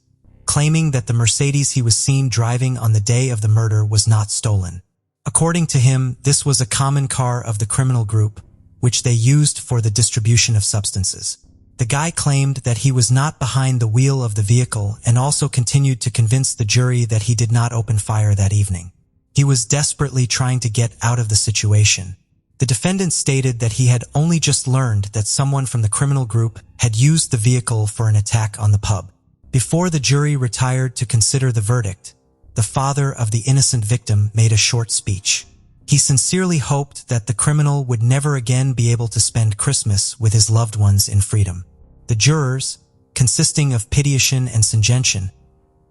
claiming that the Mercedes he was seen driving on the day of the murder was not stolen. According to him, this was a common car of the criminal group, which they used for the distribution of substances. The guy claimed that he was not behind the wheel of the vehicle and also continued to convince the jury that he did not open fire that evening. He was desperately trying to get out of the situation. The defendant stated that he had only just learned that someone from the criminal group had used the vehicle for an attack on the pub. Before the jury retired to consider the verdict, the father of the innocent victim made a short speech. He sincerely hoped that the criminal would never again be able to spend Christmas with his loved ones in freedom. The jurors, consisting of Pityashin and Sinjenshin,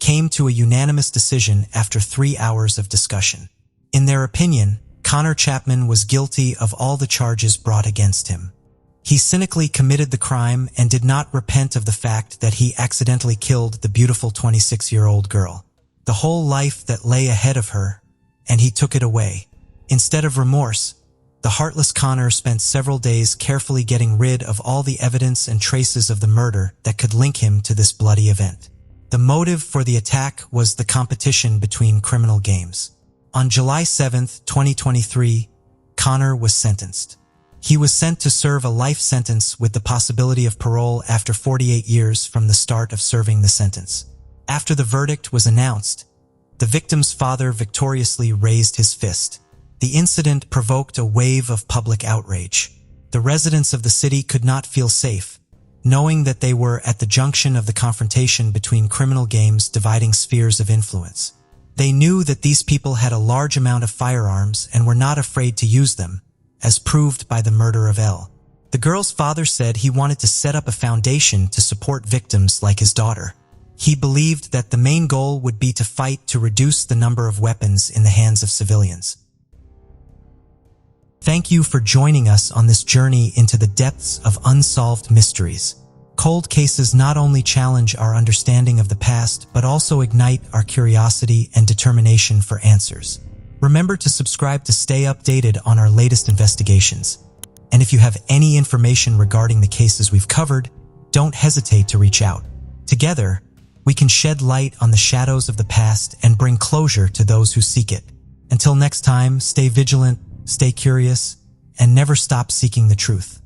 came to a unanimous decision after 3 hours of discussion. In their opinion, Connor Chapman was guilty of all the charges brought against him. He cynically committed the crime and did not repent of the fact that he accidentally killed the beautiful 26-year-old girl. The whole life that lay ahead of her, and he took it away. Instead of remorse, the heartless Connor spent several days carefully getting rid of all the evidence and traces of the murder that could link him to this bloody event. The motive for the attack was the competition between criminal games. On July 7, 2023, Connor was sentenced. He was sent to serve a life sentence with the possibility of parole after 48 years from the start of serving the sentence. After the verdict was announced, the victim's father victoriously raised his fist. The incident provoked a wave of public outrage. The residents of the city could not feel safe, knowing that they were at the junction of the confrontation between criminal games dividing spheres of influence. They knew that these people had a large amount of firearms and were not afraid to use them, as proved by the murder of L. The girl's father said he wanted to set up a foundation to support victims like his daughter. He believed that the main goal would be to fight to reduce the number of weapons in the hands of civilians. Thank you for joining us on this journey into the depths of unsolved mysteries. Cold cases not only challenge our understanding of the past, but also ignite our curiosity and determination for answers. Remember to subscribe to stay updated on our latest investigations. And if you have any information regarding the cases we've covered, don't hesitate to reach out. Together, we can shed light on the shadows of the past and bring closure to those who seek it. Until next time, stay vigilant, stay curious, and never stop seeking the truth.